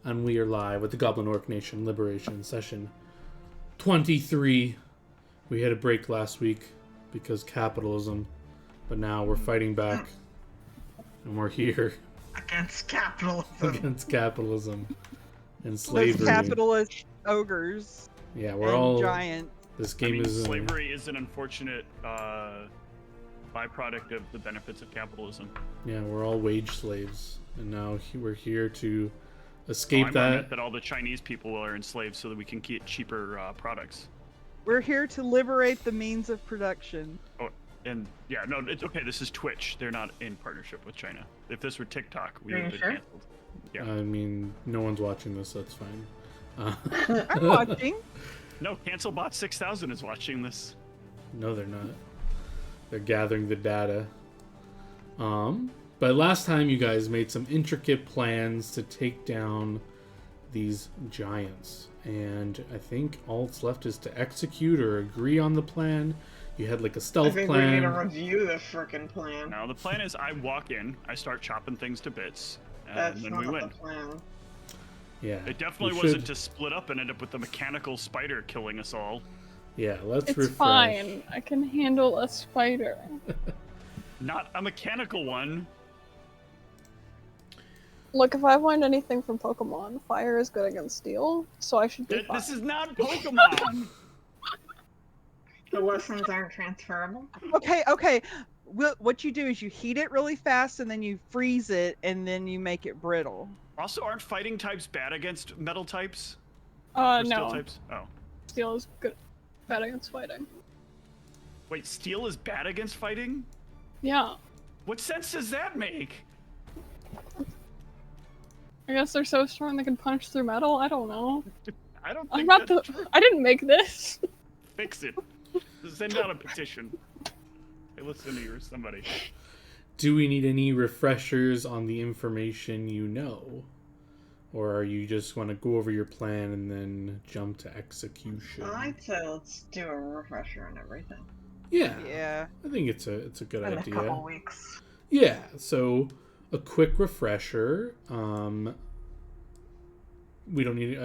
and we are live with the Goblin-Orc Nation Liberation Session 23. We had a break last week because capitalism, but now we're fighting back, and we're here against capitalism. against capitalism and slavery. Those capitalist ogres. Yeah, we're and all giants. This game is slavery is an unfortunate byproduct of the benefits of capitalism. Yeah, we're all wage slaves, and now we're here to escape that. I meant that all the Chinese people are enslaved so that we can get cheaper products. We're here to liberate the means of production. Oh, and yeah, no, it's okay. This is Twitch. They're not in partnership with China. If this were TikTok, we would have been canceled. Yeah. I mean, no one's watching this. That's fine. I'm watching. No, CancelBot 6000 is watching this. No, they're not. They're gathering the data. But last time you guys made some intricate plans to take down these giants. And I think all that's left is to execute or agree on the plan. You had like a stealth plan. I think we need to review the frickin' plan. No, the plan is I walk in, I start chopping things to bits, and That's then not we win. The plan. Yeah. It definitely wasn't to split up and end up with the mechanical spider killing us all. Yeah, let's refresh. It's fine. I can handle a spider. Not a mechanical one. Look, if I've learned anything from Pokemon, fire is good against steel, so I should be fine. This is not Pokemon! The lessons aren't transferable. Okay. What you do is you heat it really fast, and then you freeze it, and then you make it brittle. Also, aren't fighting types bad against metal types? No. Steel types? Oh. Steel is bad against fighting. Wait, steel is bad against fighting? Yeah. What sense does that make? I guess they're so strong they can punch through metal. I don't know. I don't think that's true. I didn't make this. Fix it. Send out a petition. Hey, listen to you, somebody. Do we need any refreshers on the information you know? Or are you just want to go over your plan and then jump to execution? I'd say let's do a refresher on everything. Yeah. I think it's a good idea. In a couple weeks. Yeah, so a quick refresher. We don't need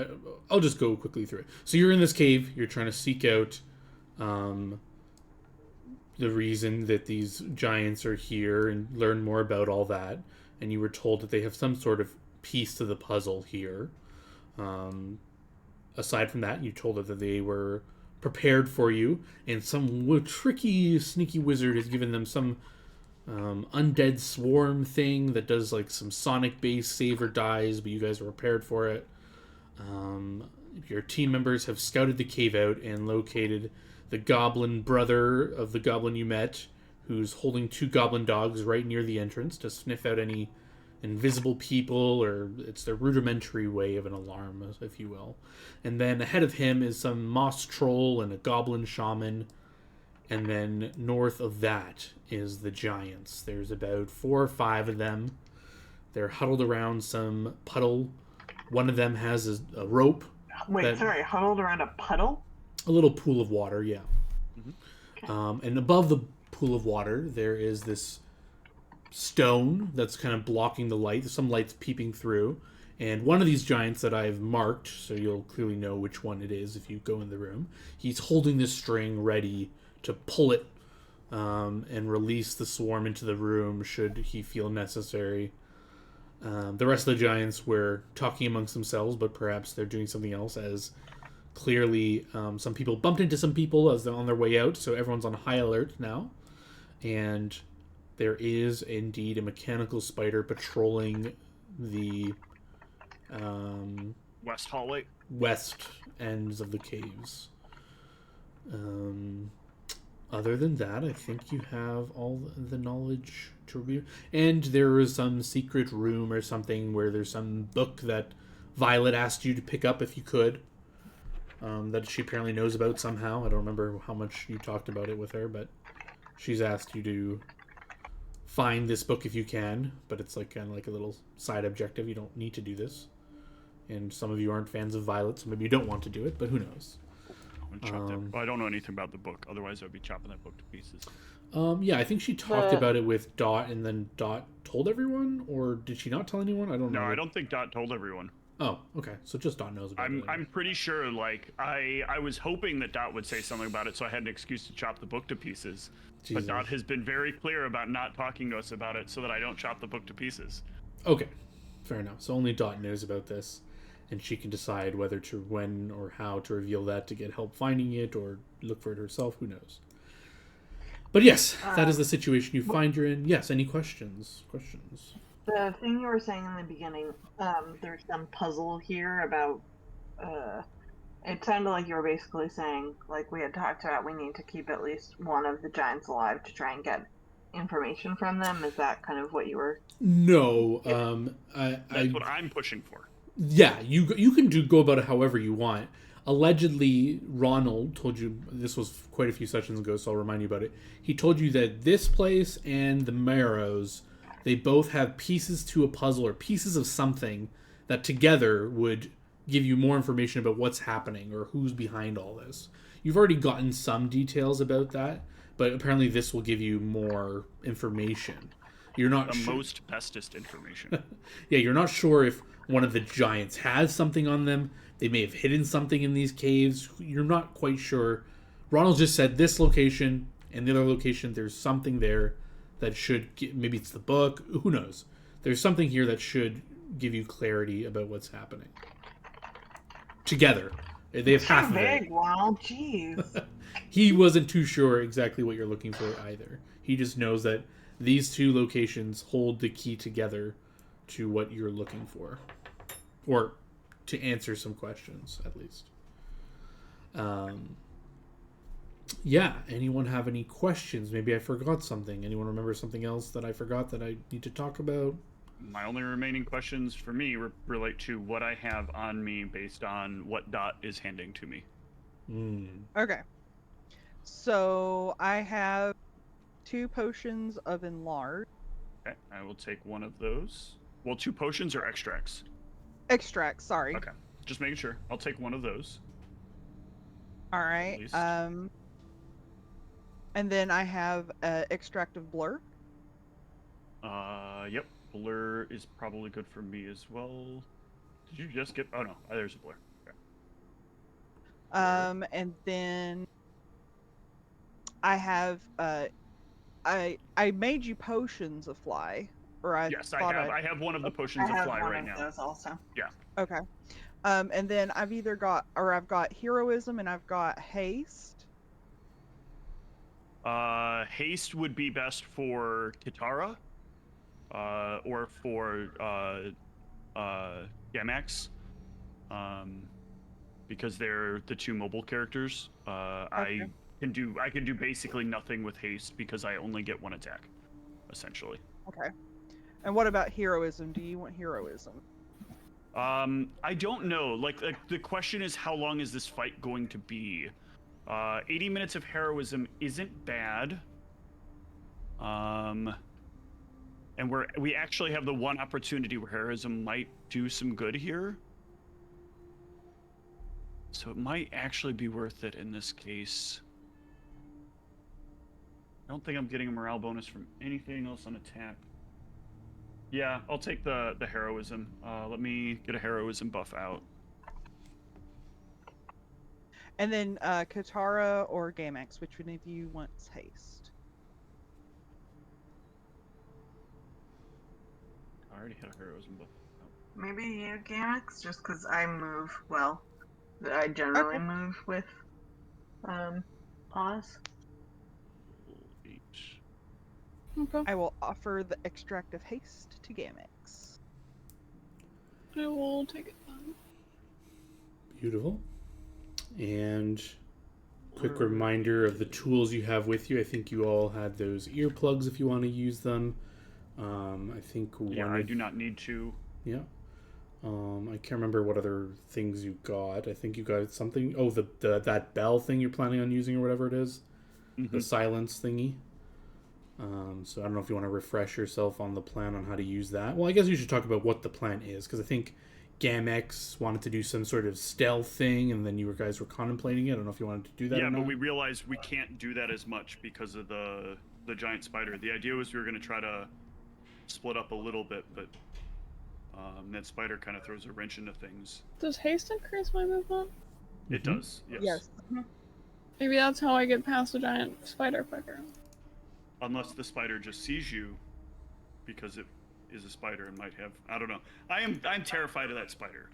I'll just go quickly through it. So you're in this cave, you're trying to seek out the reason that these giants are here and learn more about all that, and you were told that they have some sort of piece to the puzzle here. Aside from that, you told her that they were prepared for you, and some tricky, sneaky wizard has given them some undead swarm thing that does like some sonic-based save or dies, but you guys are prepared for it. Your team members have scouted the cave out and located the goblin brother of the goblin you met, who's holding 2 goblin dogs right near the entrance to sniff out any invisible people, or it's the rudimentary way of an alarm, if you will. And then ahead of him is some moss troll and a goblin shaman. And then north of that is the giants. There's about 4 or 5 of them. They're huddled around some puddle. One of them has a rope. Wait, sorry, huddled around a puddle? A little pool of water, yeah. Mm-hmm. Okay. And above the pool of water, there is this stone that's kind of blocking the light. There's some lights peeping through. And one of these giants that I've marked, so you'll clearly know which one it is if you go in the room, he's holding this string ready to pull it and release the swarm into the room should he feel necessary. The rest of the giants were talking amongst themselves, but perhaps they're doing something else, as clearly some people bumped into some people as they're on their way out, so everyone's on high alert now. And there is indeed a mechanical spider patrolling the West hallway? West ends of the caves. Other than that, I think you have all the knowledge to review. And there is some secret room or something where there's some book that Violet asked you to pick up if you could. That she apparently knows about somehow. I don't remember how much you talked about it with her, but she's asked you to find this book if you can. But it's like kind of like a little side objective. You don't need to do this. And some of you aren't fans of Violet, so maybe you don't want to do it, but who knows? I don't know anything about the book. Otherwise, I'd be chopping that book to pieces. Yeah, I think she talked about it with Dot, and then Dot told everyone, or did she not tell anyone? I don't know. No, I don't think Dot told everyone. Oh, okay. So just Dot knows about it. I'm pretty sure. Like I was hoping that Dot would say something about it, so I had an excuse to chop the book to pieces. Jesus. But Dot has been very clear about not talking to us about it, so that I don't chop the book to pieces. Okay, fair enough. So only Dot knows about this, and she can decide whether to, when, or how to reveal that to get help finding it, or look for it herself. Who knows? But yes, that is the situation you find you're in. Yes, any questions? The thing you were saying in the beginning, there's some puzzle here about, it sounded like you were basically saying, like we had talked about, we need to keep at least one of the giants alive to try and get information from them. Is that kind of what you were... No, That's what I'm pushing for. Yeah, you can go about it however you want. Allegedly, Ronald told you, this was quite a few sessions ago, so I'll remind you about it. He told you that this place and the Marrows, they both have pieces to a puzzle or pieces of something that together would give you more information about what's happening or who's behind all this. You've already gotten some details about that, but apparently this will give you more information. You're not the most bestest information. Yeah, you're not sure if one of the giants has something on them. They may have hidden something in these caves. You're not quite sure. Ronald just said this location and the other location, there's something there that should maybe it's the book. Who knows? There's something here that should give you clarity about what's happening. Together. They have half of it. Wow, jeez. He wasn't too sure exactly what you're looking for either. He just knows that these two locations hold the key together to what you're looking for. Or to answer some questions, at least. Yeah, anyone have any questions? Maybe I forgot something. Anyone remember something else that I forgot that I need to talk about? My only remaining questions for me relate to what I have on me based on what Dot is handing to me. Okay. So I have 2 potions of enlarge. Okay, I will take one of those. Well, 2 potions or extracts? Extracts, sorry. Okay, just making sure. I'll take one of those. All right. And then I have extract of blur. Yep. Blur is probably good for me as well. Did you just get... Oh, no. There's a blur. Okay. And then I have... I made you potions of fly. Or yes, I have one of the potions of fly right now. Those also. Yeah. Okay. And then I've got heroism and I've got haste. Haste would be best for Kitara. Or for Gamax, because they're the 2 mobile characters. Okay. I can do basically nothing with haste because I only get 1 attack, essentially. Okay. And what about heroism? Do you want heroism? I don't know. Like the question is, how long is this fight going to be? 80 minutes of heroism isn't bad. And we actually have the one opportunity where heroism might do some good here. So it might actually be worth it in this case. I don't think I'm getting a morale bonus from anything else on attack. Yeah, I'll take the heroism. Let me get a heroism buff out. And then Katara or Gamax, which one of you wants haste? I already had a heroism buff. Maybe you, Gamax, just because I move well. I generally move with pause. Okay. I will offer the extract of haste to Gamax. I will take it then. Beautiful. And quick reminder of the tools you have with you. I think you all had those earplugs if you want to use them. I think I do not need to. Yeah. I can't remember what other things you got. I think you got something. Oh, that bell thing you're planning on using or whatever it is. Mm-hmm. The silence thingy. So I don't know if you want to refresh yourself on the plan on how to use that. Well, I guess you should talk about what the plan is, because I think Gamex wanted to do some sort of stealth thing, and then you guys were contemplating it. I don't know if you wanted to do that or not. Yeah, but we realized we can't do that as much because of the giant spider. The idea was we were going to try to split up a little bit, but That spider kind of throws a wrench into things. Does haste increase my movement? It does, yes. Yes. Maybe that's how I get past the giant spider quicker. Unless the spider just sees you because it is a spider and might have. I don't know. I'm terrified of that spider.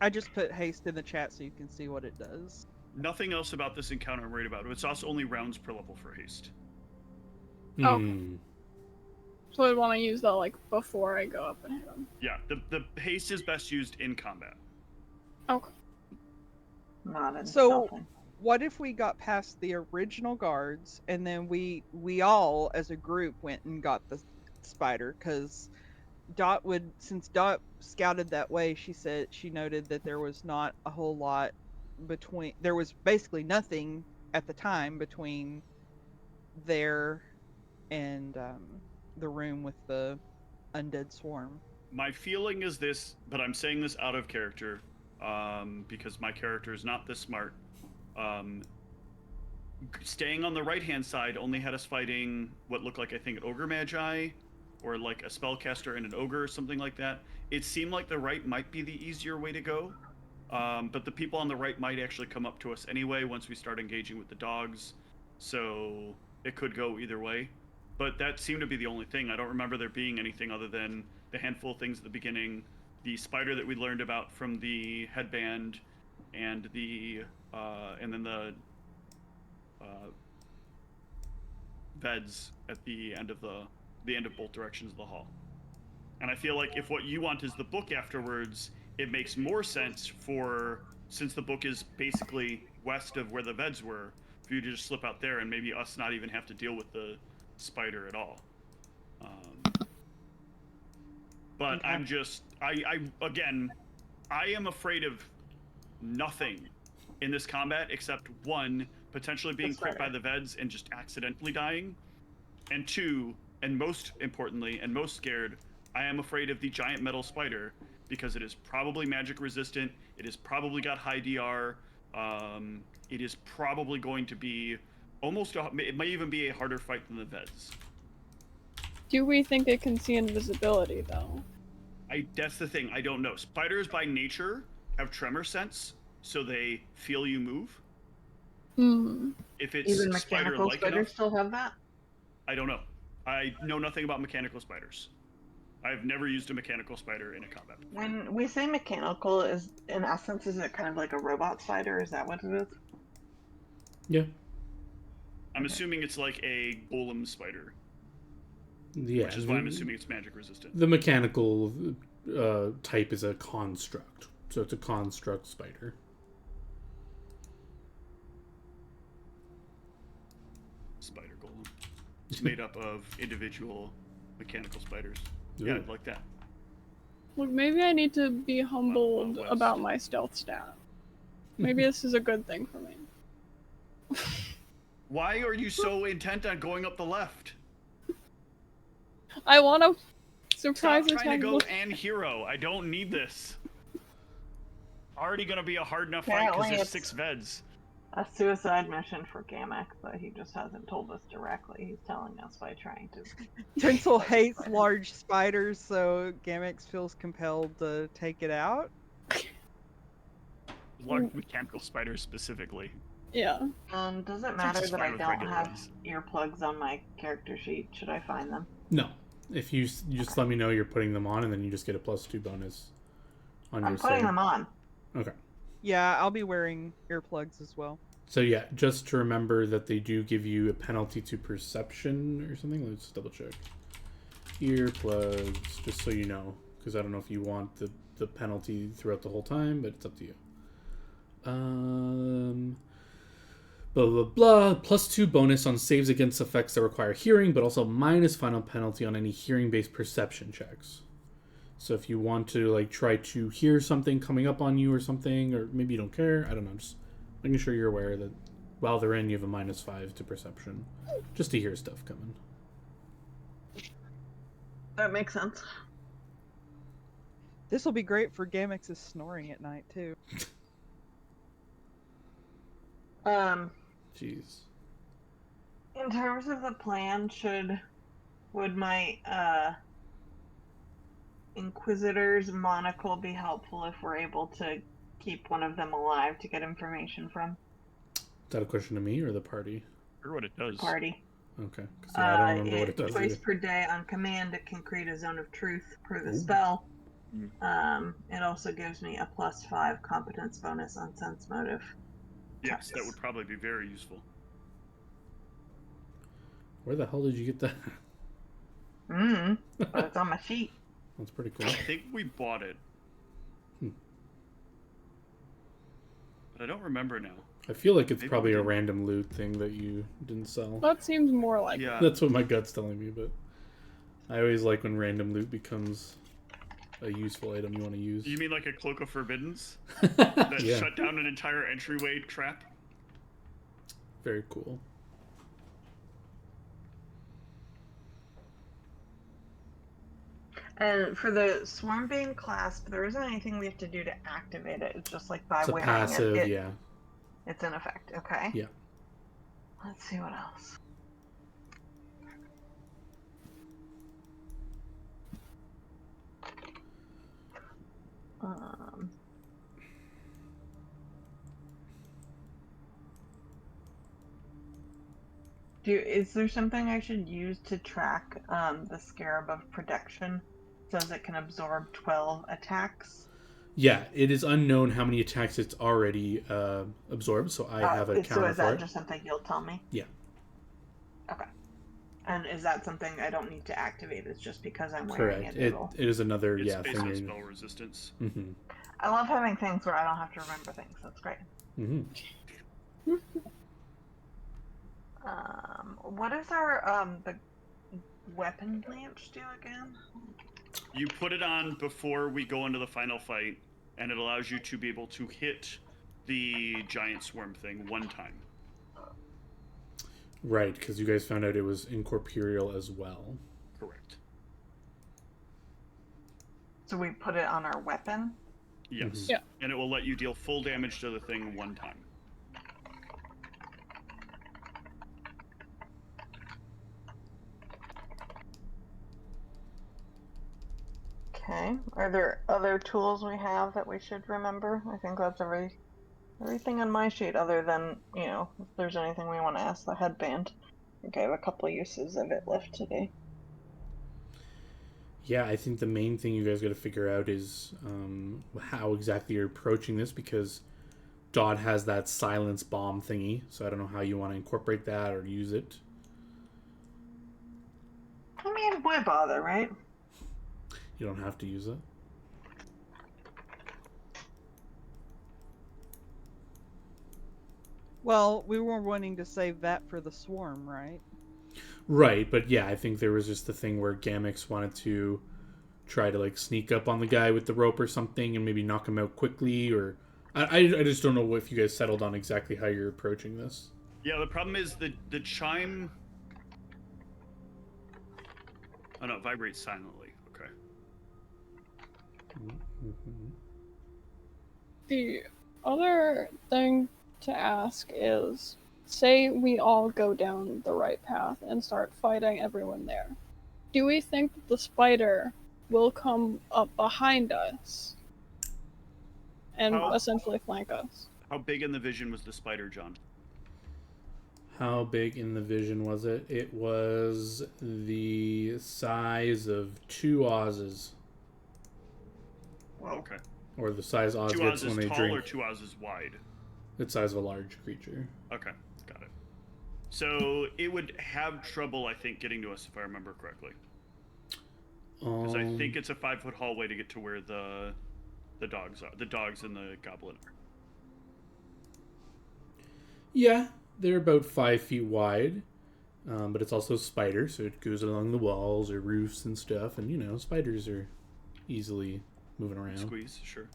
I just put haste in the chat so you can see what it does. Nothing else about this encounter I'm worried about. It's also only rounds per level for haste. Oh. Hmm. So I'd want to use that like before I go up and hit him. Yeah, the haste is best used in combat. Okay. Not in So- stealthing. What if we got past the original guards and then we all as a group went and got the spider? Because since Dot scouted that way, she said she noted that there was not a whole lot between. There was basically nothing at the time between there and the room with the undead swarm. My feeling is this, but I'm saying this out of character, because my character is not this smart. Staying on the right-hand side only had us fighting what looked like, I think, ogre magi, or like a spellcaster and an ogre or something like that. It seemed like the right might be the easier way to go, but the people on the right might actually come up to us anyway once we start engaging with the dogs, so it could go either way. But that seemed to be the only thing. I don't remember there being anything other than the handful of things at the beginning, the spider that we learned about from the headband, and then the beds at the end of both directions of the hall. And I feel like if what you want is the book afterwards, it makes more sense since the book is basically west of where the beds were, for you to just slip out there and maybe us not even have to deal with the spider at all. But Okay. I'm just, again, I am afraid of nothing in this combat except one, potentially being pricked by the Veds and just accidentally dying, and two, and most importantly, and most scared, I am afraid of the giant metal spider, because it is probably magic resistant, it has probably got high DR, it is probably going to be it might even be a harder fight than the Veds. Do we think it can see invisibility though? That's the thing, I don't know. Spiders by nature have tremor sense, so they feel you move. Hmm. If it's Even mechanical spider-like spiders enough, still have that? I don't know. I know nothing about mechanical spiders. I've never used a mechanical spider in a combat. When we say mechanical, is in essence, is it kind of like a robot spider? Is that what it is? Yeah. I'm assuming it's like a golem spider, Yeah. which is why I'm assuming it's magic resistant. The mechanical type is a construct, so it's a construct spider. Spider golem. It's made up of individual mechanical spiders. Ooh. Yeah, I'd like that. Look, maybe I need to be humbled west. about my stealth stat. Maybe this is a good thing for me. Why are you so intent on going up the left? I want to surprise Stop trying to attack. go and hero. I don't need this. Already gonna be a hard enough fight because Apparently there's it's- 6 Veds. A suicide mission for Gamek, but he just hasn't told us directly. He's telling us by trying to. Tinsel hates large spiders, so Gamex feels compelled to take it out. Large mechanical spiders specifically. Yeah. Does it It's matter just that fine I with don't regular have ones. earplugs on my character sheet? Should I find them? No. If you just let me know you're putting them on, and then you just get a +2 bonus on I'm your putting save. them on. Okay. Yeah, I'll be wearing earplugs as well. So yeah, just to remember that they do give you a penalty to perception or something. Let's double check. Earplugs, just so you know, because I don't know if you want the penalty throughout the whole time, but it's up to you. Blah blah blah. +2 bonus on saves against effects that require hearing, but also minus final penalty on any hearing-based perception checks. So if you want to like try to hear something coming up on you or something, or maybe you don't care, I don't know, just making sure you're aware that while they're in, you have a -5 to perception, just to hear stuff coming. That makes sense. This will be great for Gamex's snoring at night too. Jeez. In terms of the plan, would my Inquisitor's monocle be helpful if we're able to keep one of them alive to get information from? Is that a question to me or the party? Or what it does. Party. Okay. 'Cause, yeah, I don't remember what it does Twice either. per day on command, it can create a zone of truth per the Ooh. spell. Mm. It also gives me a +5 competence bonus on sense motive. Yes, that checks. would probably be very useful. Where the hell did you get that? But it's on my sheet. That's pretty cool. I think we bought it. Hmm. But I don't remember now. I feel like it's Maybe probably we a didn't. random loot thing that you didn't sell. That seems more like Yeah. That's what my gut's telling me, but I always like when random loot becomes a useful item you want to use. You mean like a Cloak of Forbiddance? That Yeah, shut down an entire entryway trap? very cool. And for the swarm being clasped, there isn't anything we have to do to activate it. It's just like by It's a wearing passive, it, yeah. it's in effect. Okay. Yeah. Let's see what else. Is there something I should use to track the Scarab of Protection? Says it can absorb 12 attacks. Yeah, it is unknown how many attacks it's already absorbed, so I have a So counter is for that it. just something you'll tell me? Yeah. Okay. And is that something I don't need to activate? It's just because I'm wearing Correct. it. It is another, It's yeah, based thing. on spell resistance. Mm-hmm. I love having things where I don't have to remember things. That's great. Mm-hmm. What does our the weapon branch do again? You put it on before we go into the final fight, and it allows you to be able to hit the giant swarm thing one time. Right, because you guys found out it was incorporeal as well. Correct. So we put it on our weapon? Yes. Mhm. Yeah. And it will let you deal full damage to the thing one time. Okay. Are there other tools we have that we should remember? I think that's everything on my sheet other than, if there's anything we want to ask the headband. I think I have a couple uses of it left today. Yeah, I think the main thing you guys got to figure out is how exactly you're approaching this, because Dot has that silence bomb thingy, so I don't know how you want to incorporate that or use it. I mean, why bother, right? You don't have to use it. Well, we were wanting to save that for the swarm, right? Right, but yeah, I think there was just the thing where Gamix wanted to try to like sneak up on the guy with the rope or something and maybe knock him out quickly, or I just don't know if you guys settled on exactly how you're approaching this. Yeah, the problem is the chime... Oh no, it vibrates silently. Okay. Mm-hmm. The other thing to ask is, say we all go down the right path and start fighting everyone there. Do we think that the spider will come up behind us and essentially flank us? How big in the vision was the spider, John? How big in the vision was it? It was the size of 2 Oz's. Okay. Or the size Oz 2 gets Oz when is they tall drink. or 2 Oz is wide? It's the size of a large creature. Okay, got it. So it would have trouble, I think, getting to us if I remember correctly. Because I think it's a 5-foot hallway to get to where the dogs are. The dogs and the goblin are. Yeah, they're about 5 feet wide. But it's also a spider, so it goes along the walls or roofs and stuff. And, spiders are easily moving around. Squeeze, sure.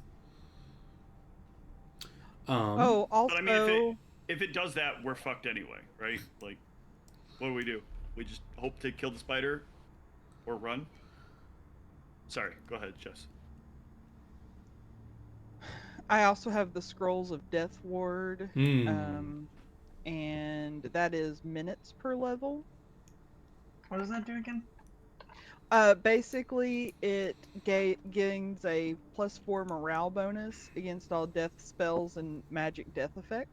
Also, But I mean, if it does that, we're fucked anyway, right? Like, what do? We just hope to kill the spider or run? Sorry, go ahead, Jess. I also have the Scrolls of Death Ward, Hmm. and that is minutes per level. What does that do again? Basically, it gains a +4 morale bonus against all death spells and magic death effects.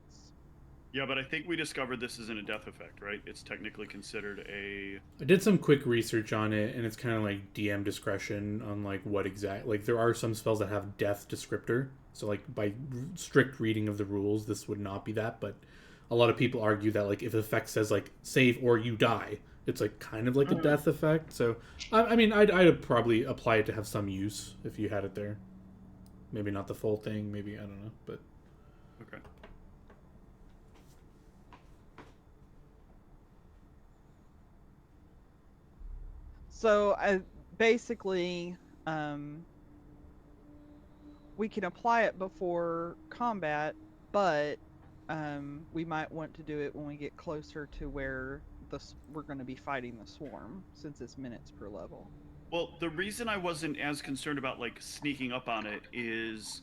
Yeah, but I think we discovered this isn't a death effect, right? It's technically considered a. I did some quick research on it, and it's kind of like DM discretion on like what exact. Like there are some spells that have death descriptor, so like by strict reading of the rules, this would not be that. But a lot of people argue that like if the effect says like save or you die, it's like kind of like a death effect. So I mean, I'd probably apply it to have some use if you had it there. Maybe not the full thing. Maybe I don't know, but Okay. So basically, we can apply it before combat, but we might want to do it when we get closer to where we're going to be fighting the swarm, since it's minutes per level. Well, the reason I wasn't as concerned about like sneaking up on it is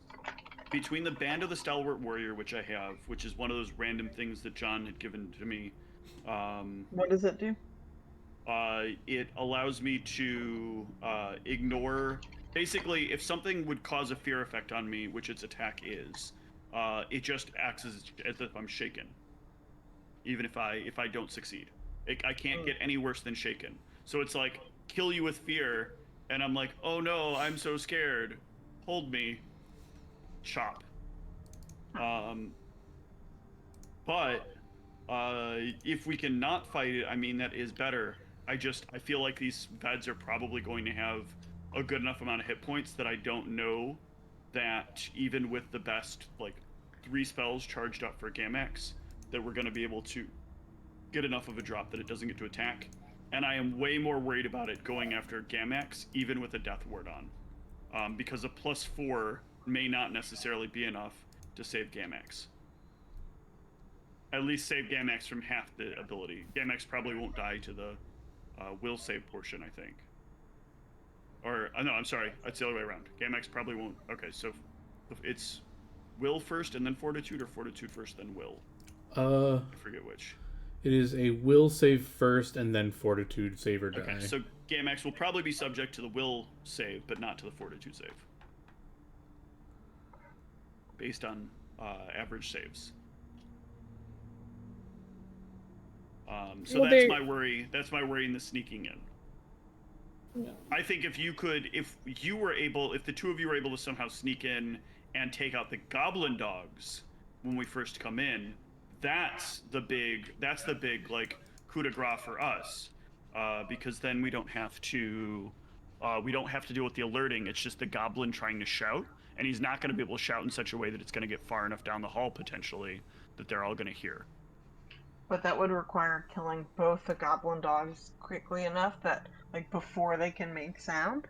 between the Band of the Stalwart Warrior, which I have, which is one of those random things that John had given to me. What does it do? It allows me to ignore. Basically, if something would cause a fear effect on me, which its attack is, it just acts as if I'm shaken, even if I don't succeed. I can't get any worse than shaken. So it's like kill you with fear, and I'm like, oh no, I'm so scared. Hold me. Chop. But if we can not fight it, I mean that is better. I feel like these Veds are probably going to have a good enough amount of hit points that I don't know that even with the best like 3 spells charged up for Gamax, that we're going to be able to get enough of a drop that it doesn't get to attack. And I am way more worried about it going after Gamax, even with a Death Ward on, because a +4 may not necessarily be enough to save Gamax. At least save Gamax from half the ability. Gamax probably won't die to the will save portion, I think. Or, no, I'm sorry, it's the other way around. Gamax probably won't. Okay, so it's will first and then fortitude, or fortitude first then will? I forget which. It is a will save first and then fortitude save or die. Okay, so Gamax will probably be subject to the will save, but not to the fortitude save. Based on average saves. So Well, that's my worry. That's my worry in the sneaking in. No. I think if you were able, if the two of you were able to somehow sneak in and take out the goblin dogs when we first come in, that's the big like coup de grace for us, because then we don't have to deal with the alerting. It's just the goblin trying to shout, and he's not going to be able to shout in such a way that it's going to get far enough down the hall potentially that they're all going to hear. But that would require killing both the goblin dogs quickly enough that, like, before they can make sound?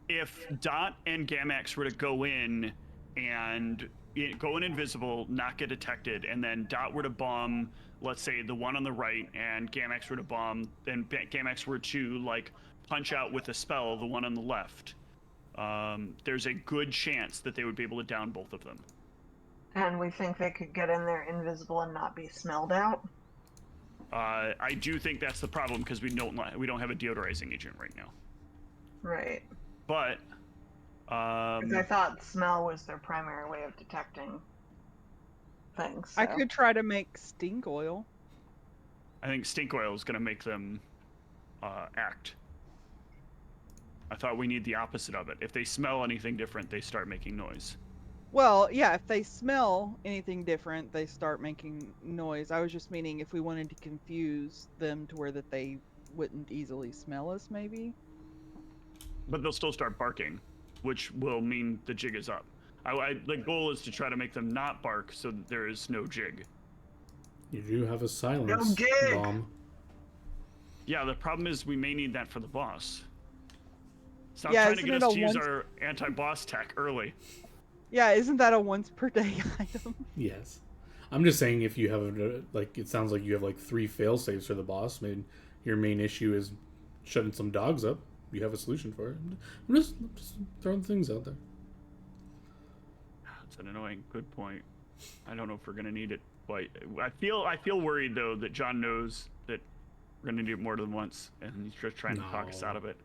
If Dot and Gamax were to go in and go in invisible, not get detected, and then Dot were to bomb, let's say, the one on the right, and Gamax were to bomb, then Gamax were to, like, punch out with a spell the one on the left, there's a good chance that they would be able to down both of them. And we think they could get in there invisible and not be smelled out? I do think that's the problem, because we don't have a deodorizing agent right now. Right. But Because I thought smell was their primary way of detecting things. So. I could try to make stink oil. I think stink oil is going to make them act. I thought we need the opposite of it. If they smell anything different, they start making noise. Well, yeah, if they smell anything different, they start making noise. I was just meaning if we wanted to confuse them to where that they wouldn't easily smell us, maybe. But they'll still start barking, which will mean the jig is up. The goal is to try to make them not bark so that there is no jig. You do have a silence bomb. Yeah, the problem is we may need that for the boss. Stop Yeah, trying to get us to use our anti-boss tech early. Yeah, isn't that a once per day item? Yes. I'm just saying if you have, like, it sounds like you have, like, 3 fail saves for the boss. Maybe your main issue is shutting some dogs up. You have a solution for it. I'm just throwing things out there. It's an annoying good point. I don't know if we're going to need it. But I feel worried, though, that John knows that we're going to need it more than once, and he's just trying to talk us out of it.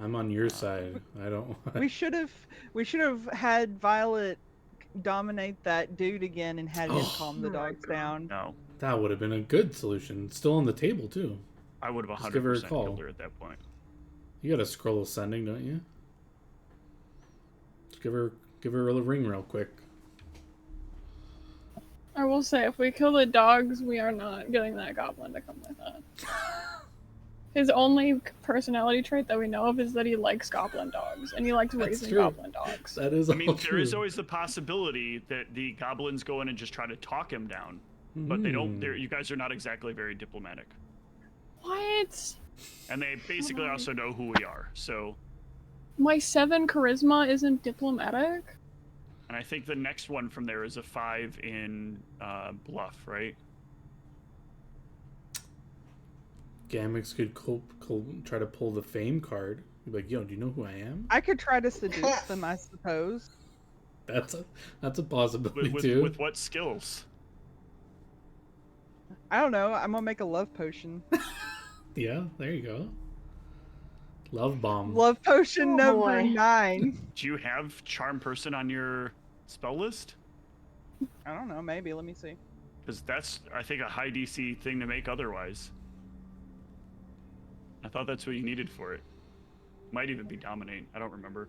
I'm on your side. I don't. We should have had Violet dominate that dude again and had him Oh. calm the Oh my dogs God. down. No, That would have been a good solution. Still on the table too. I would have Just give her a 100% call. killed her at that point. You got a scroll of sending, don't you? Just give her a ring real quick. I will say, if we kill the dogs, we are not getting that goblin to come with us. His only personality trait that we know of is that he likes goblin dogs, and he likes That's raising true. goblin dogs. That is I mean, all there true. is always the possibility that the goblins go in and just try to talk him down, but they don't. You guys are not exactly very diplomatic, What? and they basically also know who we are. So, My 7 charisma isn't diplomatic? and I think the next one from there is a 5 in bluff, right? Gamix could try to pull the fame card. Be like, yo, do you know who I am? I could try to seduce them, I suppose. That's a possibility With, too. with what skills? I don't know. I'm gonna make a love potion. Yeah, there you go. Love bomb. Love potion Oh, number boy. 9. Do you have charm person on your spell list? I don't know. Maybe. Let me see. Because that's, I think, a high DC thing to make otherwise. I thought that's what you needed for it. Might even be dominate. I don't remember.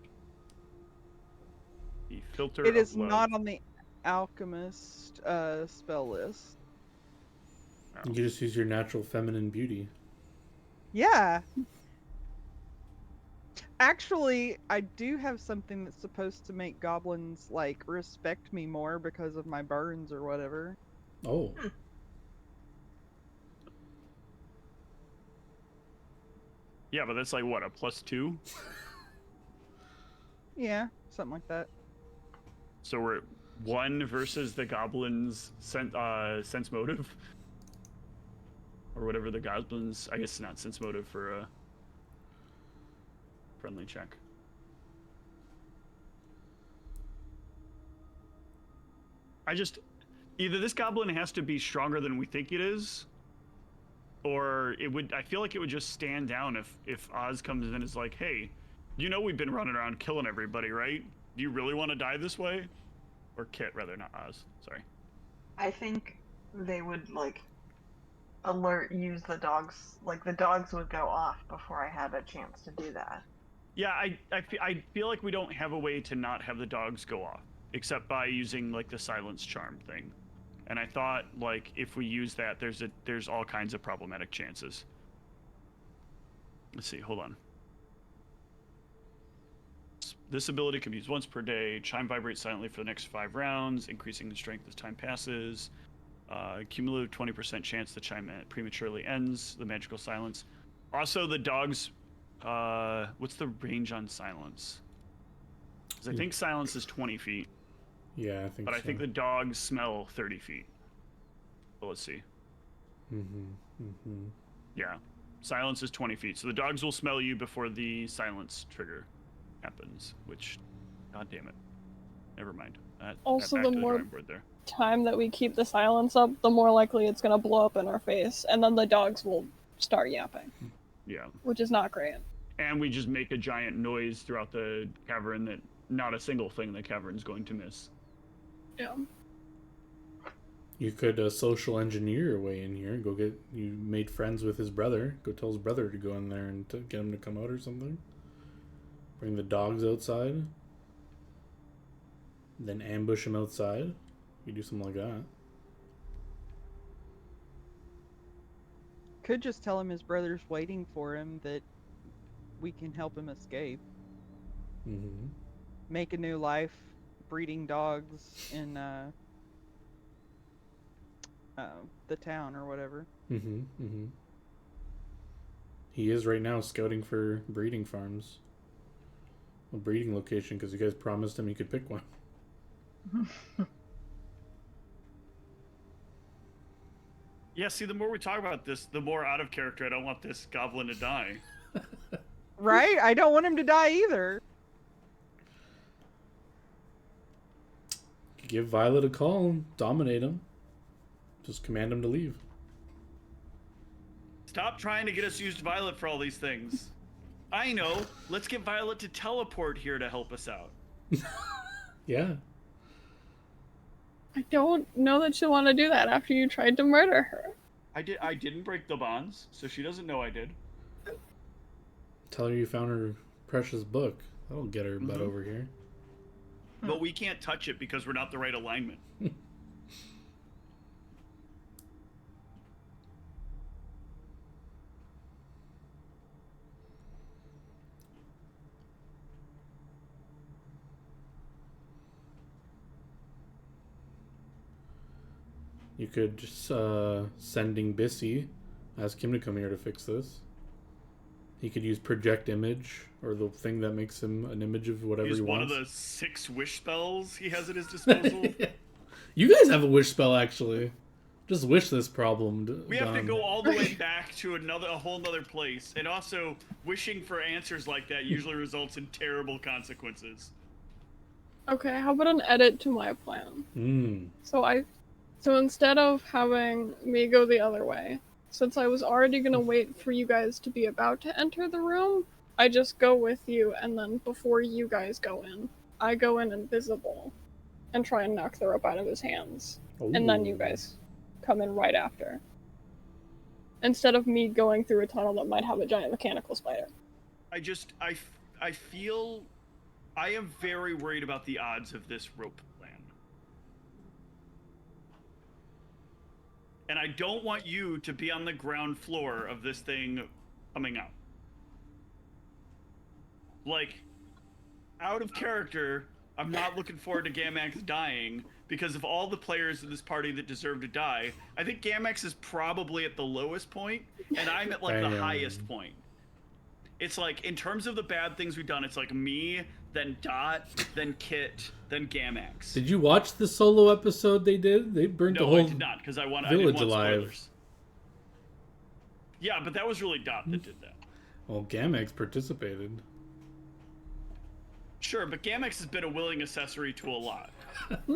The filter. It of is love. not on the alchemist spell list. You can just use your natural feminine beauty. Yeah. Actually, I do have something that's supposed to make goblins like respect me more because of my burns or whatever. Oh. Yeah, but that's like what, a +2? Yeah, something like that. So we're 1 versus the goblin's sense motive, or whatever the goblins. I guess it's not sense motive for a friendly check. Either this goblin has to be stronger than we think it is, or it would. I feel like it would just stand down if Oz comes in and is like, "Hey, you know we've been running around killing everybody, right? Do you really want to die this way?" Or Kit, rather, not Oz. Sorry. I think they would use the dogs. Like the dogs would go off before I had a chance to do that. Yeah, I feel like we don't have a way to not have the dogs go off, except by using like the silence charm thing. And I thought like if we use that, there's all kinds of problematic chances. Let's see, hold on. This ability can be used once per day. Chime vibrates silently for the next 5 rounds, increasing the strength as time passes. Cumulative 20% chance the chime prematurely ends the magical silence. Also, the dogs. What's the range on silence? Because I think silence is 20 feet, Yeah, I think but so. I think the dogs smell 30 feet. But let's see. Yeah, silence is 20 feet, so the dogs will smell you before the silence trigger happens. Which, god damn it, never mind. Also, back the to more- drawing board there. Time that we keep the silence up, the more likely it's gonna blow up in our face, and then the dogs will start yapping, Yeah, which is not great. and we just make a giant noise throughout the cavern that not a single thing in the cavern is going to miss. Yeah. You could social engineer your way in here. You made friends with his brother. Go tell his brother to go in there and to get him to come out or something. Bring the dogs outside. Then ambush him outside. You do something like that. Could just tell him his brother's waiting for him, that we can help him escape. Mm-hmm. Make a new life, breeding dogs in the town or whatever. Mm-hmm. Mm-hmm. He is right now scouting for breeding farms. A breeding location, because you guys promised him he could pick one. Yeah, see, the more we talk about this, the more out of character I don't want this goblin to die. Right? I don't want him to die either. Give Violet a call. Dominate him. Just command him to leave. Stop trying to get us used Violet for all these things. I know. Let's get Violet to teleport here to help us out. Yeah. I don't know that she'll want to do that after you tried to murder her. I didn't break the bonds, so she doesn't know I did. Tell her you found her precious book. That'll get her butt over here. But we can't touch it because we're not the right alignment. You could just sending Bissy, ask him to come here to fix this. He could use project image, or the thing that makes him an image of whatever Use he one wants. of the 6 wish spells he has at his disposal. You guys have a wish spell, actually. Just wish this problem. We have to go all the way back to a whole nother place, and also wishing for answers like that usually results in terrible consequences. Okay, how about an edit to my plan? Hmm. So instead of having me go the other way, since I was already gonna wait for you guys to be about to enter the room, I just go with you, and then before you guys go in, I go in invisible and try and knock the rope out of his hands. And then you guys come in right after. Instead of me going through a tunnel that might have a giant mechanical spider. I feel I am very worried about the odds of this rope plan. And I don't want you to be on the ground floor of this thing coming out. Like, out of character, I'm not looking forward to Gamax dying, because of all the players in this party that deserve to die, I think Gamax is probably at the lowest point, and I'm at like the highest point. It's like, in terms of the bad things we've done, it's like me, then Dot, then Kit, then Gamax. Did you watch the solo episode they did? They burnt the whole I did not, because I didn't want alive. spoilers. Yeah, but that was really Dot that did that. Well, Gamax participated. Sure, but Gamax has been a willing accessory to a lot.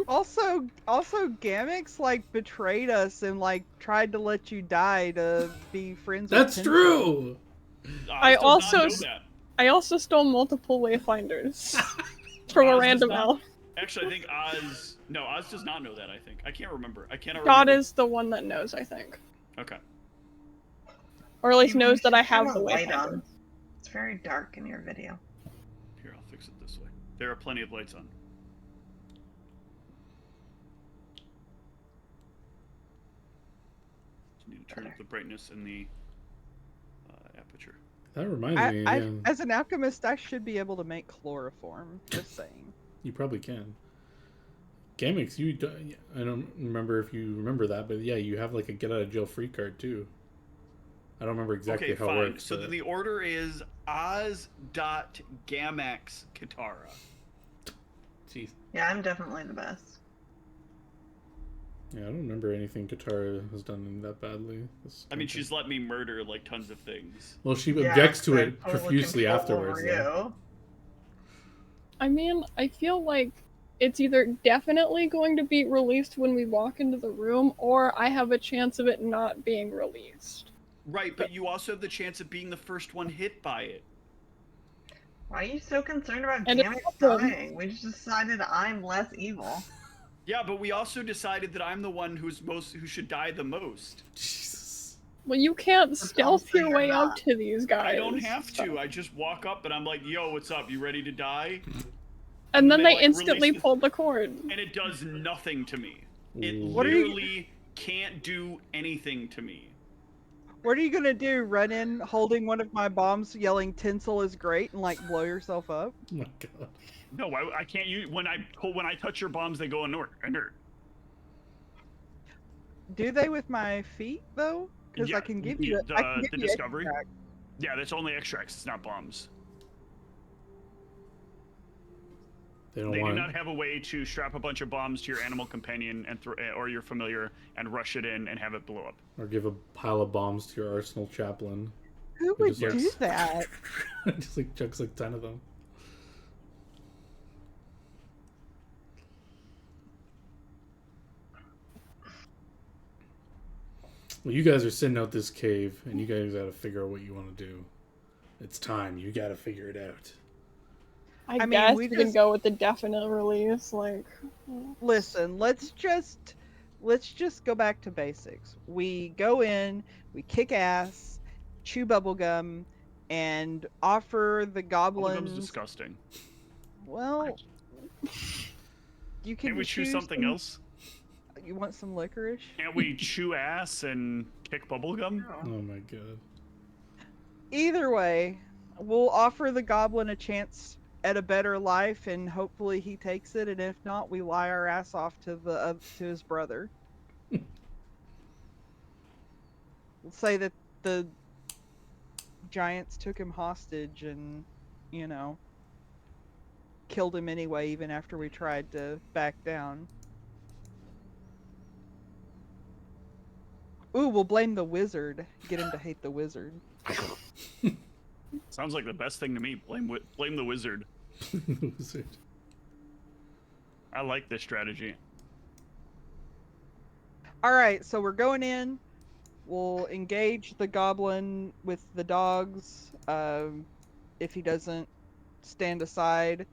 Also, Gamix like betrayed us and like tried to let you die to be friends with That's Tinsel. true! I also stole multiple wayfinders from a random elf. Actually, I think Oz does not know that, I think. I can't remember. I cannot God remember. is the one that knows, I think. Okay. Or at least You knows that I should have turn the light wayfinder. on. It's very dark in your video. Here, I'll fix it this way. There are plenty of lights on. Just need to turn up the brightness in the aperture. That reminds me, yeah. As an alchemist, I should be able to make chloroform. Just saying. You probably can. Gamax, I don't remember if you remember that, but yeah, you have like a get out of jail free card too. I don't remember exactly how it works. So then the order is Oz.Gamax Katara. Jeez. Yeah, I'm definitely the best. Yeah, I don't remember anything Katara has done that badly. I mean, she's let me murder like tons of things. Well, she objects to I it totally profusely control afterwards. over you. I mean, I feel like it's either definitely going to be released when we walk into the room, or I have a chance of it not being released. Right, but you also have the chance of being the first one hit by it. Why are you so concerned about And Gamax it's awesome. dying? We just decided I'm less evil. Yeah, but we also decided that I'm the one who should die the most. Jesus. Well, you can't stealth also your you're way up not. to these guys. I don't have to. I just walk up and I'm like, yo, what's up? You ready to die? And then they like, instantly release the- pulled the cord. And it does nothing to me. It Ooh. What are you- literally can't do anything to me. What are you gonna do? Run in holding one of my bombs, yelling "Tinsel is great" and like blow yourself up? Oh my god. No, I can't use when I touch your bombs, they go inert. Do they with my feet though? Because Yeah, I can give you. I can give the you discovery. extract. Yeah, that's only extracts. It's not bombs. They don't They do want not have a way to strap a bunch of bombs to your animal companion and or your familiar and rush it in and have it blow up. or give a pile of bombs to your arsenal chaplain. Who Who would just do likes- that? Just like chucks like 10 of them. Well, you guys are sitting out this cave, and you guys got to figure out what you want to do. It's time. You gotta figure it out. I mean, guess we we can just- go with the definite release. Like, Listen, let's just go back to basics. We go in, we kick ass, chew bubblegum, and offer the Bubblegum's goblins. disgusting. Well, you can Can't we choose choose something some- else? You want some licorice? Can't we chew ass and kick bubblegum? Oh my god. Either way, we'll offer the goblin a chance at a better life, and hopefully he takes it. And if not, we lie our ass off to to his brother. We'll say that the giants took him hostage, and killed him anyway, even after we tried to back down. Ooh, we'll blame the wizard. Get him to hate the wizard. Sounds like the best thing to me. Blame the wizard. Wizard. I like this strategy. All right, so we're going in. We'll engage the goblin with the dogs if he doesn't stand aside,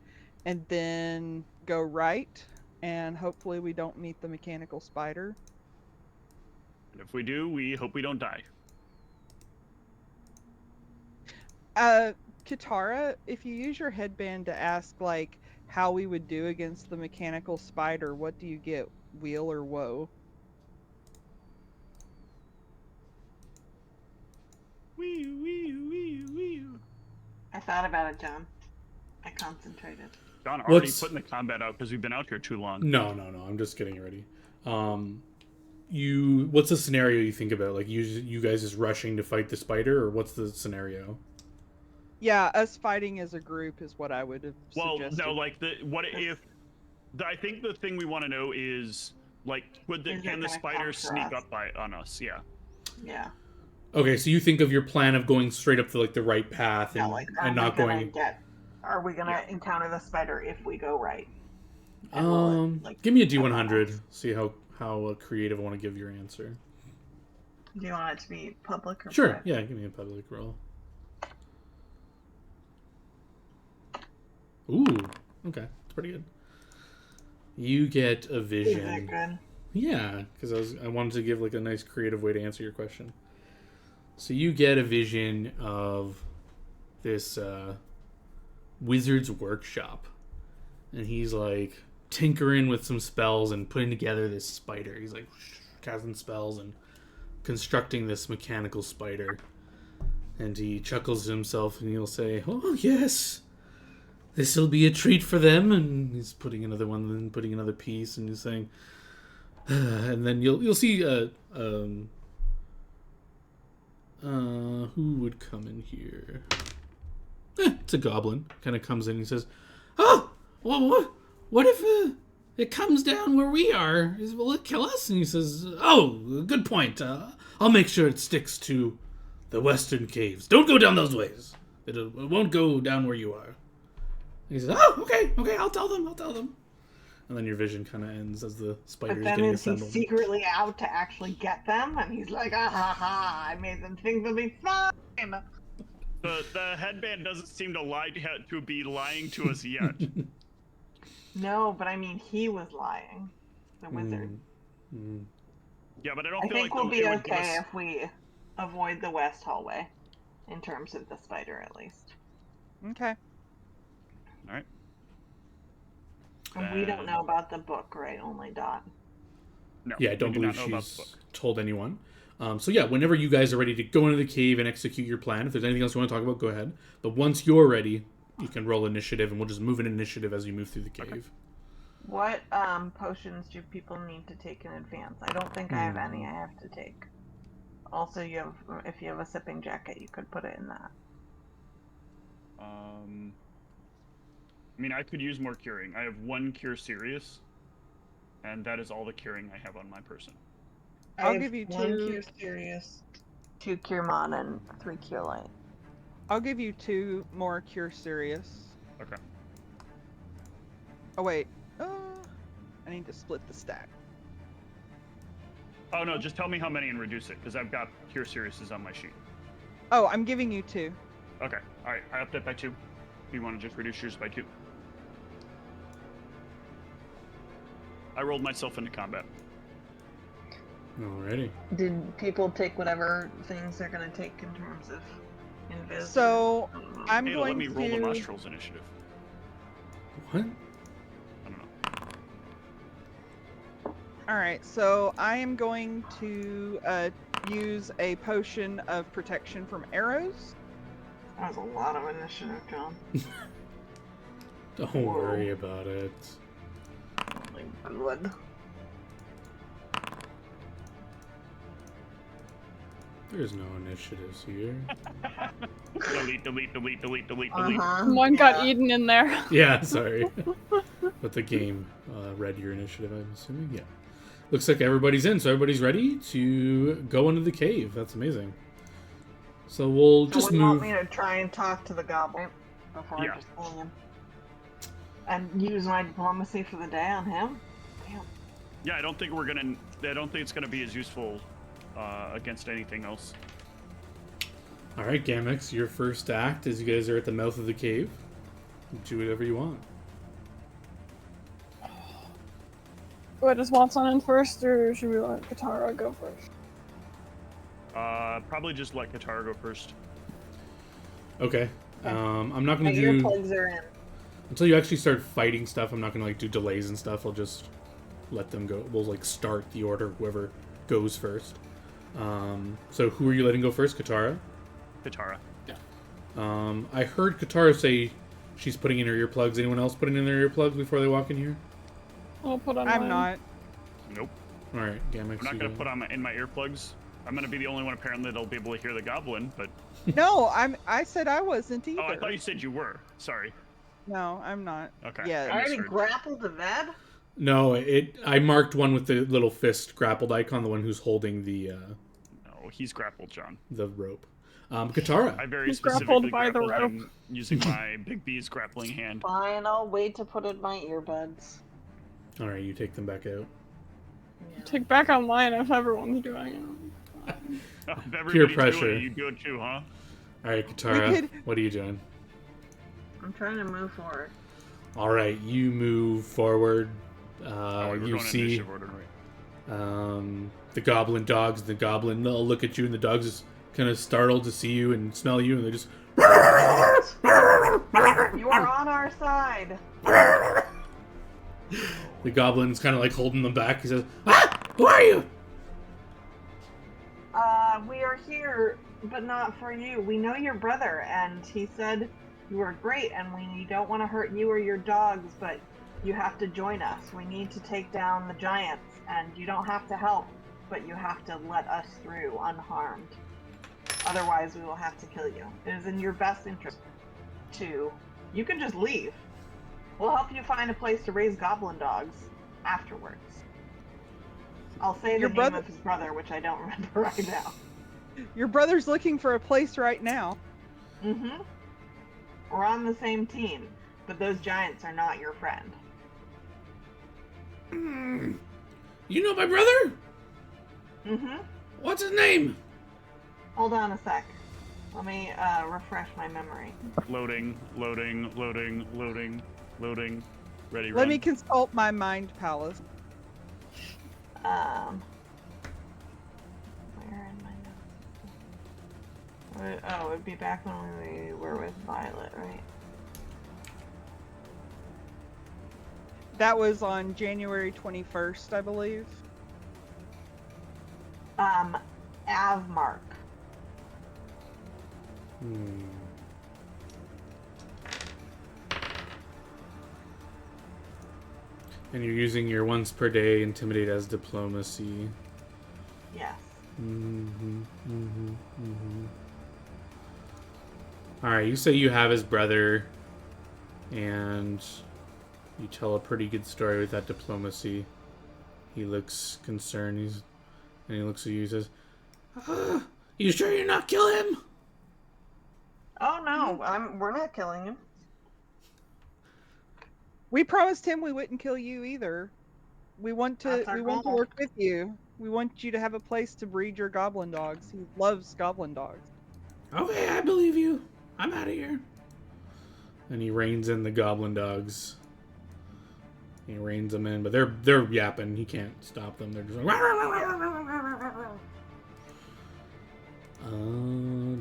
and then go right, and hopefully we don't meet the mechanical spider. And if we do, we hope we don't die. Katara, if you use your headband to ask, like, how we would do against the mechanical spider, what do you get? Wheel or woe? Wee. I thought about it, John. I concentrated. John already What's- putting the combat out because we've been out here too long. No. I'm just getting ready. What's the scenario you think about? Like you guys just rushing to fight the spider, or what's the scenario? Yeah, us fighting as a group is what I would have Well, suggested. no, like I think the thing we want to know is like, Is it can the gonna spider come for sneak us? up on us? Yeah. Yeah. Okay, so you think of your plan of going straight up the right path and, No, like, and not going. Are we gonna Yeah. encounter the spider if we go right? And will it, like, Give me a come D100. us? See how creative I want to give your answer. Do you want it to be public or Sure. private? Yeah, give me a public roll. Ooh. Okay, that's pretty good. You get a Is vision. that good? Yeah, because I wanted to give like a nice creative way to answer your question. So you get a vision of this wizard's workshop, and he's like tinkering with some spells and putting together this spider. He's like casting spells and constructing this mechanical spider. And he chuckles to himself and he'll say, "Oh yes, this will be a treat for them." And he's putting another one and putting another piece, and he's saying, and then you'll see who would come in here? It's a goblin. Kind of comes in and he says, "Oh, well, what if it comes down where we are? Will it kill us?" And he says, "Oh, good point. I'll make sure it sticks to the western caves. Don't go down those ways. It won't go down where you are." And he says, "Oh, okay, I'll tell them. And then your vision kind of ends as the spider But is then getting is he assembled. secretly out to actually get them? And he's like, ah ha ha, I made them think they'll be fine. The headband doesn't seem to be lying to us yet. No, but I mean, he was lying. The wizard. Yeah, but I don't I feel think like we'll be it would give okay us- if we avoid the west hallway, in terms of the spider at least. Okay. All right. And we don't know about the book, right? Only Dot. No. Yeah, I we don't do not believe know about the she's book. told anyone. So yeah, whenever you guys are ready to go into the cave and execute your plan, if there's anything else you want to talk about, go ahead. But once you're ready, you can roll initiative, and we'll just move an initiative as you move through the cave. What potions do people need to take in advance? I don't think I have any I have to take. Also, if you have a sipping jacket, you could put it in that. I mean, I could use more curing. I have 1 cure serious, and that is all the curing I have on my person. I'll give you 1 2. cure serious, 2 cure mon, and 3 cure light. I'll give you 2 more cure serious. Okay. Oh wait. I need to split the stack. Oh no, just tell me how many and reduce it, because I've got cure seriouses on my sheet. Oh, I'm giving you 2. Okay. All right. I upped it by 2. You want to just reduce yours by 2? I rolled myself into combat. Alrighty. Did people take whatever things they're gonna take in terms of invis? So I'm Hey, let going me roll the to. nostrils initiative. What? I don't know. All right, so I am going to use a potion of protection from arrows. That was a lot of initiative, John. Don't Whoa. worry about it. Like, good. There's no initiatives here. delete. One got eaten in there. Yeah, sorry. But the game read your initiative, I'm assuming. Yeah. Looks like everybody's in, so everybody's ready to go into the cave. That's amazing. So we'll just you move. want me to try and talk to the goblin before I just pull him? And use my diplomacy for the day on him? Damn. Yeah, I don't think it's gonna be as useful against anything else. All right, Gamex, your first act as you guys are at the mouth of the cave. Do whatever you want. What, does Watson in first, or should we let Katara go first? Probably just let Katara go first. Okay. I'm not My gonna do earplugs are in. until you actually start fighting stuff. I'm not gonna like do delays and stuff. I'll just let them go. We'll like start the order. Whoever goes first. So who are you letting go first, Katara? Katara. I heard Katara say she's putting in her earplugs. Anyone else putting in their earplugs before they walk in here? I'll put on I'm mine. not. Nope. All right, Gamex. I'm not gonna put on in my earplugs. I'm gonna be the only one apparently that'll be able to hear the goblin, but. No, I said I wasn't either. Oh, I thought you said you were. Sorry. No, I'm not. Okay. Yeah. I already misheard. grappled the Ved? No, I marked one with the little fist grappled icon, the one who's holding the No, he's grappled, John. rope. Katara. I very He's specifically grappled by the rope. him using my Big B's grappling hand. Fine, I'll wait to put in my earbuds. All right, you take them back out. Take back on mine if everyone's doing it. If everybody's pressure. doing it, you do it too, huh? All right, Katara, We could- what are you doing? I'm trying to move forward. All right, you move forward. Oh, we're You going in see initiative order, right? the goblin dogs. The goblin, they'll look at you, and the dogs is kind of startled to see you and smell you, and they just. You are on our side. The goblin's kind of like holding them back. He says, "Ah, who are you?" We are here, but not for you. We know your brother, and he said you were great, and we don't want to hurt you or your dogs, but you have to join us. We need to take down the giants, and you don't have to help, but you have to let us through unharmed. Otherwise, we will have to kill you. It is in your best interest to... You can just leave. We'll help you find a place to raise goblin dogs afterwards. I'll say Your the brother- name of his brother, which I don't remember right now. Your brother's looking for a place right now. Mm-hmm. We're on the same team, but those giants are not your friend. You know my brother? Mm-hmm. What's his name? Hold on a sec. Let me refresh my memory. Loading. Ready, Let run. me consult my mind palace. Where in my notes? Oh, it'd be back when we were with Violet, right? That was on January 21st, I believe. Avmark. And you're using your once per day intimidate as diplomacy. Yes. Alright, you say you have his brother, and you tell a pretty good story with that diplomacy. He looks concerned, and he looks at you and says, you sure you're not killing him? Oh no, we're not killing him. We promised him we wouldn't kill you either. We want to That's our we want to goal. work with you. We want you to have a place to breed your goblin dogs. He loves goblin dogs. Okay, I believe you. I'm out of here. And he reins in the goblin dogs. He reins them in, but they're yapping. He can't stop them. They're just like...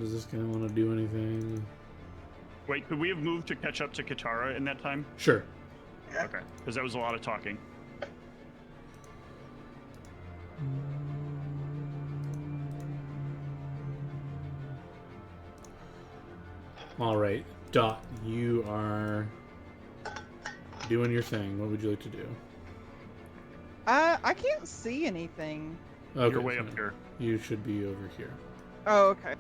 does this guy want to do anything? Wait, could we have moved to catch up to Katara in that time? Sure. Okay, because that was a lot of talking. All right, Dot, you are doing your thing. What would you like to do? I can't see anything. Okay, You're way up here. You should be over here. Oh, okay.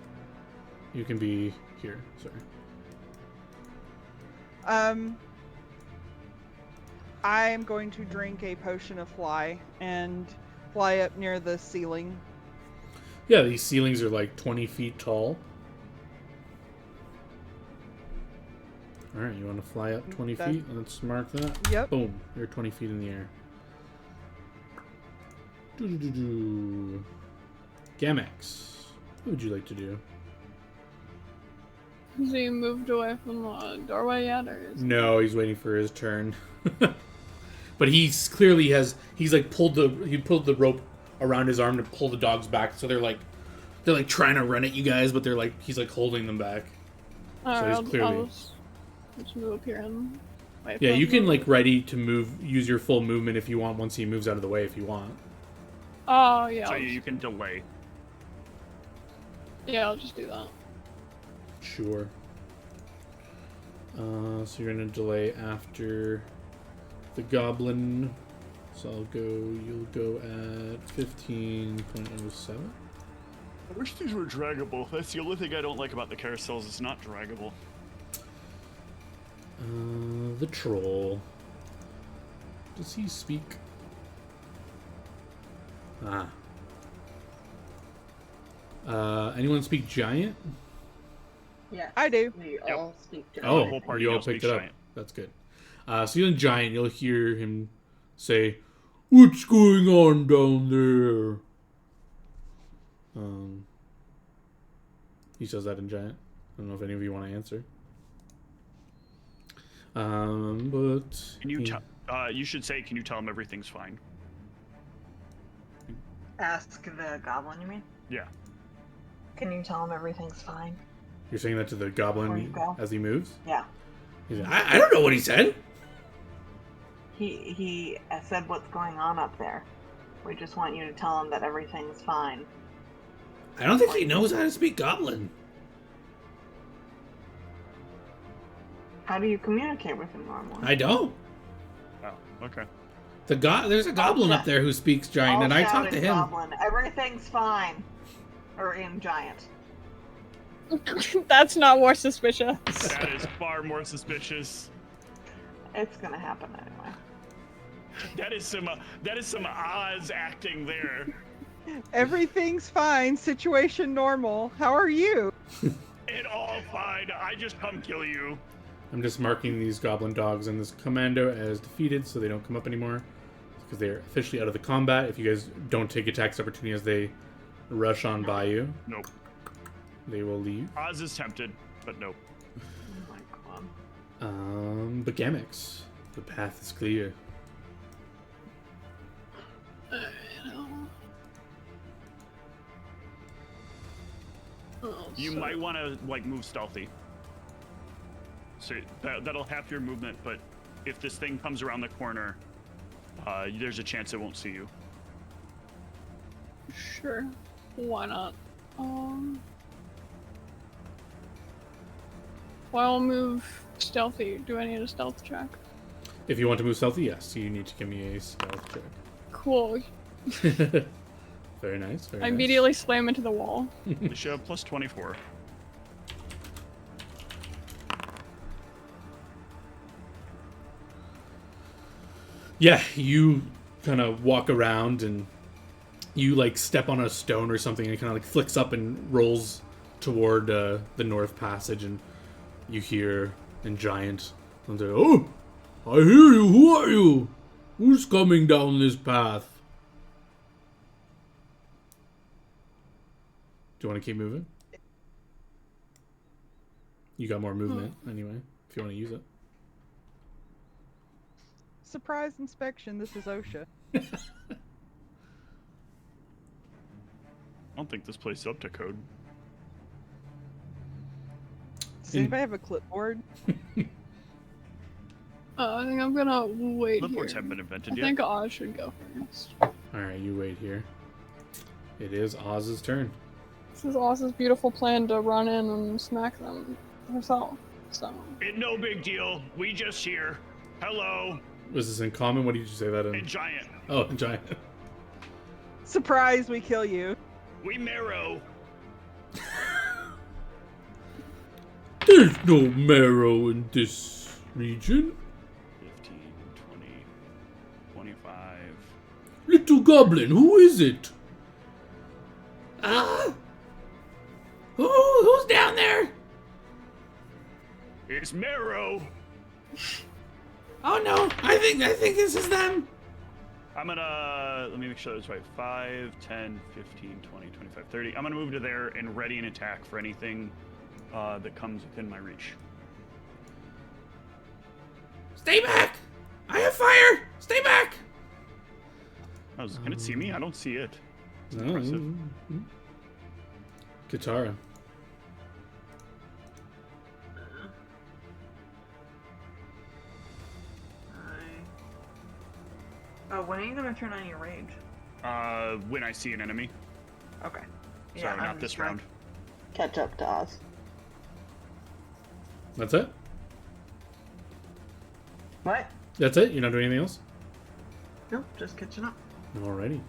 You can be here. Sorry. I'm going to drink a potion of fly and fly up near the ceiling. Yeah, these ceilings are like 20 feet tall. All right, you want to fly up 20 feet? Let's mark that. Yep. Boom. You're 20 feet in the air. Doo-doo-doo-doo. Gamex, what would you like to do? Has he moved away from the doorway yet, or is... No, he's waiting for his turn. But he's clearly he's like pulled the rope around his arm to pull the dogs back, so they're like trying to run at you guys, but he's like holding them back. Alright, So he's clearly... I'll just move up here and wait Yeah, for you him. can like ready to use your full movement if you want once he moves out of the way if you want. Oh, yeah. So I'll you can delay. Yeah, I'll just do that. Sure. So you're gonna delay after the goblin. So you'll go at 15.07. I wish these were draggable. That's the only thing I don't like about the carousels. It's not draggable. The troll. Does he speak? Anyone speak giant? Yes. I do. We Yep. all speak to Oh, The whole party you all now picked speaks it up. giant. That's good. So you're in giant. You'll hear him say, "What's going on down there?" He says that in giant. I don't know if any of you want to answer. But Can you you should say, can you tell him everything's fine? Ask the goblin, you mean? Yeah. Can you tell him everything's fine? You're saying that to the Before you goblin go? as he moves? Yeah. He's like, I don't know what he said. He said what's going on up there. We just want you to tell him that everything's fine. I don't think he knows how to speak goblin. How do you communicate with him normally? I don't. Oh, okay. There's a goblin up there who speaks giant, and I shout talked to in him. Goblin, everything's fine. Or in giant. That's not more suspicious. That is far more suspicious. It's gonna happen anyway. That is some Oz acting there. Everything's fine. Situation normal. How are you? It all fine. I just come kill you. I'm just marking these goblin dogs and this commando as defeated, so they don't come up anymore, because they're officially out of the combat. If you guys don't take attacks opportunity as they rush on by you, Nope. they will leave. Oz is tempted, but nope. Oh my god. But Gamex, the path is clear. You might want to like move stealthy. So that'll half your movement, but if this thing comes around the corner, there's a chance it won't see you. Sure. Why not? Well, I'll move stealthy. Do I need a stealth check? If you want to move stealthy, yes, you need to give me a stealth check. Cool. Very nice. Very I nice. immediately slam into the wall. You should have plus 24. Yeah, you kind of walk around and you like step on a stone or something, and it kind of like flicks up and rolls toward the north passage, and you hear in giant, and say, "Oh, I hear you. Who are you? Who's coming down this path?" Do you want to keep moving? You got more movement anyway, if you want to use it. Surprise inspection. This is OSHA. I don't think this place is up to code. Does anybody have a clipboard? I think I'm gonna wait Clipboards here. haven't been invented I yet. think Oz should go first. Alright, you wait here. It is Oz's turn. This is Oz's beautiful plan to run in and smack them herself. So It no big deal. We just here. Hello. Was this in common? What did you say that in? And giant. Oh, in giant. Surprise, we kill you. We marrow. There's no marrow in this region. 15, 20, 25. Little goblin, who is it? Who's down there? It's marrow. Oh no, I think this is them. I'm gonna, let me make sure that's right. 5, 10, 15, 20, 25, 30. I'm gonna move to there and ready an attack for anything that comes within my reach. Stay back! I have fire! Stay back! Can it see me? I don't see it. It's No. impressive. Katara. Oh, when are you gonna turn on your rage? When I see an enemy. Okay. Sorry, I'm not this just trying round. to catch up to Oz. That's it? What? That's it? You're not doing anything else? Nope, just catching up. Alrighty.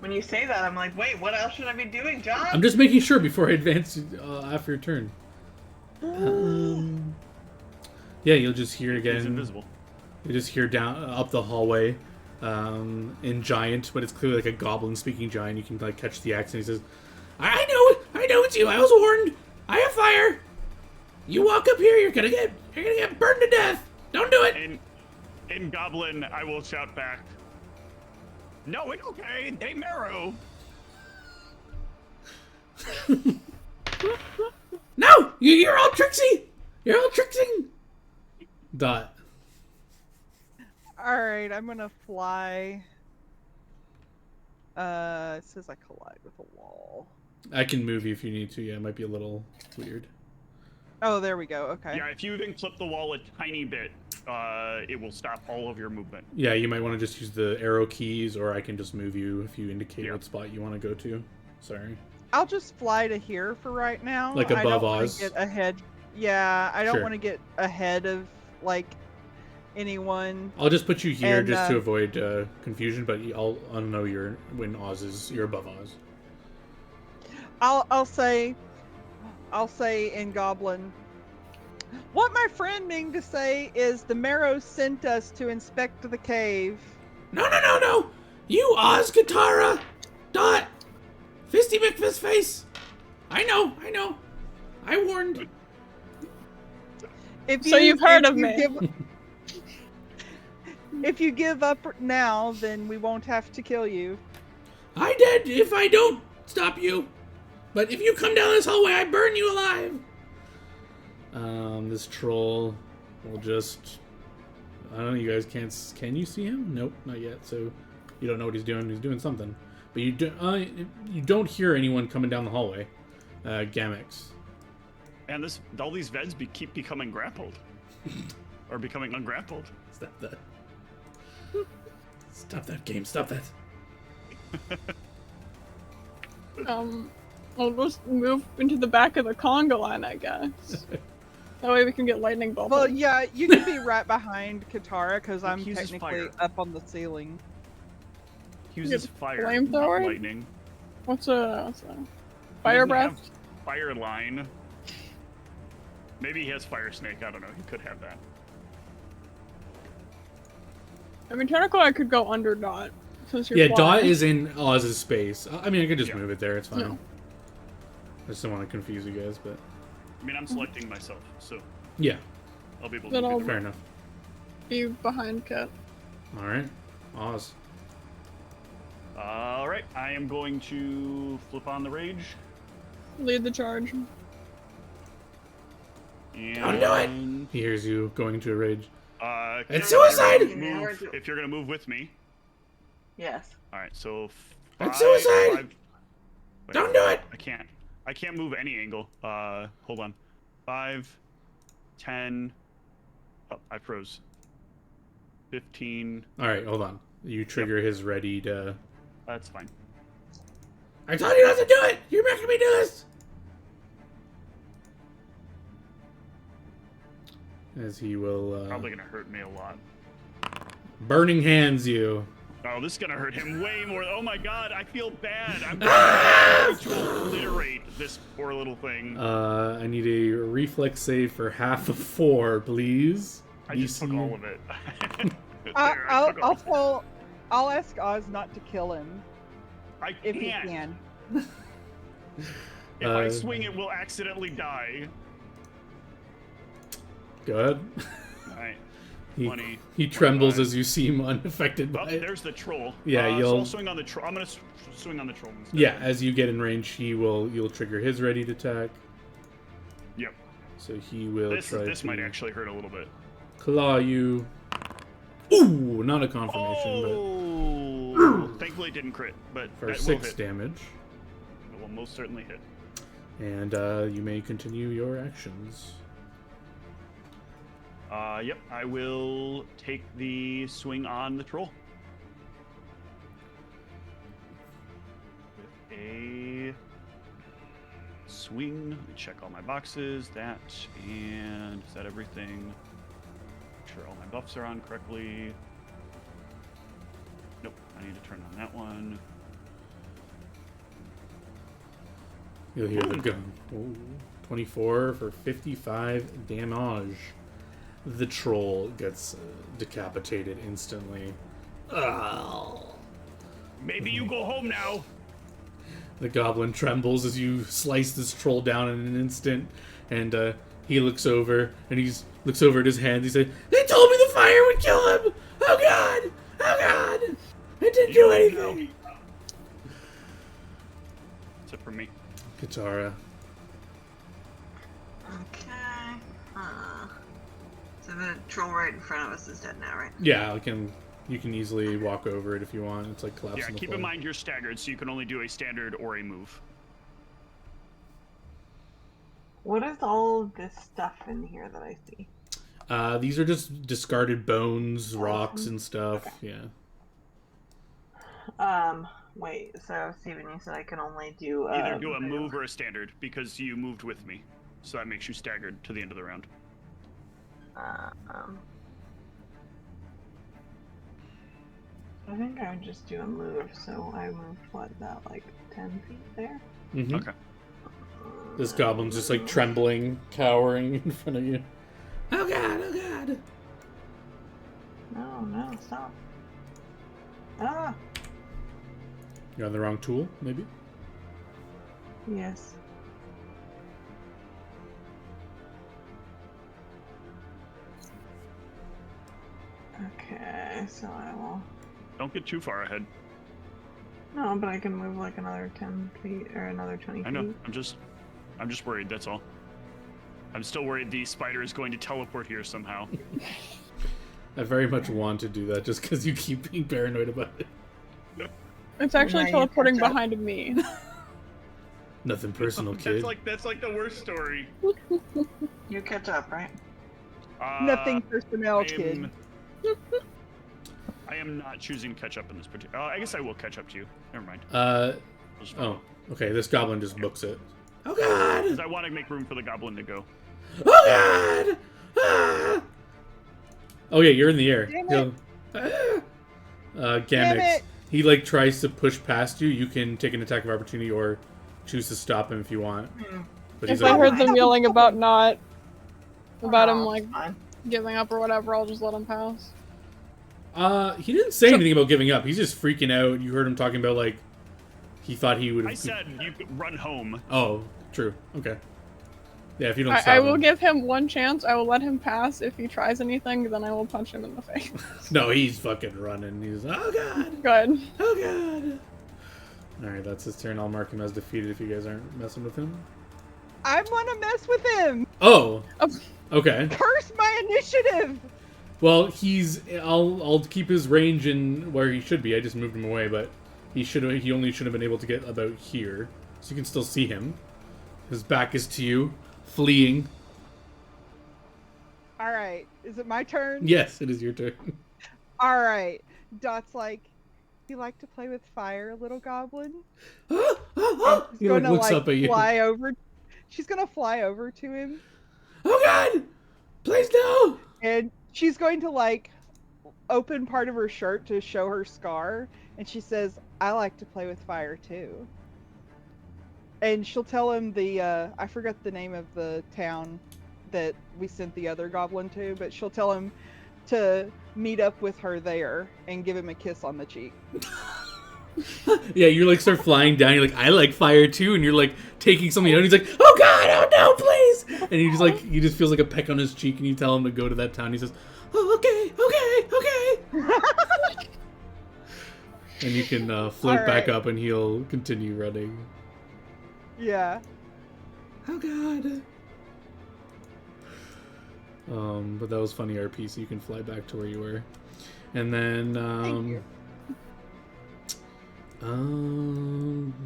When you say that, I'm like, wait, what else should I be doing, John? I'm just making sure before I advance after your turn. Yeah, you'll just hear He's again. invisible. You just hear down up the hallway in giant, but it's clearly like a goblin speaking giant. You can like catch the accent. He says, I know it's you. I was warned. I have fire. You walk up here, you're gonna get burned to death. Don't do it. And in Goblin, I will shout back. No, it's okay. They marrow. No, you're all tricksy. You're all tricksing. Dot. Alright, I'm gonna fly. It says I collide with a wall. I can move you if you need to. Yeah, it might be a little weird. Oh, there we go. Okay. Yeah, if you even clip the wall a tiny bit, it will stop all of your movement. Yeah, you might want to just use the arrow keys, or I can just move you if you indicate Yeah. what spot you want to go to. Sorry. I'll just fly to here for right now. Like I above don't wanna Oz? Get ahead. Yeah, I don't Sure. want to get ahead of like anyone. I'll just put you here And, just to avoid confusion, but I'll know you're above Oz. I'll say in Goblin. What my friend mean to say is the Marrow sent us to inspect the cave. No. You Oz Katara. Dot. Fisty McFistface. I know. I warned. So you've heard of you me. If you give up now, then we won't have to kill you. I did if I don't stop you. But if you come down this hallway, I burn you alive. This troll will just... I don't know, you guys can't... Can you see him? Nope, not yet. So you don't know what he's doing. He's doing something. But you don't hear anyone coming down the hallway. Gamex. And all these Veds keep becoming grappled. Or becoming ungrappled. Stop that. Stop that game. Stop that. I'll just move into the back of the conga line, I guess. That way we can get lightning bolts. Well, yeah, you can be right behind Katara because I'm He uses technically fire. up on the ceiling. He uses fire, not flamethrower? lightning. What's a He fire doesn't breath? have Fire line. Maybe he has fire snake. I don't know. He could have that. I mean, technically, I could go under Dot since you're Yeah, Dot flying. is in Oz's space. I mean, I could just Yeah. move it there. It's fine. No. I just don't want to confuse you guys, but... I mean, I'm selecting myself, so Yeah, I'll be able Then to I'll- do fair the enough. be behind Kat. Alright. Oz. All right, I am going to flip on the rage. Lead the charge. And Don't do it! He hears you going into a rage. It's Kara, suicide! If you're gonna move with me. Yes. All right, so It's suicide! Wait, Don't do it! I can't move any angle. Hold on. 5, 10. Oh, I froze. 15. Alright, hold on. You trigger his ready to... That's fine. I told you not to do it! You're making me do this! As he will, Probably gonna hurt me a lot. burning hands you. Oh, this is gonna hurt him way more. Oh my god, I feel bad. I'm going to obliterate this poor little thing. I need a reflex save for half of 4, please. I just took all of it. I'll ask Oz not to kill him I if he can't. can. If I swing it, we'll accidentally die. Go ahead. Alright. He trembles as you seem unaffected by Oh, it. there's the troll. Yeah, so you'll... I'll swing on the troll. I'm gonna swing on the troll instead. Yeah, as you get in range, you'll trigger his ready to attack. Yep. So he will This might actually hurt a little bit. claw you. Ooh, not a confirmation, Oh! Thankfully it didn't crit, but but for that will 6 hit. damage. It will most certainly hit. And you may continue your actions. Yep, I will take the swing on the troll. With a swing, let me check all my boxes. That, and is that everything? Make sure all my buffs are on correctly. Nope, I need to turn on that one. You'll hear the gun. Ooh, 24 for 55 damage. The troll gets decapitated instantly. Oh. Maybe you go home now. The goblin trembles as you slice this troll down in an instant, and he looks over and looks over at his hands. He says, "They told me the fire would kill him. Oh God! Oh God! It didn't do anything." That's it for me. Katara. Okay. So the troll right in front of us is dead now, right? Yeah, you can easily walk over it if you want. It's like collapsing. Yeah, keep in mind you're staggered, so you can only do a standard or a move. What is all of this stuff in here that I see? These are just discarded bones, rocks, and stuff. Okay. Yeah. Wait, so Steven, you said I can only do Either do a move or a standard, because you moved with me. So that makes you staggered to the end of the round. I think I would just do a move, so I moved, what, that, like, 10 feet there? Mm-hmm. Okay. This goblin's just like trembling, cowering in front of you. Oh God! Oh God! No, stop. Ah! You're on the wrong tool, maybe? Yes. Okay, so I will... Don't get too far ahead. No, but I can move like another 10 feet, or another 20 feet. I know. I'm just worried, that's all. I'm still worried the spider is going to teleport here somehow. I very much want to do that just because you keep being paranoid about it. It's actually Now you teleporting catch up. behind me. Nothing personal, kid. That's like the worst story. You catch up, right? Nothing personnel, I kid. I am not choosing to catch up in this particular... I guess I will catch up to you. Never mind. Oh, okay. This goblin just books it. Oh God! Because I want to make room for the goblin to go. Oh God! Ah! Oh yeah, you're in the air. Damn it. Damn Gamix. it. He like tries to push past you. You can take an attack of opportunity or choose to stop him if you want. But he's If I like, heard them yelling about him Oh, like fine. giving up or whatever, I'll just let him pass. he didn't say anything about giving up. He's just freaking out. You heard him talking about like he thought he would. I said you could run home. Oh, true. Okay. Yeah, if you don't. I will give him one chance. I will let him pass. If he tries anything, then I will punch him in the face. No, he's fucking running. He's oh God. Good. Oh God. All right, that's his turn. I'll mark him as defeated if you guys aren't messing with him. I want to mess with him. Oh. Oh. Okay. Curse my initiative! Well, I'll keep his range in where he should be. I just moved him away, but he only should have been able to get about here. So you can still see him. His back is to you, fleeing. Alright, is it my turn? Yes, it is your turn. Alright. Dot's like, you like to play with fire, little goblin? He like, looks up at you. Fly over. She's gonna fly over to him. Oh God! Please no! And she's going to like open part of her shirt to show her scar, and she says, I like to play with fire too. And she'll tell him I forgot the name of the town that we sent the other goblin to, but she'll tell him to meet up with her there and give him a kiss on the cheek. Yeah, you like start flying down. You're like, I like fire too, and you're like taking something out. And he's like, oh God, oh no, please! And he just feels like a peck on his cheek, and you tell him to go to that town. He says, oh, okay. And you can float back up, and he'll continue running. Yeah. Oh God. But that was funny RP, so you can fly back to where you were. And then Thank you.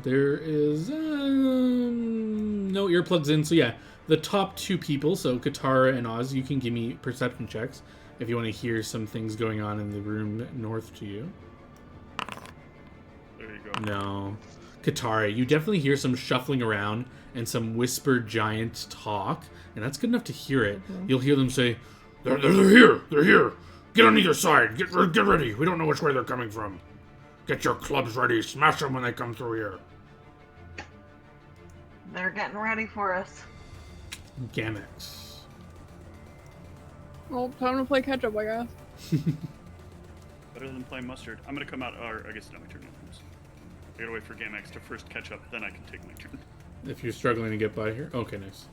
There is no earplugs in, so yeah, the top two people, so Katara and Oz, you can give me perception checks if you want to hear some things going on in the room north to you. There you go. No. Katara, you definitely hear some shuffling around and some whispered giant talk, and that's good enough to hear it. You'll hear them say, they're here! They're here! Get on either side! Get ready! We don't know which way they're coming from. Get your clubs ready. Smash them when they come through here. They're getting ready for us. Gamex. Well, time to play catch up, I guess. Better than playing mustard. I'm gonna come out, or I guess not my turn. I gotta wait for Gamex to first catch up, then I can take my turn. If you're struggling to get by here. Okay, nice.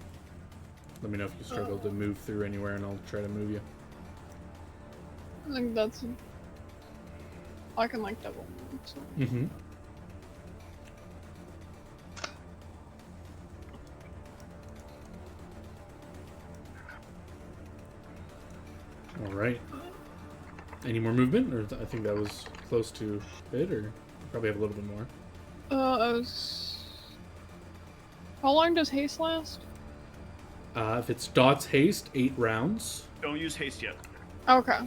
Let me know if you struggle to move through anywhere, and I'll try to move you. I think that's... I can like double move, so... Mm-hmm. All right. Any more movement, or I think that was close to it, or probably have a little bit more. How long does haste last? If it's Dot's haste, 8 rounds. Don't use haste yet. Okay.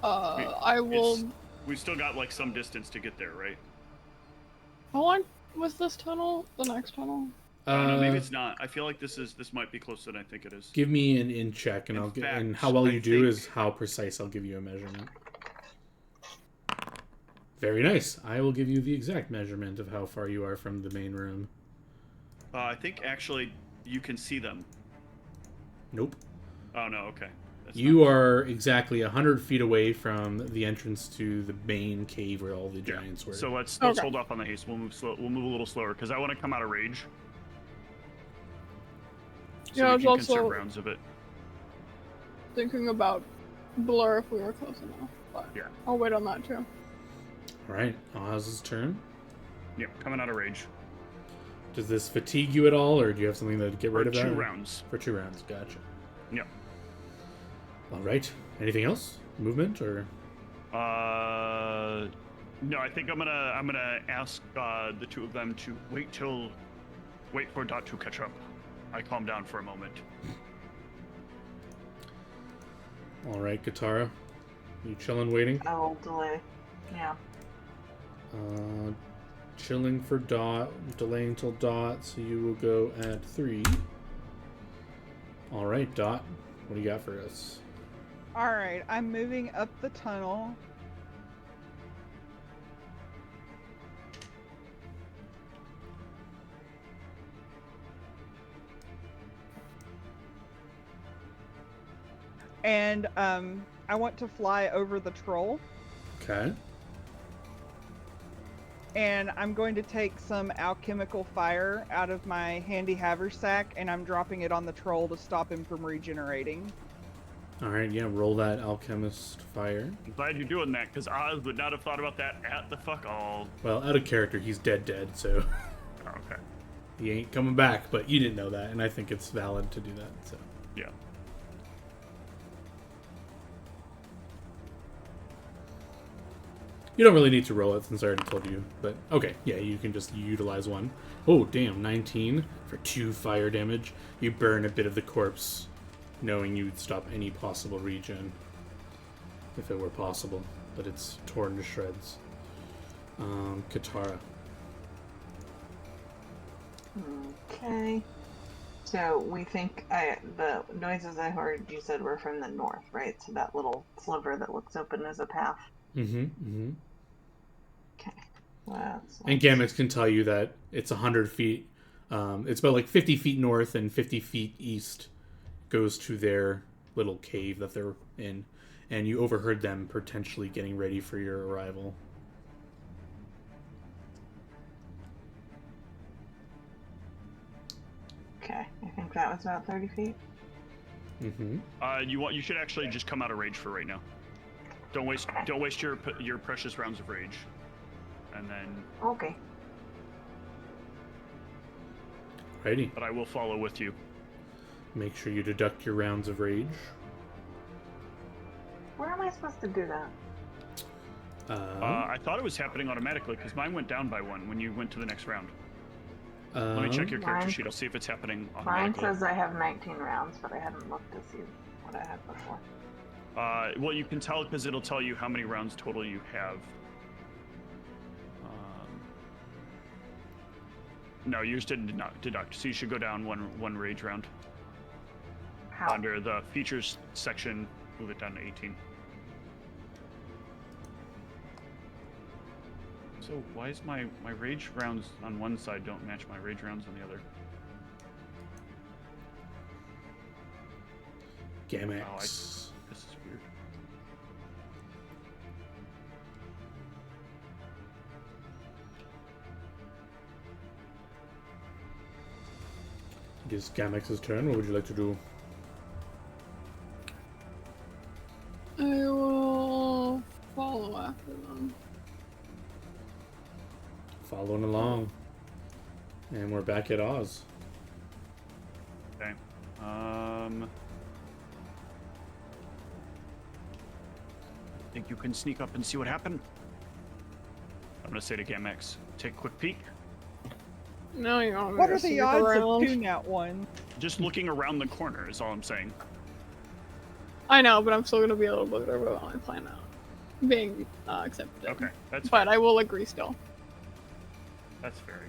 I will... We've still got like some distance to get there, right? How long was this tunnel? The next tunnel? I don't know, maybe it's not. I feel like this might be closer than I think it is. Give me an in check, and and how well you do is how precise I'll give you a measurement. Very nice. I will give you the exact measurement of how far you are from the main room. I think actually you can see them. Nope. Oh no, okay. That's You are exactly 100 feet away from the entrance to the main cave where all the giants were. So let's Okay. hold off on the haste. We'll move slow. We'll move a little slower because I want to come out of rage. So Yeah, I we was can conserve also rounds of it. thinking about Blur if we were close enough. But Yeah. I'll wait on that too. All right, Oz's turn. Yeah, coming out of rage. Does this fatigue you at all, or do you have something to get rid of that? 2 rounds. For 2 rounds, gotcha. Yep. All right. Anything else? Movement or? No, I think I'm gonna ask the two of them to wait for Dot to catch up. I calm down for a moment. All right, Katara. You chilling, waiting? I will delay. Yeah. Chilling for Dot, delaying till Dot, so you will go at 3. All right, Dot. What do you got for us? Alright, I'm moving up the tunnel. And I want to fly over the troll. Okay. And I'm going to take some alchemical fire out of my handy haversack, and I'm dropping it on the troll to stop him from regenerating. All right, yeah, roll that alchemist fire. I'm glad you're doing that because Oz would not have thought about that at the fuck all. Well, out of character, he's dead, so Okay. he ain't coming back, but you didn't know that, and I think it's valid to do that, so. Yeah. You don't really need to roll it since I already told you. But okay, yeah, you can just utilize one. Oh, damn, 19 for 2 fire damage. You burn a bit of the corpse, knowing you'd stop any possible regen. If it were possible. But it's torn to shreds. Katara. Okay. So we think the noises I heard you said were from the north, right? So that little sliver that looks open as a path. Okay. Well, And Gamix can tell you that it's 100 feet. It's about like 50 feet north and 50 feet east goes to their little cave that they're in. And you overheard them potentially getting ready for your arrival. Okay. I think that was about 30 feet. You should actually just come out of rage for right now. Don't waste your precious rounds of rage. And then Okay. Righty. But I will follow with you. Make sure you deduct your rounds of rage. Where am I supposed to do that? I thought it was happening automatically because mine went down by 1 when you went to the next round. Let me check your character sheet. I'll see if it's happening automatically. Mine says I have 19 rounds, but I haven't looked to see what I had before. Well, you can tell because it'll tell you how many rounds total you have. No, yours didn't deduct, so you should go down one rage round. How? Under the features section, move it down to 18. So why is my rage rounds on one side don't match my rage rounds on the other? Gamex. Oh, this is weird. It is Gamex's turn. What would you like to do? I will follow after them. Following along. And we're back at Oz. Okay. Think you can sneak up and see what happened? I'm gonna say to Gamex, take a quick peek. No, you want me What to are the sneak odds around? of 2-1? Just looking around the corner is all I'm saying. I know, but I'm still gonna be a little bit about my plan out being accepted. Okay, that's But fair. I will agree still. That's fair,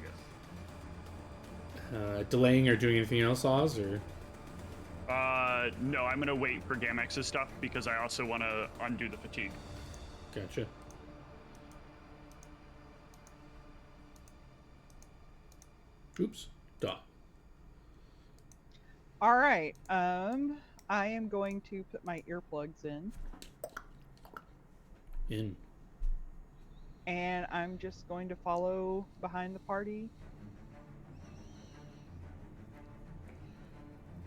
I guess. Delaying or doing anything else, Oz, or? No, I'm gonna wait for Gamex's stuff because I also want to undo the fatigue. Gotcha. Oops. Dot. All right. I am going to put my earplugs in, and I'm just going to follow behind the party.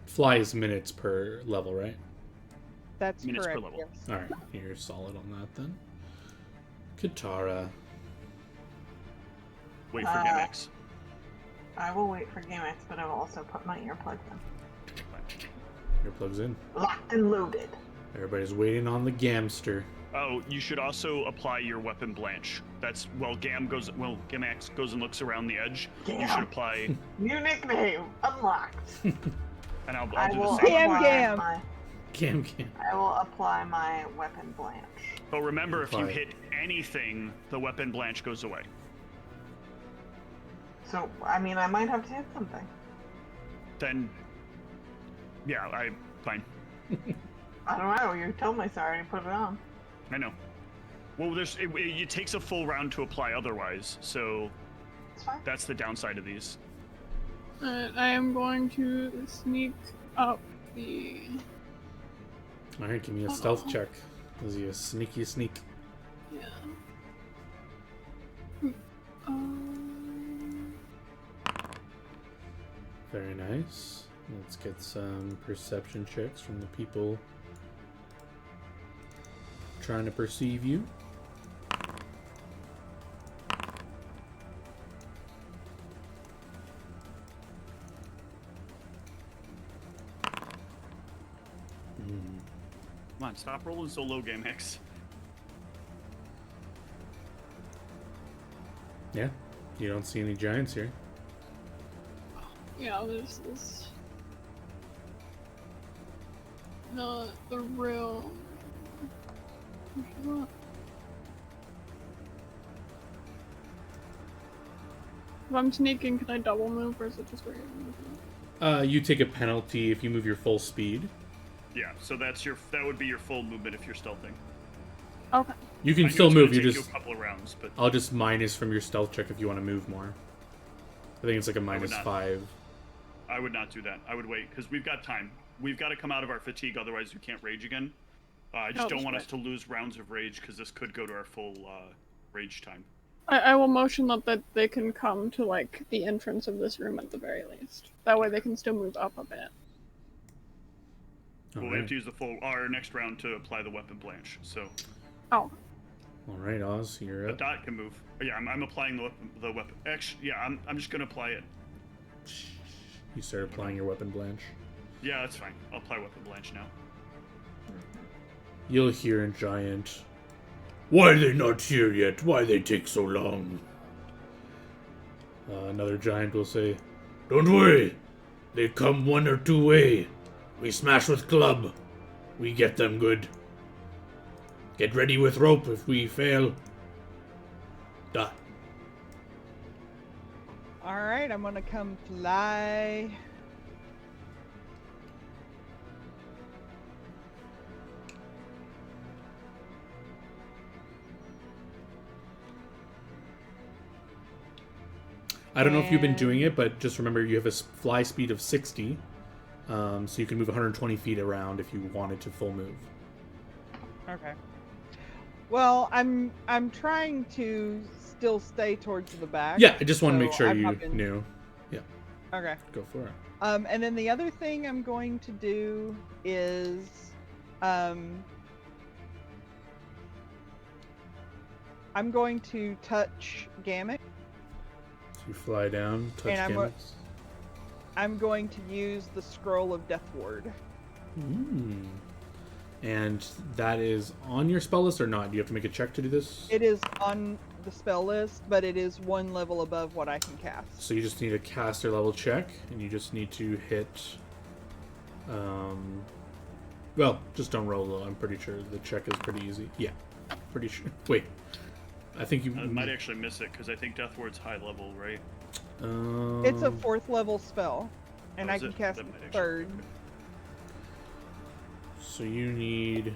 Fly is minutes per level, right? That's Minutes per correct. level. Yes. Alright, you're solid on that then. Katara. Wait for Gamex. I will wait for GameX, but I will also put my earplugs in. Earplugs in. Locked and loaded. Everybody's waiting on the Gamster. Oh, you should also apply your weapon blanch. That's Gamex goes and looks around the edge. You Gam. should apply, New nickname unlocked. and I'll I do will the same. Gam. apply Gam. I will apply my weapon blanch. But remember, if you Apply. hit anything, the weapon blanch goes away. So, I mean, I might have to hit something. Then, yeah, fine. I don't know. You told me so. I already put it on. I know. Well, it takes a full round to apply otherwise, so It's fine. that's the downside of these. I am going to sneak up the. Alright, give me a stealth check. Is he a sneaky sneak? Yeah. Very nice. Let's get some perception checks from the people trying to perceive you. Come on, stop rolling so low, GameX. Yeah, you don't see any giants here. Yeah, this is not the real. If I'm sneaking, can I double move, or is it just regular movement? You take a penalty if you move your full speed. Yeah, so that would be your full movement if you're stealthing. Okay. You I can knew still it's gonna move. You take just a couple of rounds, but I'll just minus from your stealth check if you want to move more. I think it's like a minus not. 5. I would not do that. I would wait because we've got time. We've got to come out of our fatigue, otherwise we can't rage again. I just don't want us to lose rounds of rage because this could go to our full rage time. I will motion that they can come to, like, the entrance of this room at the very least. That way they can still move up a bit. Well, we have to use our next round to apply the weapon blanch, so... Oh. Alright, Oz, you're up. Dot can move. Yeah, I'm applying the weapon. Actually, yeah, I'm just going to apply it. You start applying your weapon blanch. Yeah, that's fine. I'll apply weapon blanch now. You'll hear in giant. Why are they not here yet? Why they take so long? Another giant will say, don't worry. They come 1 or 2 way. We smash with club. We get them good. Get ready with rope if we fail. Dot. Alright, I'm gonna come fly. I don't know if you've been doing it, but just remember you have a fly speed of 60. So you can move 120 feet around if you wanted to full move. Okay. Well, I'm trying to still stay towards the back. Yeah, I just want to make so sure I'm you not gonna- knew. Yeah, Okay. go for it. And then the other thing I'm going to do is, I'm going to touch Gamut. So you fly down, touch And gamuts. I'm going to use the Scroll of Death Ward. And that is on your spell list or not? Do you have to make a check to do this? It is on the spell list, but it is 1 level above what I can cast. So you just need a caster level check, and you just need to hit. Well, just don't roll low. I'm pretty sure the check is pretty easy. Yeah, pretty sure. Wait, I think you I might actually miss it because I think Death Ward's high level, right? It's a 4th level spell, and Oh, I is can it? cast That it might actually- 3rd. So you need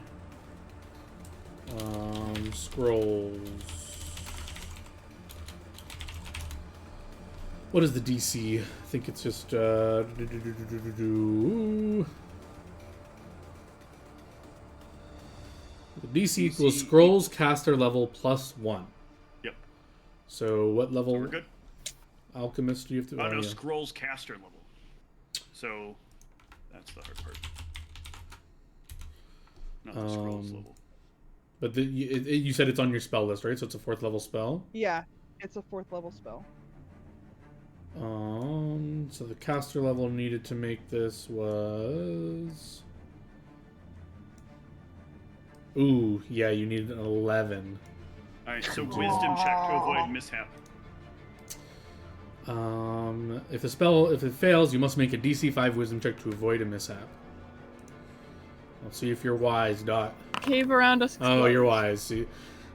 scrolls. What is the DC? I think it's just the DC equals scrolls caster level +1. Yep. So what level? So we're good. Alchemist do you have to? Oh no, yeah. Scrolls caster level. So that's the hard part. Not the Scrolls level. But you said it's on your spell list, right? So it's a 4th level spell. Yeah, it's a 4th level spell. So the caster level needed to make this was. Ooh, yeah, you need an 11. Alright, so wisdom check to avoid mishap. If it fails, you must make a DC 5 wisdom check to avoid a mishap. Let's see if you're wise, Dot. Cave around us. Oh, you're wise. See,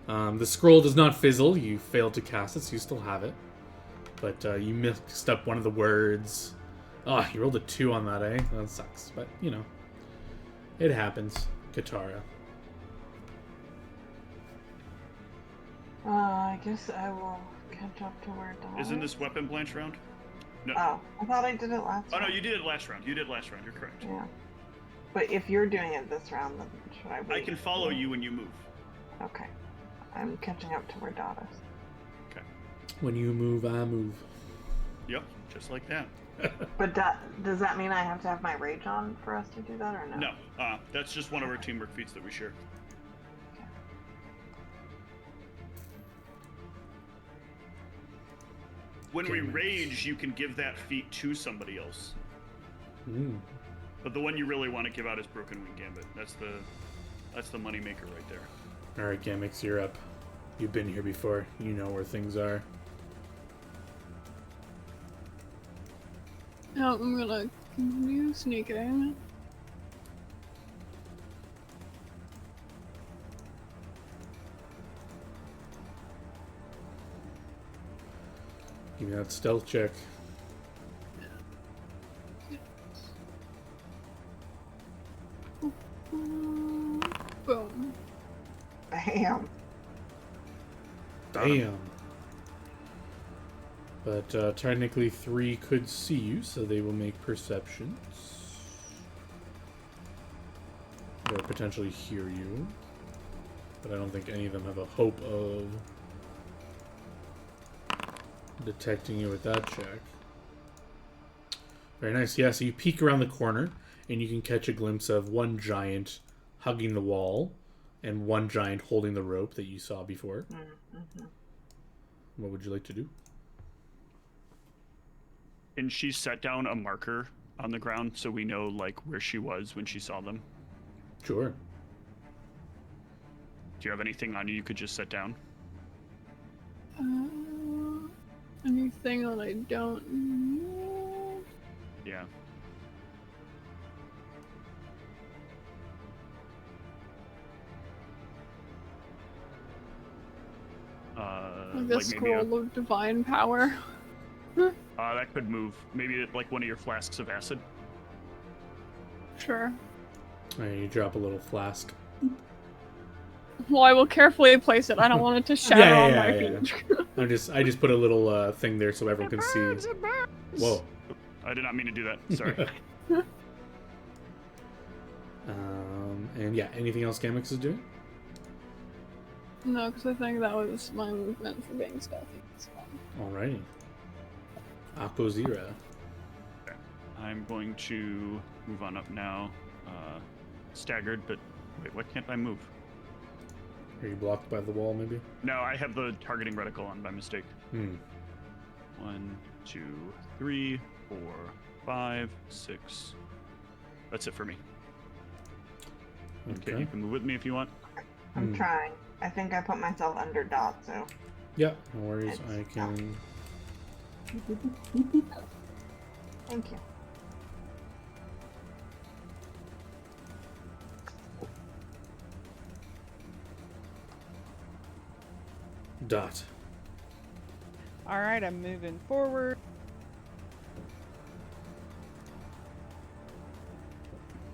the scroll does not fizzle. You failed to cast it, so you still have it. But you mixed up one of the words. Oh, you rolled a 2 on that, eh? That sucks. But, you know, it happens. Katara. I guess I will catch up to where Dawn Isn't this weapon blanch round? No. Oh, I thought I did it last Oh no, round. you did it last round. You did last round. You're correct. Yeah. But if you're doing it this round, then should I wait? I can follow you when you move. Okay. I'm catching up to where Dot is. Okay. When you move, I move. Yep, just like that. But does that mean I have to have my rage on for us to do that, or no? No, that's just one of our teamwork feats that we share. When we Damn it. rage, you can give that feat to somebody else. Mm. But the one you really want to give out is Broken Wing Gambit. That's the That's the moneymaker right there. All right, Gamix, you're up. You've been here before. You know where things are. I'm gonna continue sneaking. Give me that stealth check. Boom. Bam. Damn. But technically 3 could see you, so they will make perceptions. Or potentially hear you. But I don't think any of them have a hope of detecting you with that check. Very nice. Yeah, so you peek around the corner, and you can catch a glimpse of one giant hugging the wall, and one giant holding the rope that you saw before. Mm-hmm. What would you like to do? And she set down a marker on the ground so we know like where she was when she saw them. Sure. Do you have anything on you could just set down? Anything that I don't need? Yeah. Like the maybe scroll of divine power. that could move. Maybe like one of your flasks of acid. Sure. Alright, you drop a little flask. Well, I will carefully place it. I don't want it to shatter on my feet. I just put a little thing there so everyone can see. Whoa. I did not mean to do that. Sorry. And yeah, anything else Gamix is doing? No, because I think that was my movement for being stealthy. So. Alrighty. Akozira. Okay. I'm going to move on up now. Staggered, but wait, why can't I move? Are you blocked by the wall, maybe? No, I have the targeting reticle on by mistake. 1, 2, 3, 4, 5, 6. That's it for me. Okay, you can move with me if you want. I'm trying. I think I put myself under Dot, so. Yeah, no worries. I can. Thank you. Dot. All right, I'm moving forward.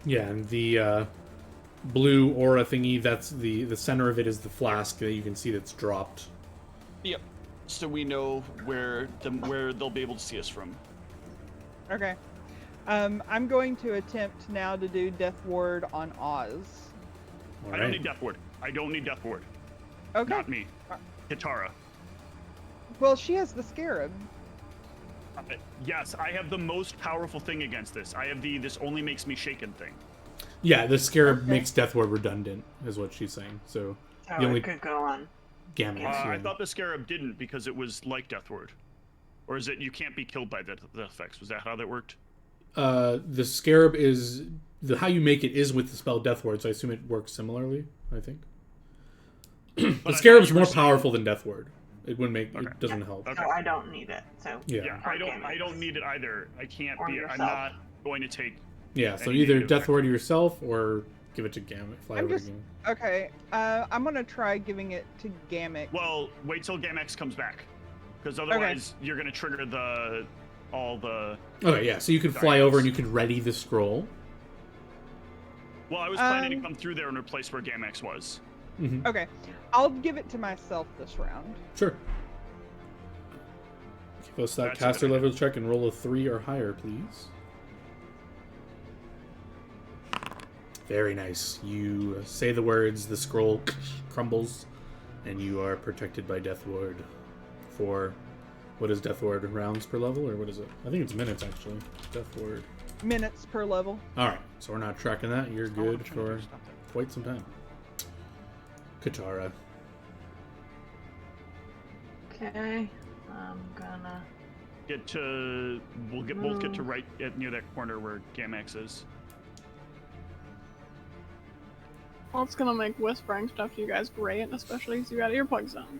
Yeah, and the blue aura thingy, that's the center of it is the flask that you can see that's dropped. Yep. So we know where they'll be able to see us from. Okay. I'm going to attempt now to do Death Ward on Oz. All I right. don't need Death Ward. I don't need Death Ward. Okay. Not me. Kitara. Well, she has the Scarab. Yes, I have the most powerful thing against this. I have this only makes me shaken thing. Yeah, the scarab makes Death Ward redundant, is what she's saying. So Oh, the only it could go on. Gamma. I thought the Scarab didn't because it was like Death Ward. Or is it you can't be killed by the effects? Was that how that worked? The scarab is how you make it is with the spell Death Ward, so I assume it works similarly. I think the scarab's more powerful than Death Ward. It wouldn't make it doesn't help. So I don't need it. So Yeah. I don't need it either. I can't Or be. yourself. I'm not going to take. Yeah, so any either negative Death effect. Ward yourself or give it to Gamma. Fly I'm over just- to Gamma. Okay. I'm gonna try giving it to Gamik. Well, wait till Gamex comes back, because otherwise you're gonna trigger all the. Okay, yeah, so you could fly over and you could ready the scroll. Well, I was planning to come through there and replace where Gamex was. Mm-hmm. Okay. I'll give it to myself this round. Sure. Give us that That's a caster good idea. level check and roll a 3 or higher, please. Very nice. You say the words, the scroll crumbles, and you are protected by Death Ward for, what is Death Ward, rounds per level, or what is it? I think it's minutes, actually. Death Ward. Minutes per level. Alright, so we're not tracking that. You're Oh, good I'm trying to for stop that. quite some time. Katara. okay, I'm gonna. We'll both get to right near that corner where Gamex is. Well, it's gonna make whispering stuff to you guys great, especially if you got earplugs on.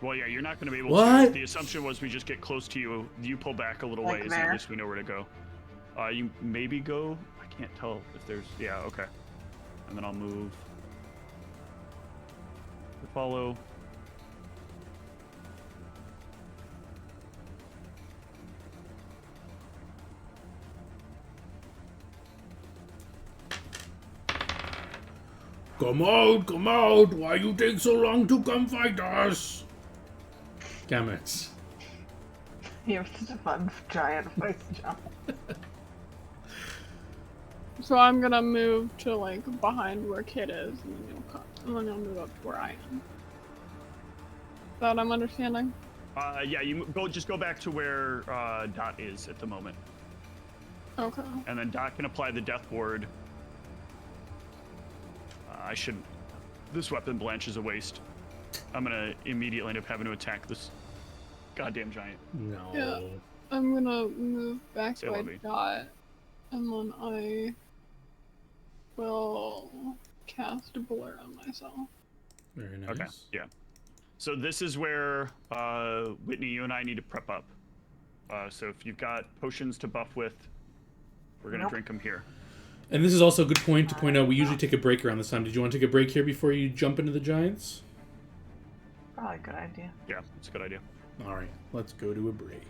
Well, yeah, you're not going to be able What? to. The assumption was we just get close to you. You pull back a little Like ways, and at there? least we know where to go. You maybe go. I can't tell if there's. Yeah, okay. And then I'll move. To follow. Come out, come out! Why you take so long to come fight us? Damn it. You have such a fun giant voice, John. So I'm gonna move to like behind where Kid is, and then you'll move up to where I am. Is that what I'm understanding? Yeah, just go back to where Dot is at the moment, Okay. and then Dot can apply the death ward. This weapon Blanche is a waste. I'm gonna immediately end up having to attack this goddamn giant. No. Yeah. I'm gonna move back Say by Lovey. Dot, and then I will cast Blur on myself. Very nice. Okay, yeah. So this is where Whitney, you and I need to prep up. So if you've got potions to buff with, we're gonna drink them here. And this is also a good point to point out, we usually take a break around this time. Did you want to take a break here before you jump into the giants? Probably a good idea. Yeah, it's a good idea. Alright, let's go to a break.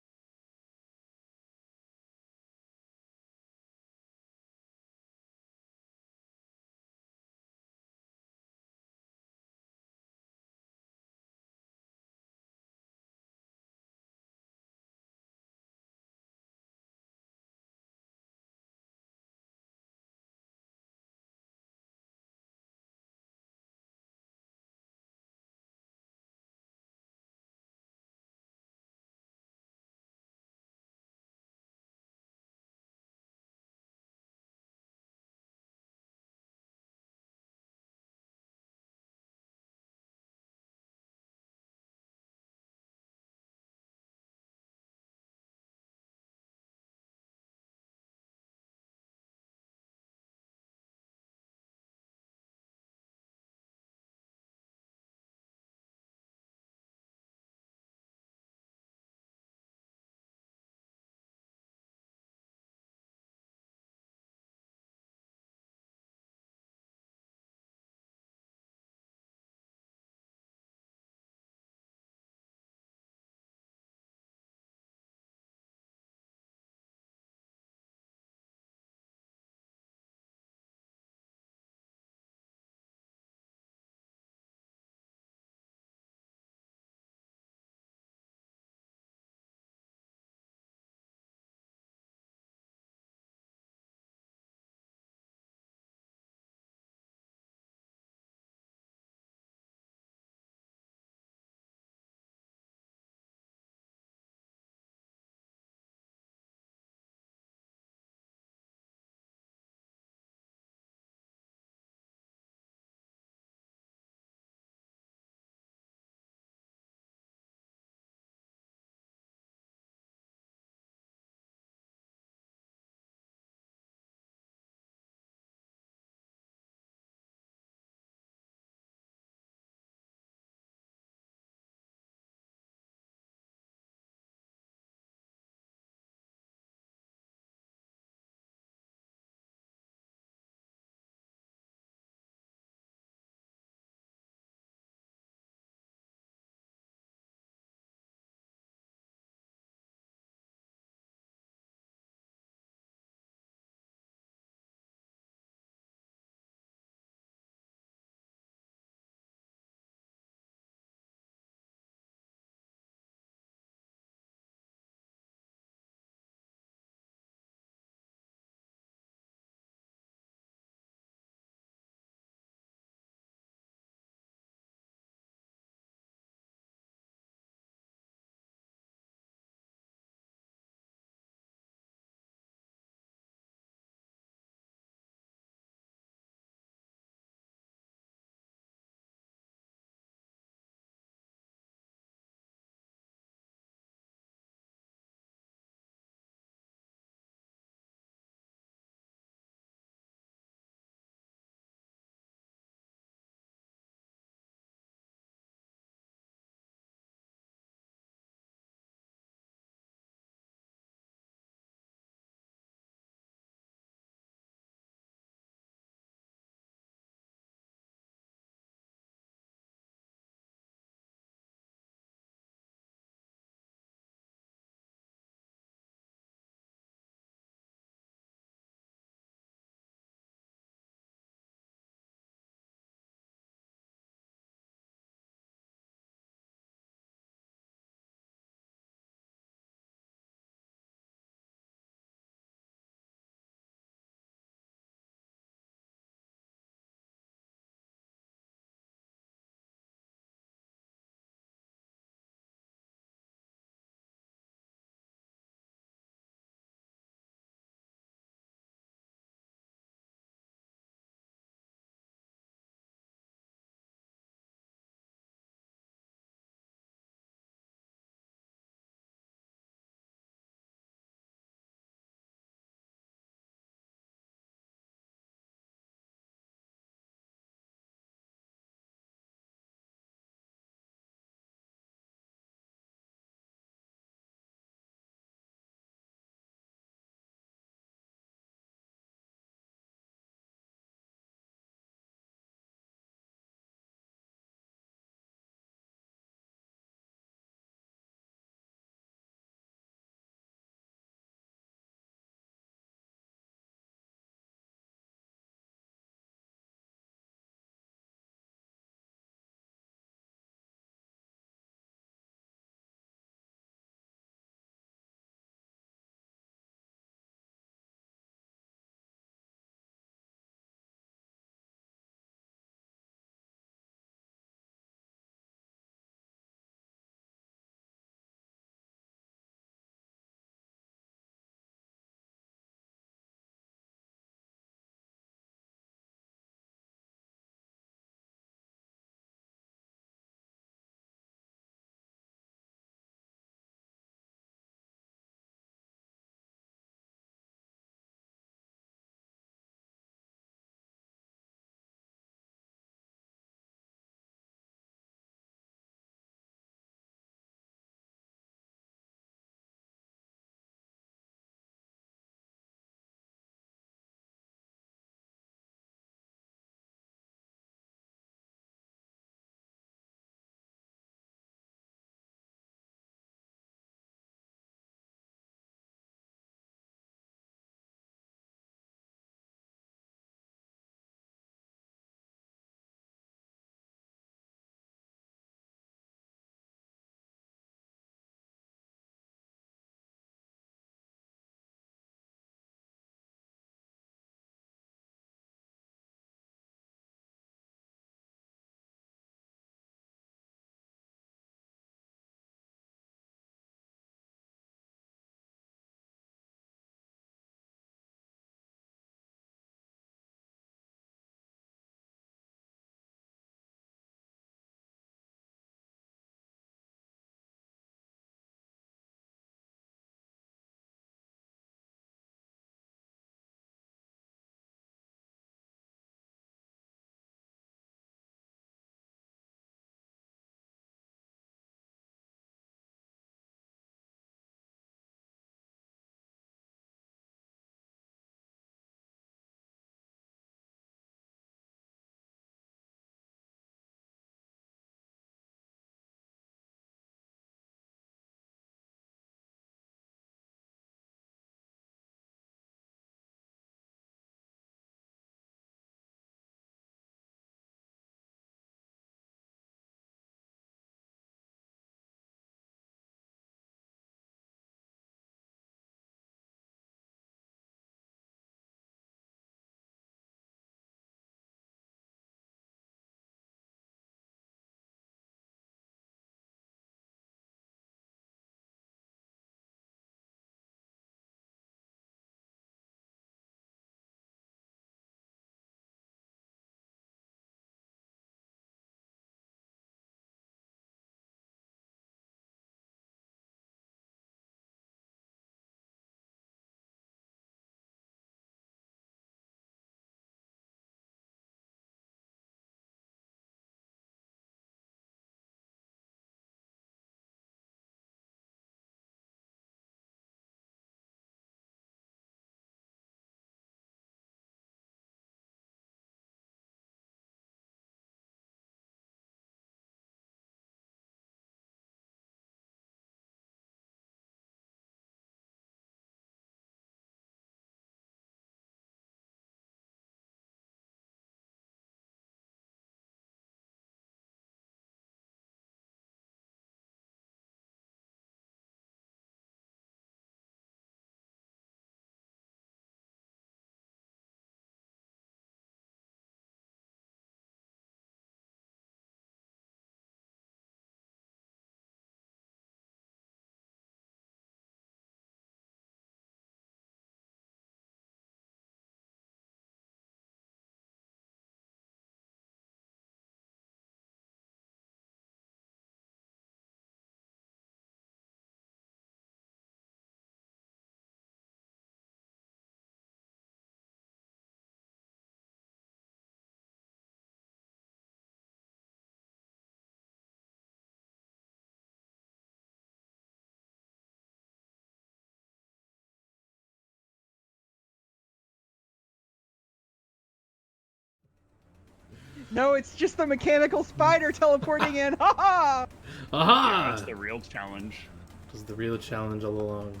No, it's just the mechanical spider teleporting in. Ha ha! Yeah, Aha! that's the real challenge. This was the real challenge all along.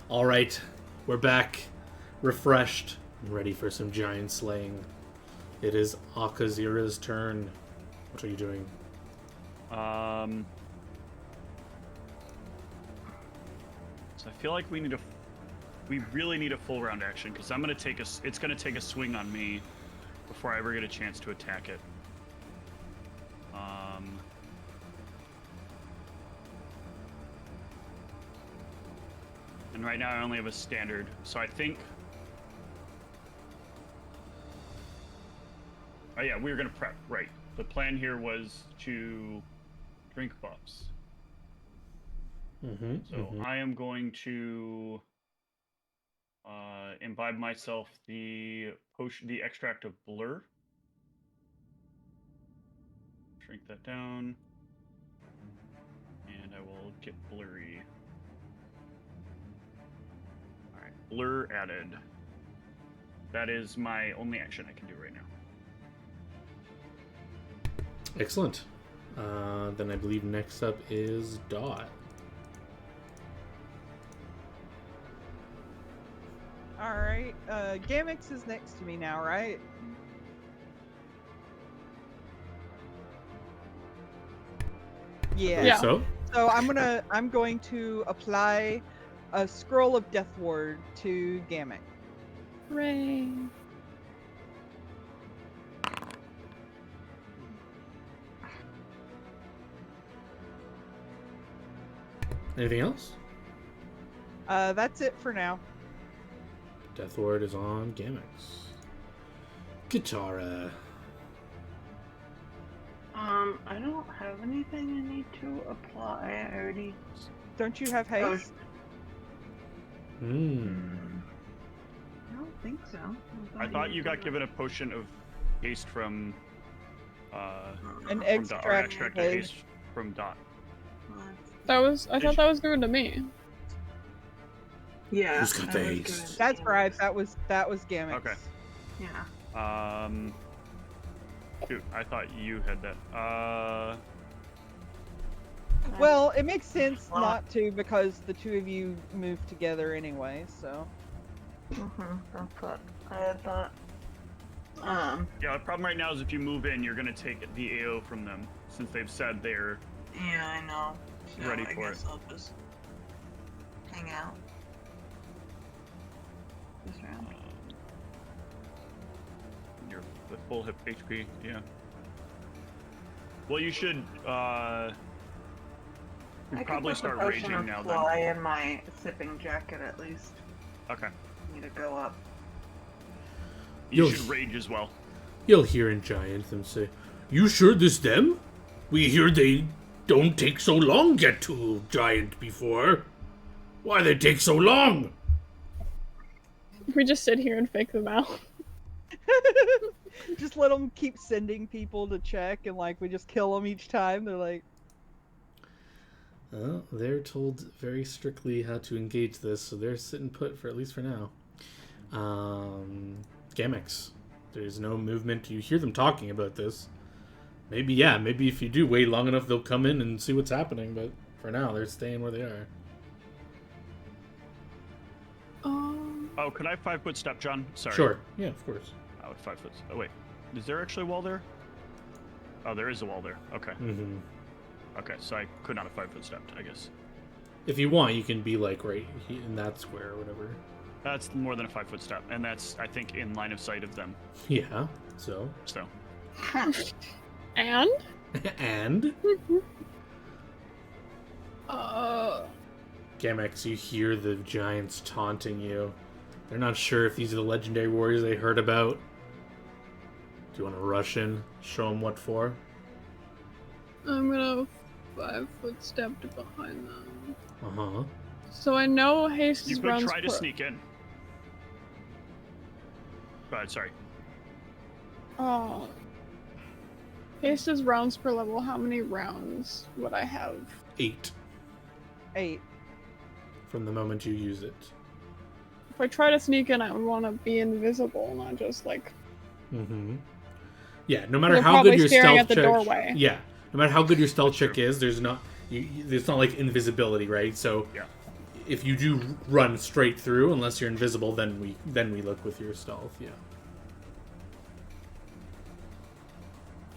All right, we're back, refreshed, and ready for some giant slaying. It is Akazira's turn. What are you doing? So I feel like we really need a full round action because it's gonna take a swing on me before I ever get a chance to attack it. And right now I only have a standard, so I think. Oh yeah, we were gonna prep, right? The plan here was to drink buffs. So I am going to imbibe myself the potion, the extract of blur. Shrink that down, and I will get blurry. All right, blur added. That is my only action I can do right now. Excellent. Then I believe next up is Dot. All right. Gamix is next to me now, right? Yeah. Yeah. So? So I'm going to apply a scroll of death ward to Gamix. Hooray. Anything else? That's it for now. Death Ward is on Gamix. Katara. I don't have anything I need to apply. I already. Don't you have haste? I don't think so. I thought you got given a potion of haste from An from Dot, or extract extract of of haste. haste from Dot. I thought that was given to me. Yeah. Who's got I the was haste? gonna- That's right. That was Gamix. Okay. Yeah. Shoot, I thought you had that. Well, it makes sense not to because the two of you moved together anyway. So. That's what I had thought. Yeah, the problem right now is if you move in, you're gonna take the AO from them since they've said they're Yeah, I know. So ready I for guess it. I'll just hang out this round. You're with full hip HP, yeah. Well, you should I could probably put start the potion raging of now fly in my sipping jacket at least. then. Okay. Need to go up. You You'll- should rage as well. You'll hear in Giant them say, "You sure this them? We hear they don't take so long get to Giant before. Why they take so long?" We just sit here and fake them out. Just let them keep sending people to check, and like we just kill them each time. They're like, Well, they're told very strictly how to engage this, so they're sitting put for at least for now. Gamix. There's no movement. You hear them talking about this. Maybe if you do wait long enough, they'll come in and see what's happening, but for now, they're staying where they are. Oh, could I 5-foot step, John? Sorry. Sure. Yeah, of course. I would 5 foot. Oh wait, is there actually a wall there? Oh, there is a wall there. Okay. Mm-hmm. Okay, so I could not have 5-foot stepped, I guess. If you want, you can be like right in that square or whatever. That's more than a 5-foot step, and that's, I think, in line of sight of them. Yeah, so. So. And? And? Gamex, you hear the giants taunting you. They're not sure if these are the legendary warriors they heard about. Do you want to rush in? Show them what for? I'm gonna 5-foot step to behind them. Uh-huh. So I know haste You is could rounds try to per- sneak in. Go ahead, sorry. Haste is rounds per level. How many rounds would I have? 8 8. from the moment you use it. If I try to sneak in, I would want to be invisible, not just like. Mm-hmm. Yeah, no matter They're how probably good your staring stealth at the check. doorway. Yeah, no matter how good your stealth That's check is, there's not. It's not like invisibility, right? So Yeah. if you do run straight through, unless you're invisible, then we look with your stealth. Yeah.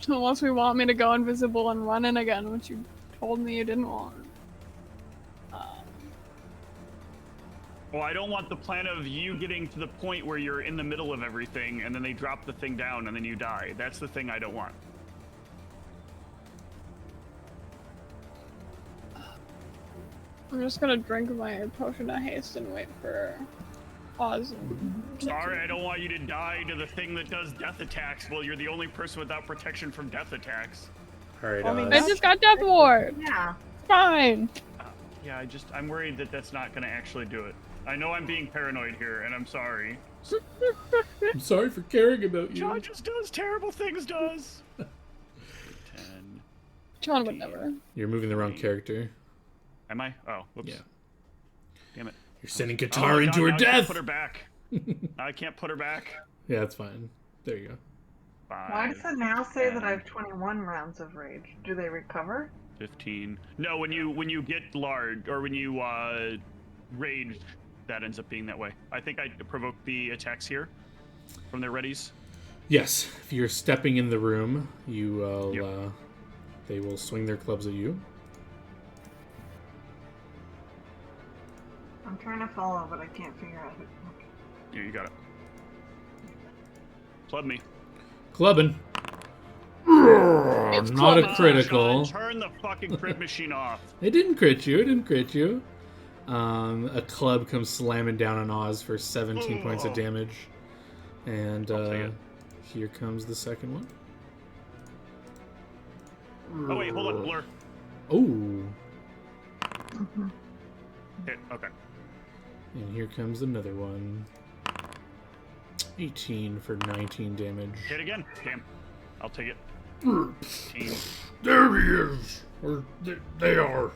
Unless we want me to go invisible and run in again, which you told me you didn't want. Well, I don't want the plan of you getting to the point where you're in the middle of everything and then they drop the thing down and then you die. That's the thing I don't want. I'm just gonna drink my potion of haste and wait for Oz. Sorry, I don't want you to die to the thing that does death attacks. Well, you're the only person without protection from death attacks. All right. I mean, I just got Death Ward. Yeah. Fine. Yeah, I'm worried that that's not going to actually do it. I know I'm being paranoid here, and I'm sorry. I'm sorry for caring about you. John just does terrible things, does. 10. John would never. You're moving the wrong character. Am I? Oh, whoops. Yeah. Damn it. You're sending Oh, Qatar into her now I can't death. put her back. I can't put her back. Yeah, that's fine. There you go. Why does it now say that I have 21 rounds of rage? Do they recover? 15. No, when you get large or when you rage, that ends up being that way. I think I provoked the attacks here from their readies. Yes, if you're stepping in the room, you Yep. they will swing their clubs at you. I'm trying to follow, but I can't figure out who. Okay. Yeah, you got it. Club me. Clubbing. It's Not a clubbing. critical. Sean, turn the fucking crit machine off. It didn't crit you. It didn't crit you. A club comes slamming down on Oz for 17 points of damage. And I'll take it. here comes the second one. Oh wait, hold on, blur. Oh, Hit. Okay. and here comes another one. 18 for 19 damage. Hit again. Damn. I'll take it. 18. There he is. Or they are.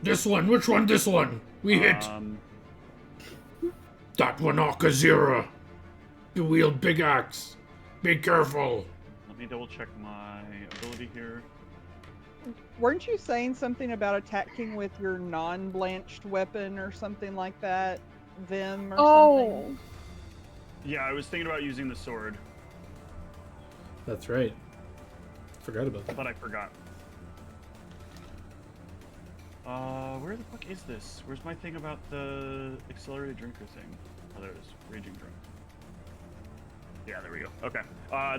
This one. Which one? This one. We hit. That one, Akazira. You wield big axe. Be careful. Let me double check my ability here. Weren't you saying something about attacking with your non-blanched weapon or something like that? Vim or something? Yeah, I was thinking about using the sword, That's right. Forgot about that. but I forgot. Where the fuck is this? Where's my thing about the accelerated drinker thing? Oh, there it is. Raging drunk. Yeah, there we go. Okay.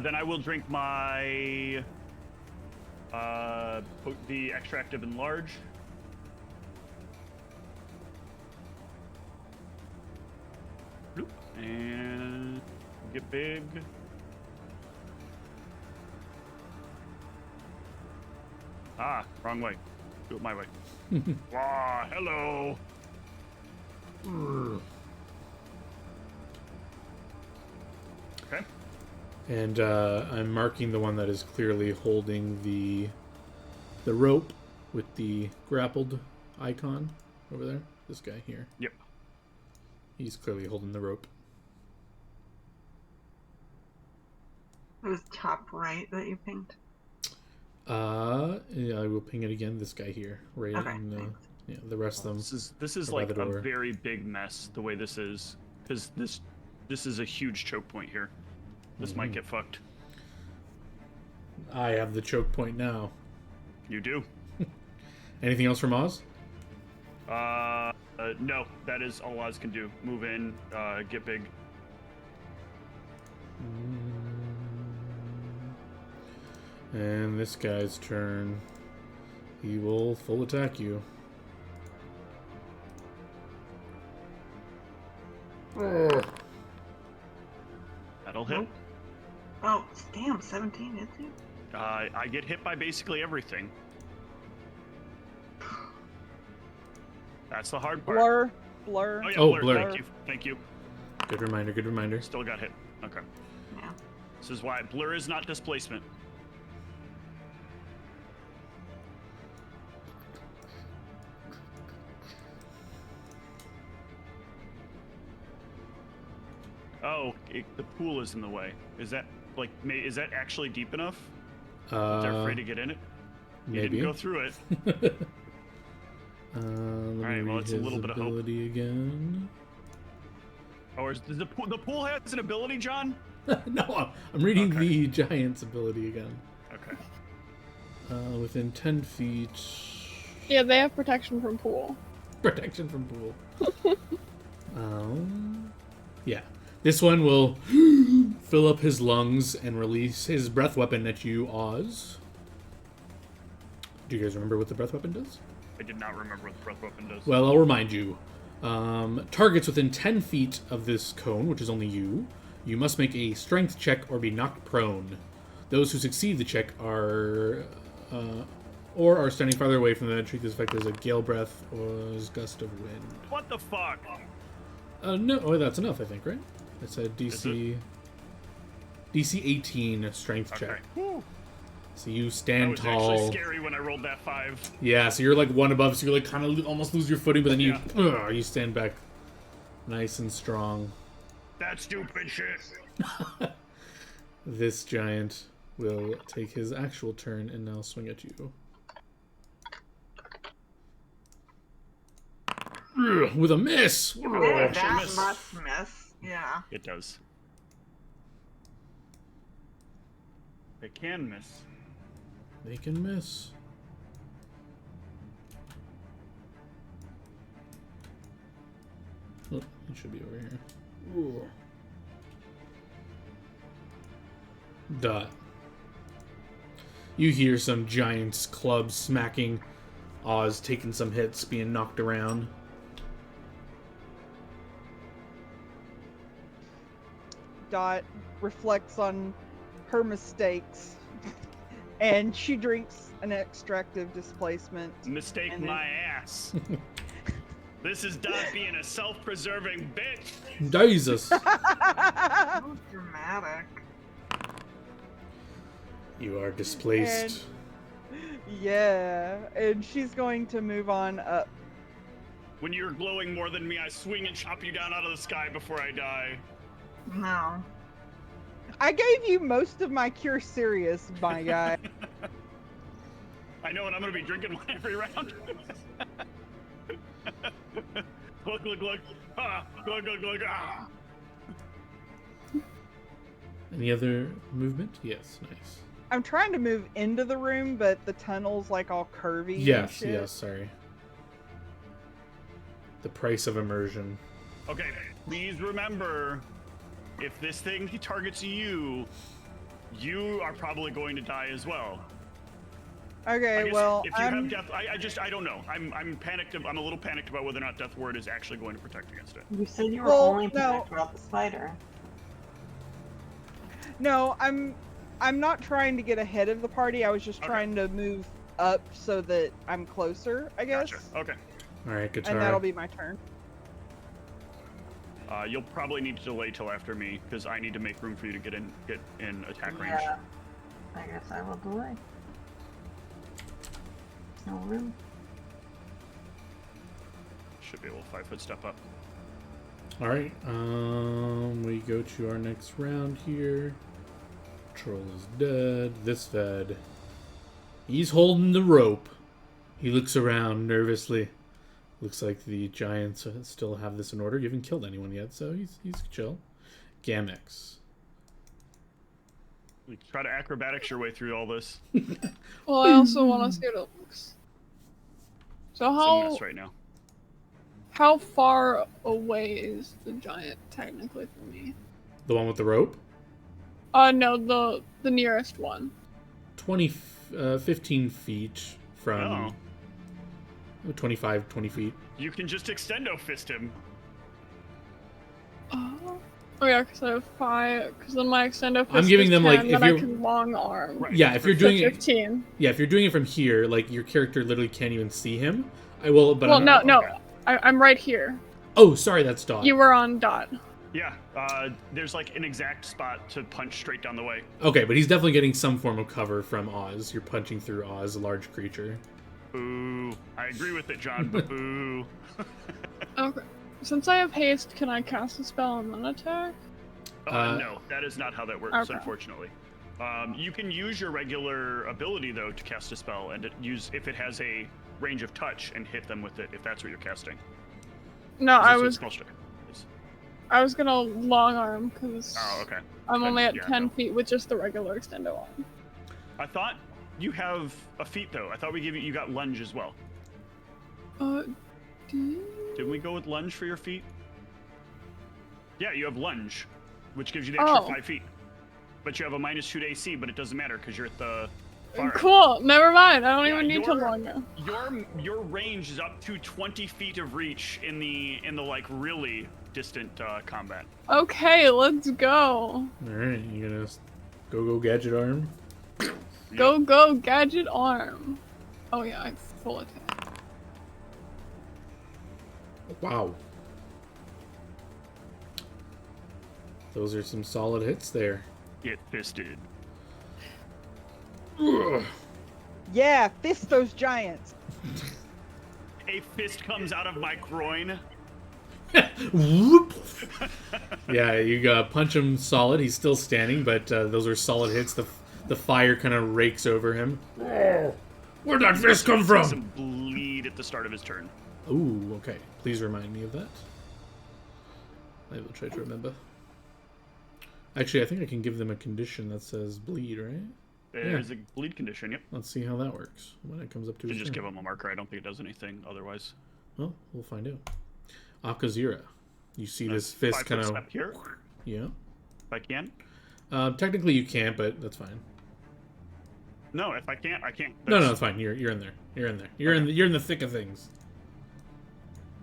Then I will drink my the extractive enlarge. Bloop. And get big. Ah, wrong way. Do it my way. Wow, hello. Okay. And I'm marking the one that is clearly holding the rope with the grappled icon over there. This guy here. Yep. He's clearly holding the rope. It was top right that you pinged. Yeah, I will ping it again. This guy here, right Okay, in the, thanks. yeah, the rest of them. This is Or by like the a door. very big mess the way this is, because this is a huge choke point here. This might get fucked. I have the choke point now. You do. Anything else from Oz? No, that is all Oz can do. Move in, get big. And this guy's turn. He will full attack you. That'll hit. Oh, damn, 17 hits you? I get hit by basically everything. That's the hard part. Blur. Oh yeah, Oh, blur. blur. Thank you. Good reminder, good reminder. Still got hit. Okay. Yeah. This is why blur is not displacement. Oh, the pool is in the way. Is that Like, is that actually deep enough? They're afraid to get in it. You Maybe. didn't go through it. Let Alright, me well, read it's a his little bit of hope. ability again. Or is the pool has an ability, John? No, I'm reading Okay. the giant's ability again. Okay. Within 10 feet. Yeah, they have protection from pool. Protection from pool. Yeah. This one will fill up his lungs and release his breath weapon at you, Oz. Do you guys remember what the breath weapon does? I did not remember what the breath weapon does. Well, I'll remind you. Targets within 10 feet of this cone, which is only you, you must make a strength check or be knocked prone. Those who succeed the check are standing farther away from them treat this effect as a gale breath or as gust of wind. What the fuck? No, oh, that's enough, I think, right? It's a Is DC 18 strength Okay. check. Whew. So you That stand was tall. actually scary when I rolled that 5. Yeah, so you're like one above, so you're like kind of almost lose your footing, but then you stand back nice and strong. That stupid shit. This giant will take his actual turn and now swing at you. With a miss! Yeah, Actually that miss. must miss. Yeah. It does. It can miss. They can miss. Oh, it should be over here. Dot. You hear some giant's club smacking. Oz taking some hits, being knocked around. Dot reflects on her mistakes, and she drinks an extractive displacement. Mistake And then- my ass. This is Dot being a self-preserving bitch. Jesus! So dramatic. You are displaced. Yeah, and she's going to move on up. When you're glowing more than me, I swing and chop you down out of the sky before I die. No. I gave you most of my cure serious, my guy. I know, and I'm gonna be drinking one every round. Look. Ah, glug. Ah. Any other movement? Yes, nice. I'm trying to move into the room, but the tunnel's like all curvy. and Yes, shit. yes, sorry. The price of immersion. Okay, please remember, if this thing targets you, you are probably going to die as well. I Okay, guess well, if you have death, I don't know. I'm panicked. I'm a little panicked about whether or not Death Ward is actually going to protect against it. You said you were Well, only no. protected about the spider. No, I'm not trying to get ahead of the party. I was just Okay. trying to move up so that I'm closer, I guess. Gotcha. Okay. Alright, guitar. And that'll be my turn. You'll probably need to delay till after me because I need to make room for you to get in attack range. Yeah. I guess I will delay. No room. Should be able to 5-foot step up. Alright, we go to our next round here. Troll is dead. This fed. He's holding the rope. He looks around nervously. Looks like the giants still have this in order. You haven't killed anyone yet, so he's chill. Gamex. We try to acrobatics your way through all this. Well, I also want to see what it looks. So It's a how mess right now. how far away is the giant technically from me? The one with the rope? No, the nearest one. 15 feet from... 25, 20 feet. You can just extendo fist him. Oh yeah, because I have 5. Because then my extendo fist I'm giving is them, 10, like, then if I you're- can long arm. Right. Yeah, if you're So doing it... 15. Yeah, if you're doing it from here, like, your character literally can't even see him. I will, but Well, I'm no, not... no, okay. I'm right here. Oh, sorry, that's Dot. You were on Dot. Yeah, there's like an exact spot to punch straight down the way. Okay, but he's definitely getting some form of cover from Oz. You're punching through Oz, a large creature. Boo. I agree with it, John, but boo. Okay. Since I have haste, can I cast a spell and then attack? No, that is not how that works, Okay. unfortunately. You can use your regular ability though to cast a spell, and use if it has a range of touch and hit them with it if that's what you're casting. No, Is I this what was spell strike is? I was gonna long arm because Oh, okay. I'm Then, only at yeah, 10 no. feet with just the regular extendo arm. I thought you have a feat though. I thought we gave you got lunge as well. Didn't we go with lunge for your feat? Yeah, you have lunge, which gives you the extra 5 feet. But you have a -2 to AC, but it doesn't matter because you're at the far end. Cool. Never mind. I don't Yeah, even need to long now. Your range is up to 20 feet of reach in the like really distant combat. Okay, let's go. All right, you gonna go gadget arm? Go gadget arm. Oh yeah, I full attack. Wow. Those are some solid hits there. Get fisted. Ugh. Yeah, fist those giants. A fist comes out of my groin. Whoop. Yeah, you punch him solid. He's still standing, but those are solid hits. The fire kind of rakes over him. Where'd that fist come He from? takes some bleed at the start of his turn. Ooh, okay. Please remind me of that. I will try to remember. Actually, I think I can give them a condition that says bleed, right? There's a bleed condition, yep. Let's see how that works when it comes up to You his can just turn. give him a marker. I don't think it does anything otherwise. Well, we'll find out. Akazira. You see this That's fist 5 kind foot of... step here, Yeah. if I can. Technically you can't, but that's fine. No, if I can't, I can't. No, it's fine. You're in there. You're in there. You're in the thick of things.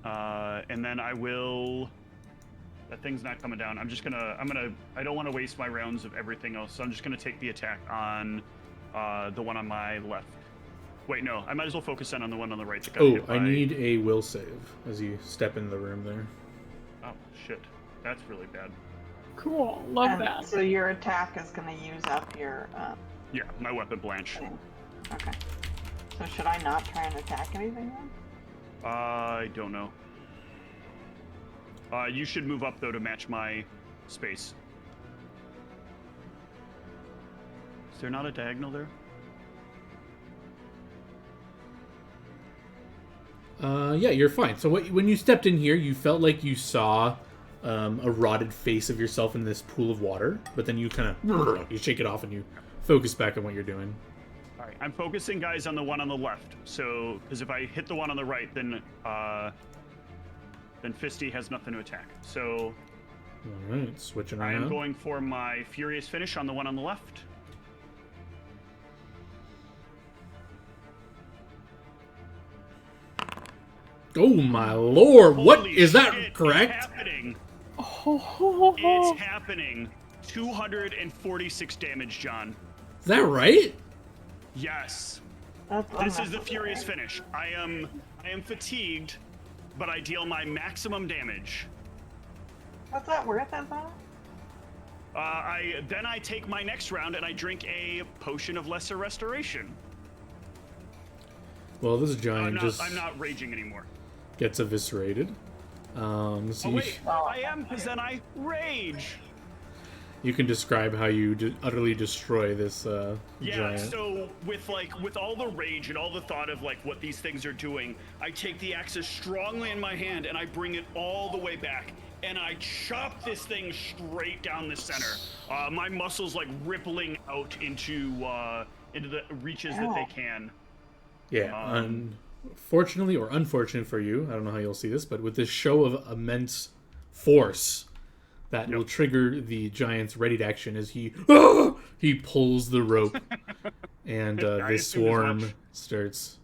And then I will. That thing's not coming down. I don't want to waste my rounds of everything else, so I'm just gonna take the attack on the one on my left. Wait, no. I might as well focus in on the one on the right. That got Oh, hit by... I need a will save as you step in the room there. Oh shit, that's really bad. Cool. Love And that. so your attack is going to use up your Yeah, my weapon blanch. thing. Okay. So should I not try and attack anything then? I don't know. You should move up though to match my space. Is there not a diagonal there? Yeah, you're fine. So when you stepped in here, you felt like you saw a rotted face of yourself in this pool of water, but then you kind of you shake it off and you focus back on what you're doing. All right, I'm focusing, guys, on the one on the left. So, because if I hit the one on the right, then Fisty has nothing to attack. So, All right, switching I am around. going for my Furious Finish on the one on the left. Oh my lord! What Holy is that shit, correct? It's happening. Oh, It's happening. 246 damage, John. Is that right? Yes. That's This is the unnecessary. Furious Finish. I am fatigued, but I deal my maximum damage. What's that worth as that? I take my next round and I drink a potion of lesser restoration. Well, this giant I'm not raging anymore. gets eviscerated. So Oh you, wait, I am, because then I rage. you can describe how you utterly destroy this Yeah, giant. so with all the rage and all the thought of like what these things are doing, I take the axis strongly in my hand and I bring it all the way back and I chop this thing straight down the center. My muscles like rippling out into the reaches that they can. Yeah, unfortunately or unfortunate for you, I don't know how you'll see this, but with this show of immense force that will trigger the giant's ready to action as he pulls the rope and I this assumed as swarm much. starts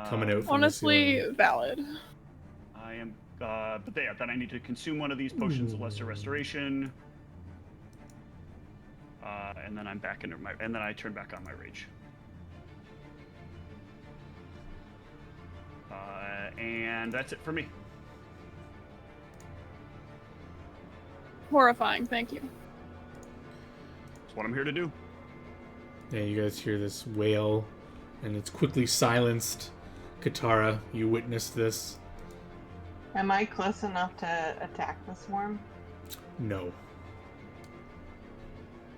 coming out from the honestly, ceiling. valid. I am, but yeah, then I need to consume one of these potions of lesser restoration, and then I'm back into and then I turn back on my rage. And that's it for me. Horrifying, thank you. That's what I'm here to do. Yeah, you guys hear this wail, and it's quickly silenced. Katara, you witnessed this. Am I close enough to attack the swarm? No.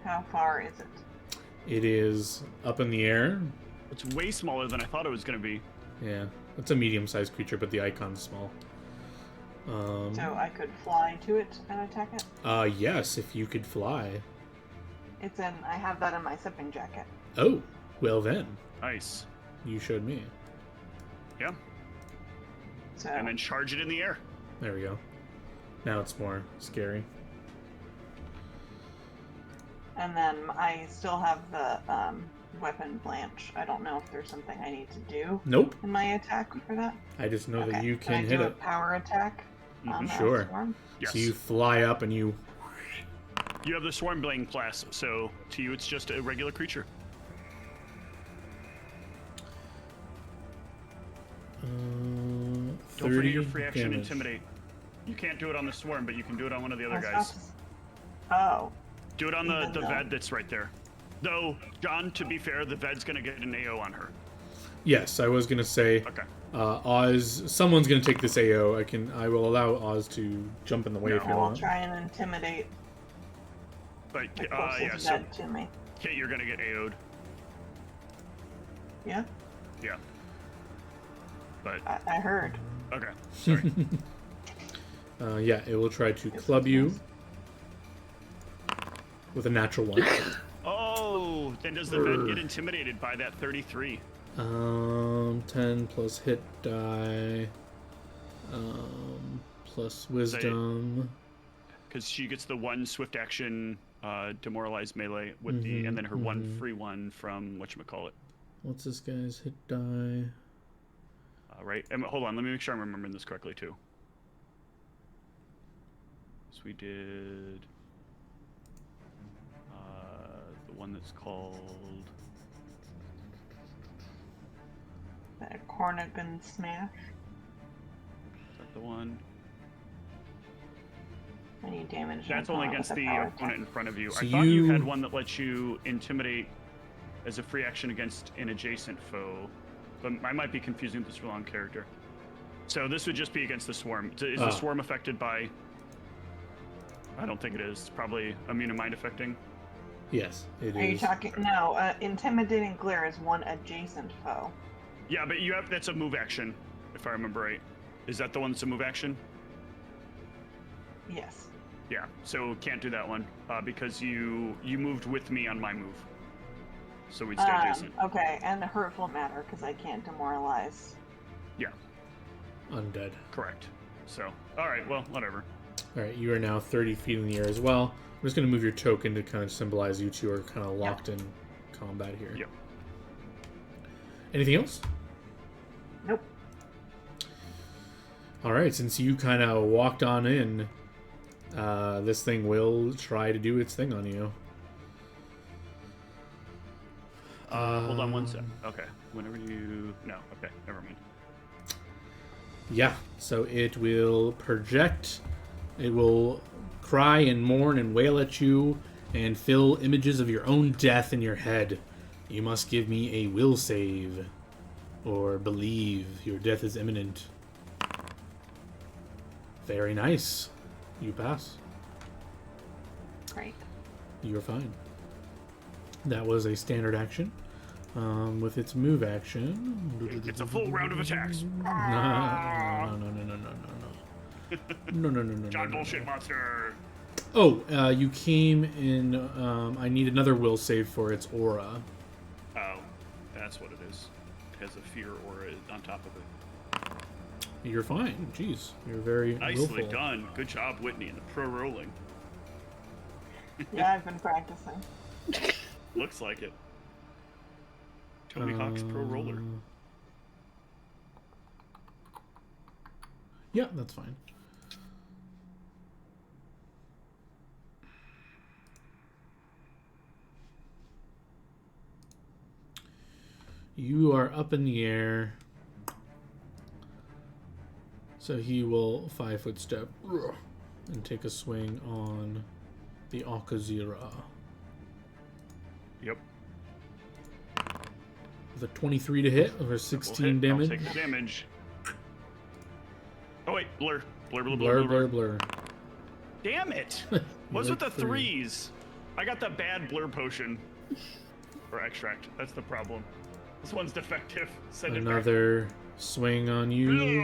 How far is it? It is up in the air. It's way smaller than I thought it was going to be. Yeah, it's a medium-sized creature, but the icon's small. So I could fly to it and attack it? Yes, if you could fly. I have that in my sipping jacket. Oh, well then. Nice. You showed me. Yeah. So, And then charge it in the air. There we go. Now it's more scary. and then I still have the weapon blanch. I don't know if there's something I need to do Nope. in my attack for that. I just know that Okay. you Can I can hit do a it. power attack on that Sure. swarm? Yes. So you fly up and you... You have the Swarm Blade class, so to you it's just a regular creature. Don't 30 forget your free action damage. Intimidate. You can't do it on the Swarm, but you can do it on one of the other I was guys. about to- Oh, Do it on the Even though- Ved that's right there. Though, John, to be fair, the Ved's gonna get an AO on her. Yes, I was gonna say, Okay. Oz. Someone's gonna take this AO. I will allow Oz to jump in the way No. if you I will want. try and intimidate But, the yeah, closest so, Ved to me. Kate, you're gonna get AO'd. Yeah, Yeah. But, I heard. okay. Sorry. Yeah, it will try to Yes, club you yes. with a natural one. Oh, then does the Ved get intimidated by that 33? 10 plus hit die, plus wisdom. Because she gets the one swift action demoralize melee with the, and then her one free one from whatchamacallit. What's this guy's hit die? Right? Hold on, let me make sure I'm remembering this correctly too. So we did the one that's called. That Cornigan smash. Is that the one? Any damage? That's on only it against with a the power opponent attack. in front of you. So I thought you had you- one that lets you intimidate as a free action against an adjacent foe, but I might be confusing with this wrong character. So this would just be against the swarm. Is the swarm affected by? I don't think it is. It's probably immune to mind affecting. Yes, it Are you is. talking? No, intimidating glare is one adjacent foe. Yeah, but you have that's a move action, if I remember right. Is that the one that's a move action? Yes. Yeah. So can't do that one because you moved with me on my move. So we'd stay adjacent. Okay, and the hurtful matter because I can't demoralize. Yeah. Undead. Correct. So all right. Well, whatever. Alright, you are now 30 feet in the air as well. I'm just going to move your token to kind of symbolize you two are kind of locked in combat here. Yep. Anything else? Nope. Alright, since you kind of walked on in, this thing will try to do its thing on you. Hold on one sec. Okay. Whenever you. No. Okay. Never mind. Yeah, so it will project, it will cry and mourn and wail at you and fill images of your own death in your head. You must give me a will save or believe your death is imminent. Very nice. You pass. Great. You're fine. That was a standard action. With its move action... It's a full round of attacks. No. John Bullshit Monster. Oh, you came in... I need another will save for its aura. Oh, that's what it is. It has a fear aura on top of it. You're fine. Jeez. You're very Nicely willful. done. Good job, Whitney, in the pro rolling. Yeah, I've been practicing. Looks like it. Tony Hawk's pro roller. Yeah, that's fine. You are up in the air. So he will 5-foot step and take a swing on the Akazira. Yep. With a 23 to hit over 16 We'll hit. damage. I'll take the damage. Oh wait, blur. Blur. Damn it! What's with the like three. threes? I got the bad blur potion. Or extract. That's the problem. This one's defective. Send Another swing on it you.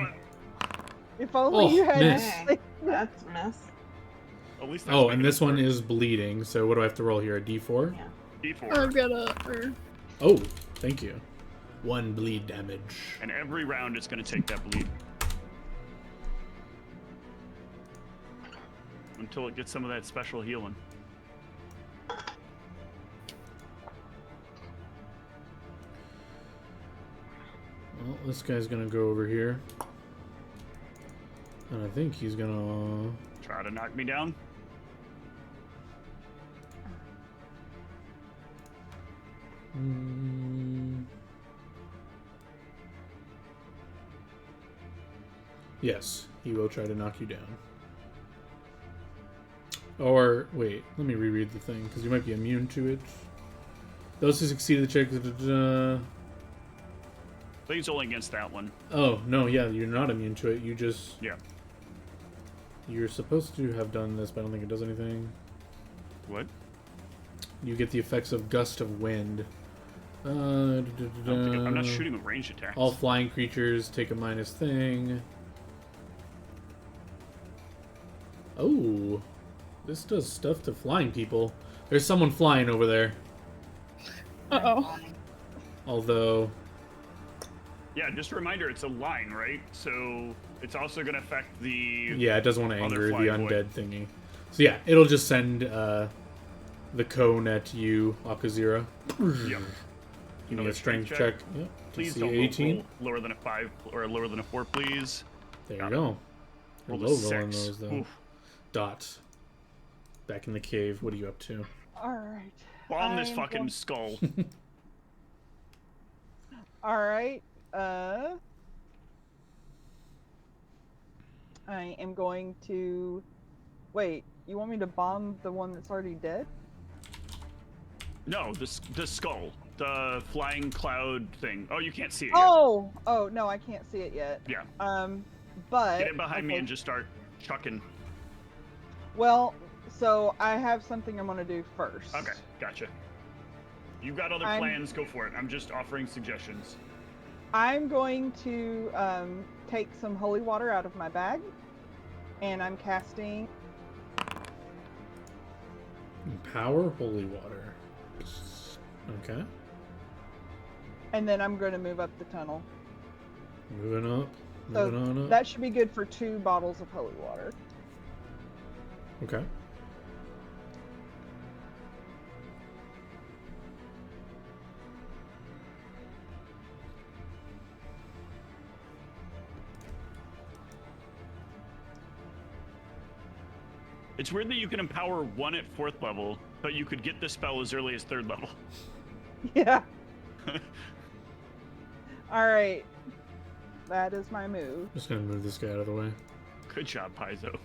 back. If only Oh, you had. miss. Dang, that's a miss. At least that's Oh, making and this it one work. is bleeding, so what do I have to roll here? A d4? Yeah. D4. I've got a. Oh, thank you. 1 bleed damage. And every round it's going to take that bleed. Until it gets some of that special healing. Well, this guy's gonna go over here. And I think he's gonna... Try to knock me down. Yes, he will try to knock you down. Or, wait, let me reread the thing, because you might be immune to it. Those who succeeded the check... I think it's only against that one. Oh, no, yeah, you're not immune to it. You just... Yeah. You're supposed to have done this, but I don't think it does anything. What? You get the effects of gust of wind. I'm not shooting with ranged attacks. All flying creatures take a minus thing. Oh, this does stuff to flying people. There's someone flying over there. Uh-oh. Although, Yeah, just a reminder, it's a line, right? So it's also going to affect the... yeah, it doesn't want to Other anger the flying boy. undead thingy. So yeah, it'll just send the cone at you, Akazira. Yep. Give me Another a strength strength check. check. Yep. Please DC don't 18. roll lower than a 5 or lower than a 4, please. There Got you it. go. You're Roll low a rolling 6. those though. Oof. Dot. Back in the cave. What are you up to? Alright. Bomb this I'm fucking going- skull. Alright. I am going to... Wait, you want me to bomb the one that's already dead? No, the skull. The flying cloud thing. Oh, you can't see it Oh! Oh, no, I can't see it yet. yet. Yeah. But... Get in behind me okay. and just start chucking. Well, so I have something I'm gonna do first. Okay, gotcha. You've got other plans, go for it. I'm just offering suggestions. I'm going to take some holy water out of my bag, and I'm casting... Power holy water. Okay. And then I'm going to move up the tunnel. Moving up. So Moving on up. that should be good for 2 bottles of holy water. Okay. It's weird that you can empower 1 at 4th level, but you could get the spell as early as 3rd level. Yeah. Alright. That is my move. Just gonna move this guy out of the way. Good job, Paizo.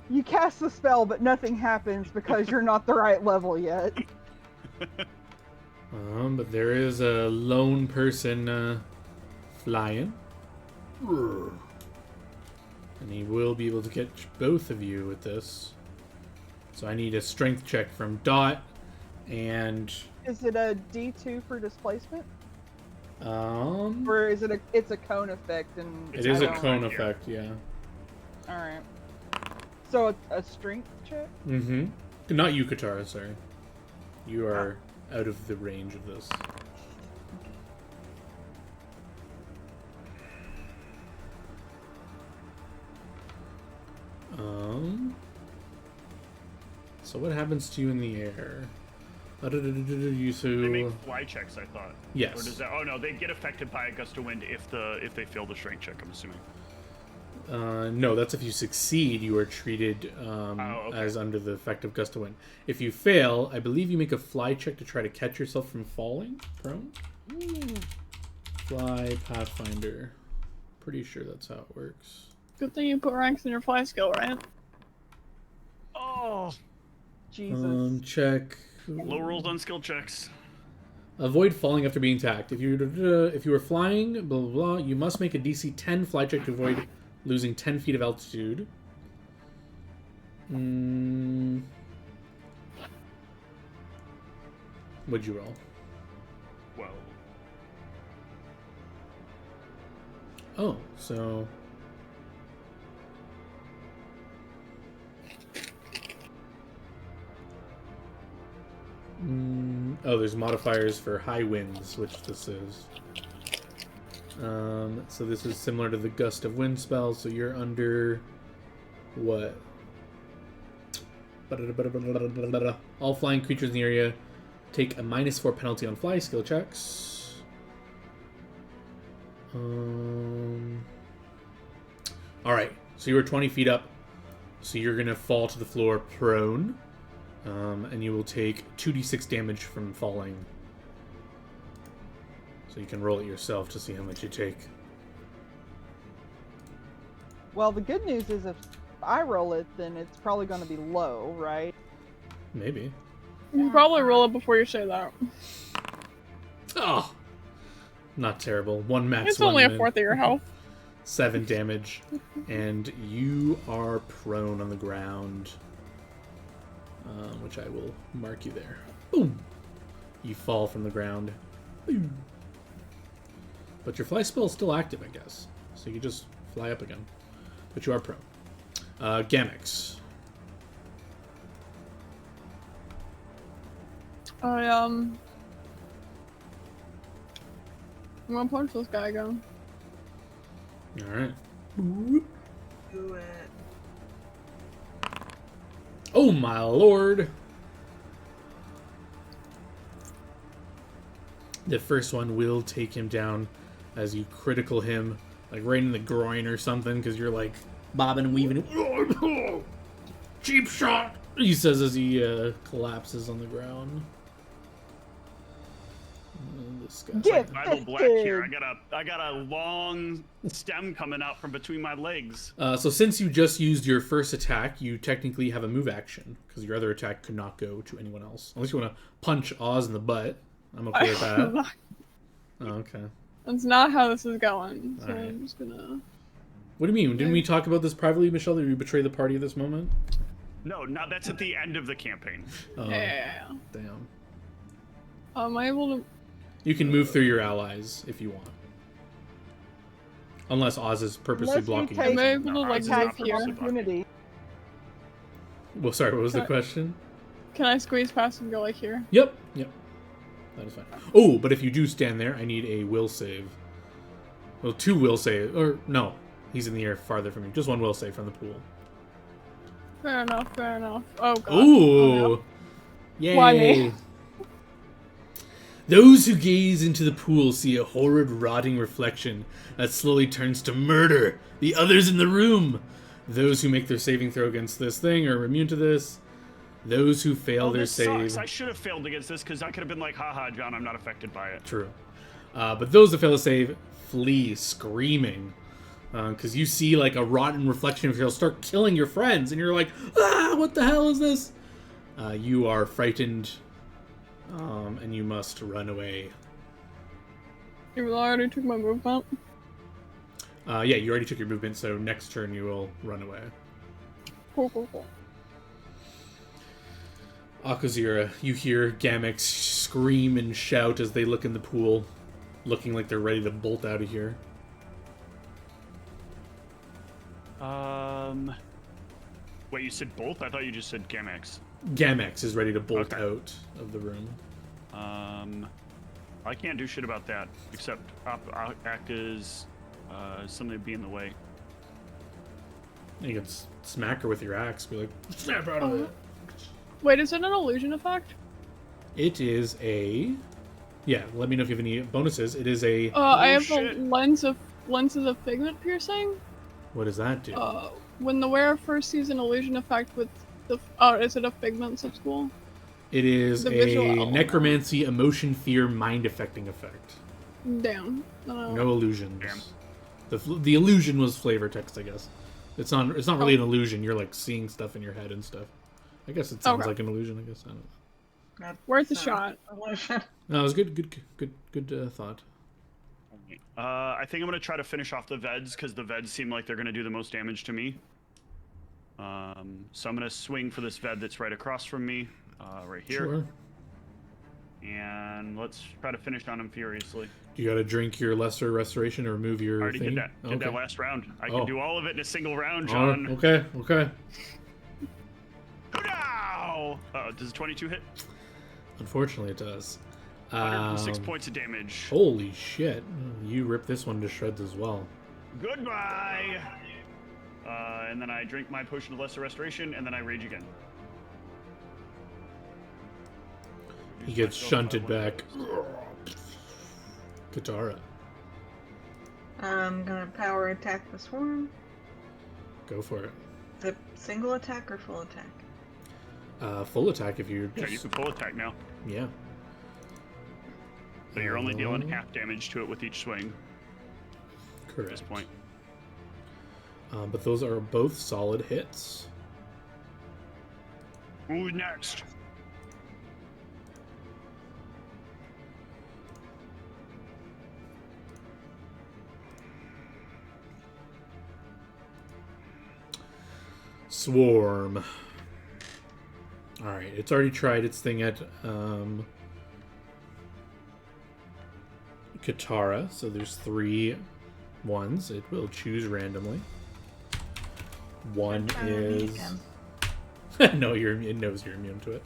You cast the spell, but nothing happens because you're not the right level yet. But there is a lone person flying. And he will be able to catch both of you with this. So I need a strength check from Dot. And Is it a D2 for displacement? um Or is it it's a cone effect and it is a I don't- cone Yeah. effect, yeah. Alright. So a strength check? Mm-hmm. Not you, Katara, sorry. You are out of the range of this. So what happens to you in the air? You They make so fly checks, I thought. yes. Or does that? Oh no, they get affected by a gust of wind if they fail the strength check. I'm assuming. No, that's if you succeed, you are treated okay. as under the effect of gust of wind. If you fail, I believe you make a fly check to try to catch yourself from falling prone. Fly Pathfinder. Pretty sure that's how it works. Good thing you put ranks in your fly skill, right? Oh, Jesus. Check. low rolls on skill checks. Avoid falling after being attacked. If you were flying, blah blah blah, you must make a DC 10 fly check to avoid losing 10 feet of altitude. What'd you roll? Well, Oh, so... Oh, there's modifiers for high winds, which this is. So this is similar to the gust of wind spell, so you're under... What? All flying creatures in the area take a -4 penalty on fly skill checks. Alright, so you were 20 feet up, so you're going to fall to the floor prone, and you will take 2d6 damage from falling. So you can roll it yourself to see how much you take. Well, the good news is if I roll it, then it's probably going to be low, right? Maybe. You can probably roll it before you say that. Oh! Not terrible. One max. It's only a min. fourth of your health. 7 damage. And you are prone on the ground. Which I will mark you there. Boom! You fall from the ground. Boom. But your fly spell is still active, I guess. So you can just fly up again. But you are prone. Gamix. I'm gonna punch this guy again. Alright. Do it. Oh my lord! The first one will take him down as you critical him, like right in the groin or something, because you're like bobbing and weaving. Cheap shot! He says as he collapses on the ground. This guy's Get Bible black here. I got a long stem coming out from between my legs. So since you just used your first attack, you technically have a move action, because your other attack could not go to anyone else. Unless you want to punch Oz in the butt. I'm okay with that. Oh, okay. That's not how this is going, so Alright. I'm just gonna... What do you mean? Didn't we talk about this privately, Michelle? Did you betray the party at this moment? No, that's at the end of the campaign. Oh, Yeah. damn. Am I able to... You can move through your allies if you want. Unless Oz is purposely Unless you blocking take- Am I you. able to, No, like, Oz is move not here? purposely blocking. Opportunity. Well, sorry, what was the Okay. question? Can I squeeze past and go, like, here? Yep. That is fine. Oh, but if you do stand there, I need a will save. Well, 2 will save. Or, no. He's in the air farther from you. Just 1 will save from the pool. Fair enough, fair enough. Oh, God. Ooh! Oh, no. Yay! Why me? Those who gaze into the pool see a horrid, rotting reflection that slowly turns to murder the others in the room. Those who make their saving throw against this thing are immune to this. Those who fail their this save... sucks. I should have failed against this because I could have been like, haha, John, I'm not affected by it. True. But those that fail to save flee screaming. Because you see like a rotten reflection of yourself start killing your friends, and you're like, ah, what the hell is this? You are frightened, and you must run away. Even though I already took my movement. Yeah, you already took your movement, so next turn you will run away. Cool. Akazira, you hear Gamix scream and shout as they look in the pool, looking like they're ready to bolt out of here. Wait, you said both? I thought you just said Gamex. Gamex is ready to bolt Okay. out of the room. I can't do shit about that, except act as something to be in the way. You can smack her with your axe, be like, snap out of it. Wait, is it an illusion effect? It is a... Yeah, let me know if you have any bonuses. It is a... I have shit. a lenses of figment piercing. What does that do? When the wearer first sees an illusion effect with the... is it a figment of school? It is the visual a element. necromancy, emotion, fear, mind affecting effect. Damn. No illusions. The illusion was flavor text, I guess. It's not really an illusion. You're like seeing stuff in your head and stuff. I guess it sounds Okay. like an illusion. I guess I don't know. Worth a That's shot. illusion. No, it was good thought. I think I'm gonna try to finish off the Veds because the Veds seem like they're gonna do the most damage to me. So I'm gonna swing for this Ved that's right across from me, right here, Sure. and let's try to finish on him furiously. You got to drink your lesser restoration or remove your I already thing. did that. Did that last round. I Oh. can do all of it in a single round, Oh, John. okay. Now! Does a 22 hit? Unfortunately, it does. 106 points of damage. Holy shit! You rip this one to shreds as well. Goodbye. And then I drink my potion of lesser restoration, and then I rage again. He gets shunted back. Katara, I'm gonna power attack the swarm. go for it. The single attack or full attack? Full attack if you. Yeah, you can full attack now. Yeah. So you're only dealing half damage to it with each swing at Correct. this point. But those are both solid hits. Who's next? Swarm. Alright, it's already tried its thing at Katara, so there's 3 ones. It will choose randomly. One is... no, it knows you're immune to it.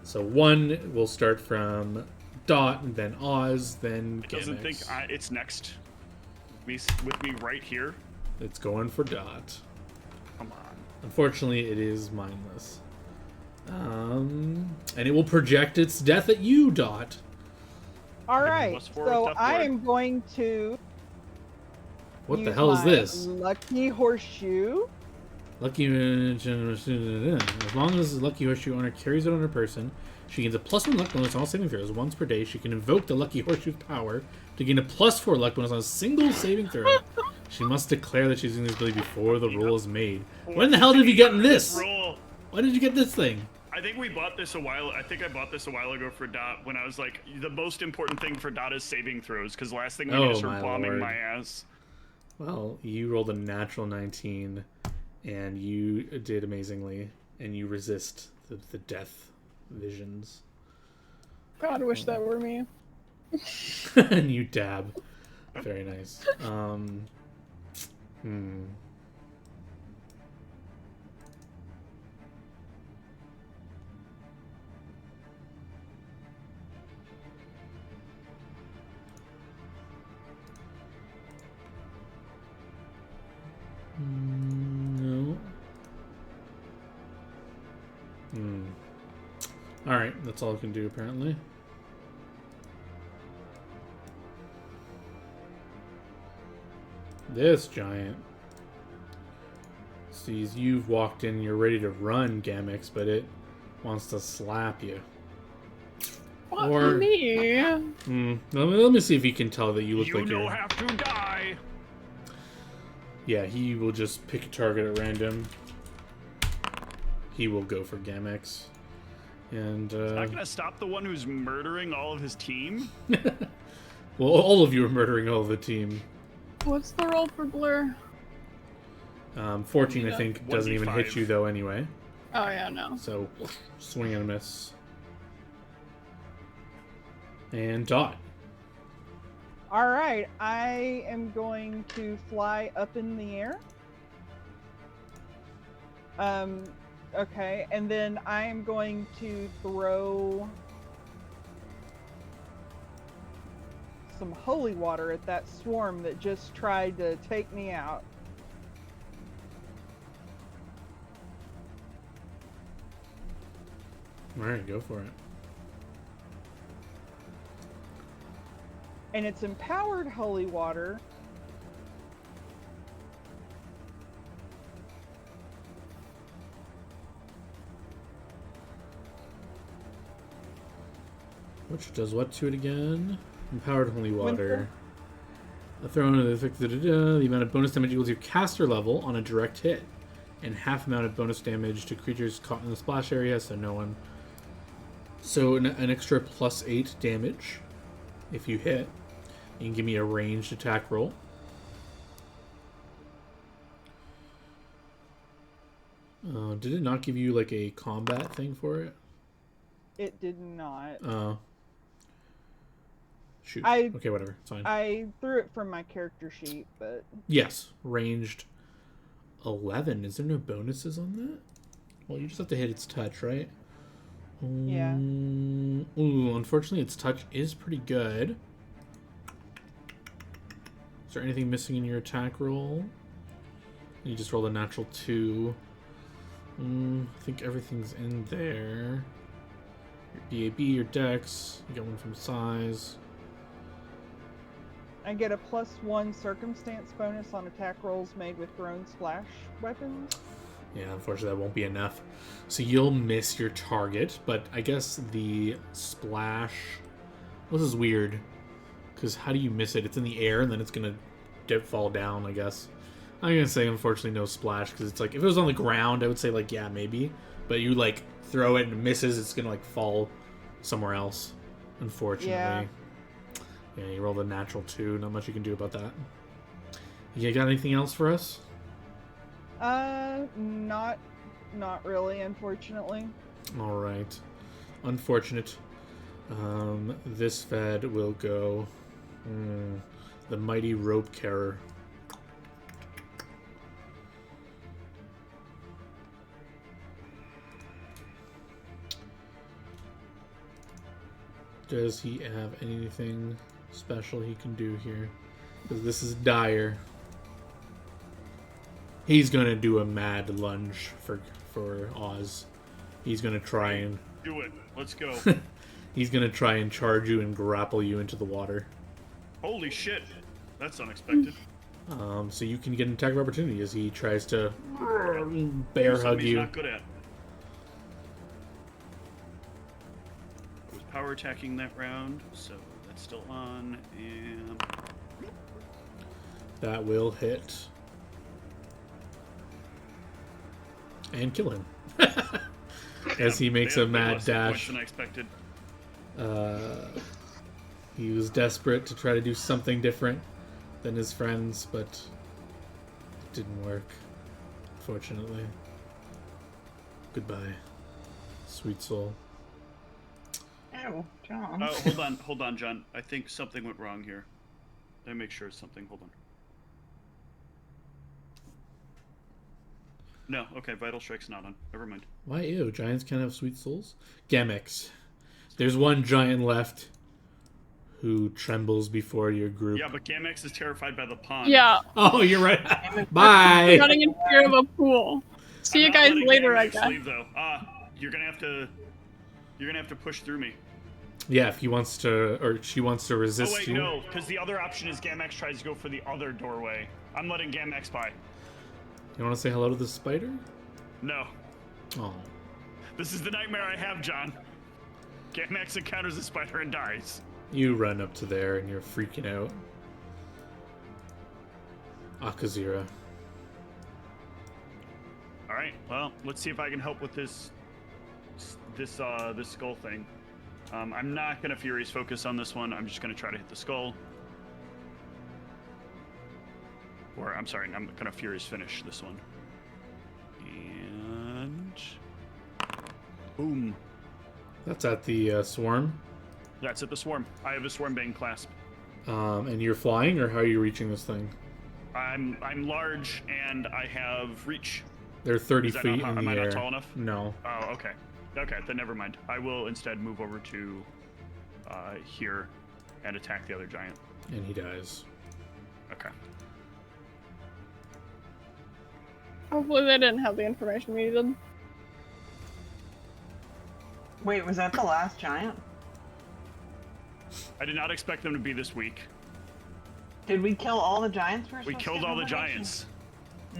So 1 will start from Dot, then Oz, then It doesn't think Gamex. it's next. With me right here. It's going for Dot. Come on. Unfortunately, it is mindless. And it will project its death at you, Dot. All Give me right, +4 so tough I word. am going to What the use hell is my this? Lucky horseshoe. Lucky... As long as the Lucky Horseshoe owner carries it on her person, she gains a +1 luck bonus on all saving throws once per day. She can invoke the Lucky Horseshoe's power to gain a +4 luck bonus on a single saving throw. She must declare that she's using this ability before the roll is made. When the hell did you get this? Roll. Why did you get this thing? I think we bought this a while. I think I bought this a while ago for Dot when I was like, the most important thing for Dot is saving throws, because last thing we Oh, did is her my bombing lord. my ass. Well, you rolled a natural 19, and you did amazingly, and you resist the death visions. God, I wish that were me. And you dab. Very nice. No. Alright, that's all I can do apparently. This giant sees you've walked in, you're ready to run, Gamex, but it wants to slap you. Fuck Or- me. Let me see if he can tell that you look You like don't you're... have to die. Yeah, he will just pick a target at random. He will go for Gamex. And, Not gonna stop the one who's murdering all of his team. well, all of you are murdering all of the team. What's the roll for Blur? 14, I think, doesn't even hit 1d5. you, though, anyway. Oh yeah, no. So, swing and a miss. And Dot. All right, I am going to fly up in the air. Okay, and then I am going to throw some holy water at that swarm that just tried to take me out. Alright, go for it. And it's empowered holy water. Which does what to it again? Empowered holy water. A thrown of the effect. The amount of bonus damage equals your caster level on a direct hit, and half amount of bonus damage to creatures caught in the splash area. So no one. So an extra +8 damage if you hit. You can give me a ranged attack roll. Did it not give you like a combat thing for it? It did not. Shoot. I- Okay, whatever. It's fine. I threw it from my character sheet, but Yes, ranged 11. Is there no bonuses on that? Well, you just have to hit its touch, right? Yeah. Ooh, unfortunately, its touch is pretty good. Is there anything missing in your attack roll? You just rolled a natural 2. I think everything's in there. Your BAB, your dex. You got one from size. I get a +1 circumstance bonus on attack rolls made with grown splash weapons. Yeah, unfortunately that won't be enough. So you'll miss your target, but I guess the splash... This is weird, because how do you miss it? It's in the air, and then it's going to fall down, I guess. I'm going to say, unfortunately, no splash, because it's like, if it was on the ground, I would say, like, yeah, maybe. But you, like, throw it and it misses, it's going to, like, fall somewhere else, unfortunately. Yeah, you rolled a natural 2. Not much you can do about that. You got anything else for us? Not really, unfortunately. All right. Unfortunate. This fed will go... the mighty rope carrier. Does he have anything special he can do here? Because this is dire. He's gonna do a mad lunge for Oz. He's gonna try and... Do it. Let's go. He's gonna try and charge you and grapple you into the water. Holy shit. That's unexpected. So you can get an attack of opportunity as he tries to bear hug He's you. not good at. I was power attacking that round, so that's still on, and That will hit. And kill him. As he makes a mad less dash. points than I expected. He was desperate to try to do something different than his friends, but it didn't work, unfortunately. Goodbye, sweet soul. Ew, John. Oh, hold on, John. I think something went wrong here. Let me make sure it's something. Hold on. No, okay, Vital Strike's not on. Never mind. Why, ew, giants can't have sweet souls? Gamex. There's one giant left who trembles before your group. Yeah, but Gamex is terrified by the pond. Yeah, Oh, you're right. Bye. running in fear of a pool. See you I'm not guys letting later, I Gamex guess. leave, though. You're gonna have to push through me. Yeah, if he wants to, or she wants to resist Oh wait, you. no, because the other option is Gamex tries to go for the other doorway. I'm letting Gamex by. You want to say hello to the spider? No. Oh. This is the nightmare I have, John. Gamex encounters a spider and dies. You run up to there and you're freaking out. Akazira. Alright, well, let's see if I can help with this skull thing. I'm not gonna Furious Focus on this one. I'm just gonna try to hit the skull. Or, I'm sorry, I'm gonna Furious Finish this one. And... boom. That's at the swarm. That's at the swarm. I have a Swarmbane clasp. And you're flying, or how are you reaching this thing? I'm large, and I have reach. They're 30 Is that feet not, in am the I air. not tall enough? No. Oh, okay. Okay, then never mind. I will instead move over to here and attack the other giant. And he dies. Okay. Hopefully they didn't have the information we needed. Wait, was that the last giant? I did not expect them to be this weak. Did we kill all the giants first? We killed all the giants.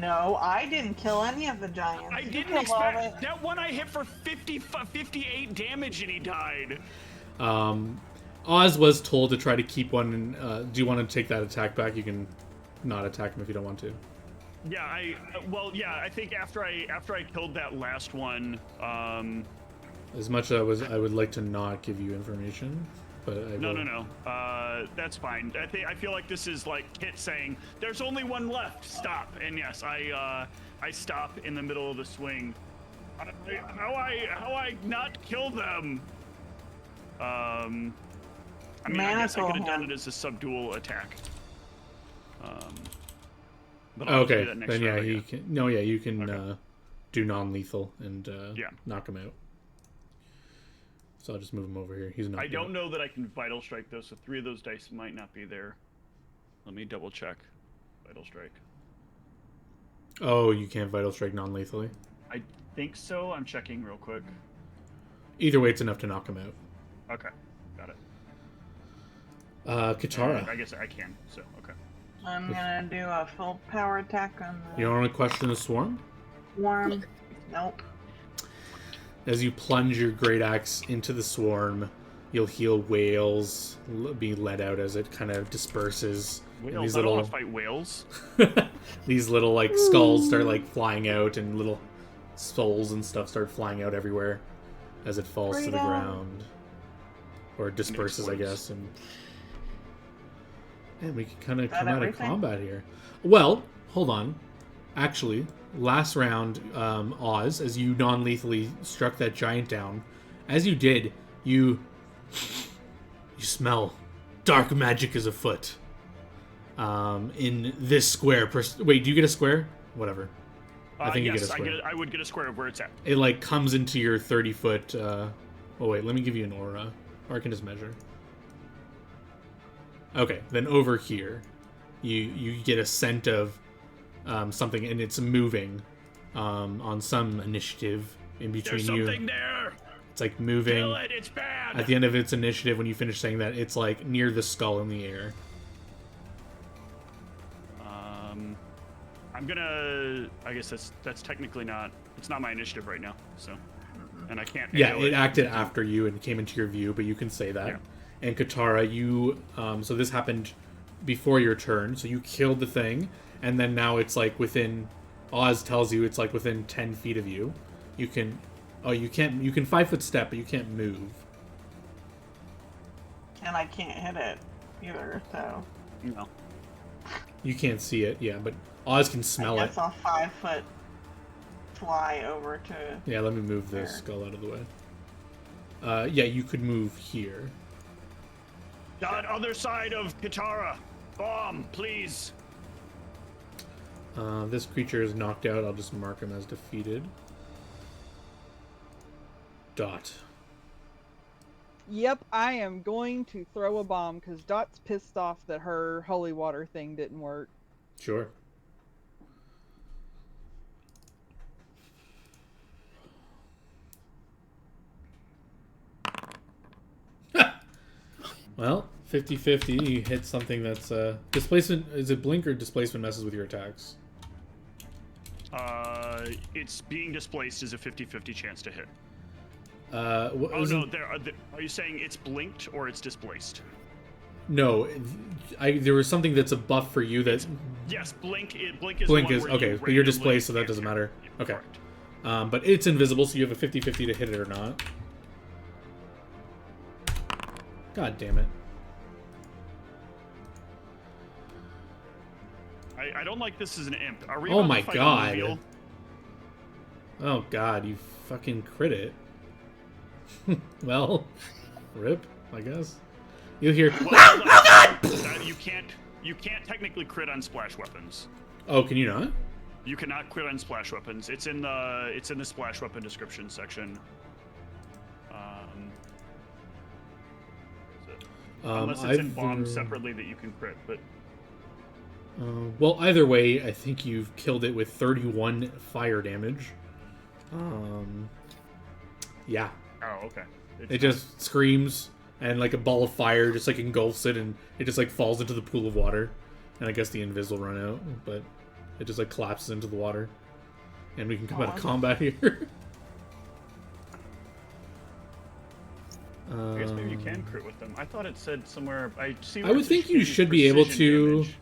No, I didn't kill any of the giants. I You didn't killed all expect that one. I hit for 58 damage and he died. Oz was told to try to keep one. Do you want to take that attack back? You can not attack him if you don't want to. Yeah, I think after I killed that last one, As much as I would like to not give you information, but I will. no. That's fine. I feel like this is like Kit saying, "There's only one left. Stop." And yes, I I stop in the middle of the swing. How I not kill them? I mean, I guess I could have done it as a subdual attack. But I'll do Okay, that next then yeah, round, I he guess. can. No, yeah, you can Okay. do non-lethal and Yeah. knock him out. So I'll just move him over here. He's not. I don't know that I can Vital Strike though, so 3 of those dice might not be there. Let me double check. Vital Strike. Oh, you can't Vital Strike non-lethally. I think so. I'm checking real quick. Either way, it's enough to knock him out. Okay, got it. Katara. I guess I can. So okay. I'm gonna do a full power attack on the You don't want to question the swarm? swarm. Nope. As you plunge your great axe into the swarm, you'll heal whales be let out as it kind of disperses. And Whales. I don't want to fight whales. these little like skulls start like flying out, and little souls and stuff start flying out everywhere as it falls to the Freedom. ground, or it disperses, I explodes. guess. And we can kind of Is that come out of everything? combat here. Well, hold on. Actually, last round, Oz, as you non-lethally struck that giant down, as you did, you smell dark magic is afoot. In this square. Wait, do you get a square? Whatever. I think you get a square. I would get a square of where it's at. It like comes into your 30-foot. Oh wait, let me give you an aura, or I can just measure. Okay, then over here, you get a scent of something, and it's moving on some initiative in between There's you. something there. It's like moving. Kill it. It's bad. At the end of its initiative, when you finish saying that, it's like near the skull in the air. I'm gonna. I guess that's technically not. It's not my initiative right now. So, and I can't. Yeah, handle it acted after you and came into your view, but you can say that. Yeah. And Katara, you so this happened before your turn, so you killed the thing, and then now it's like within. Oz tells you it's like within 10 feet of you. You can. Oh, you can't. You can 5-foot step, but you can't move. And I can't hit it either, so No. You can't see it, yeah, but Oz can smell I it. guess I'll 5-foot fly over to. Yeah, let me move this There. skull out of the way. Yeah, you could move here. God, other side of Katara. Bomb, please. This creature is knocked out. I'll just mark him as defeated. Dot. Yep, I am going to throw a bomb because Dot's pissed off that her holy water thing didn't work. Sure. Well, 50-50. You hit something that's displacement. Is it blink or displacement messes with your attacks? It's being displaced is a 50-50 chance to hit. What, Oh no, are you saying it's blinked or it's displaced? No, there was something that's a buff for you that Yes, blink. Blink is blink the one is where okay, you but you're randomly displaced, so that can't doesn't hit. matter. Yeah, Okay. correct. But it's invisible, so you have a 50-50 to hit it or not. God damn it. I don't like this as an imp. Are we Oh about my to fight God. Reveal? Oh god, you fucking crit it. Well, rip, I guess. You'll hear. Well, you can't technically crit on splash weapons. Oh, can you not? You cannot crit on splash weapons. It's in the splash weapon description section. Unless it's in bombs separately that you can crit, but Well, either way, I think you've killed it with 31 fire damage. Yeah. oh, okay. It just screams, and like a ball of fire just like engulfs it, and it just like falls into the pool of water. And I guess the invis will run out, but it just like collapses into the water. And we can come out of combat here. I guess maybe you can crit with them. I thought it said somewhere. I see. I where would it's think you indicating should be able precision to, damage.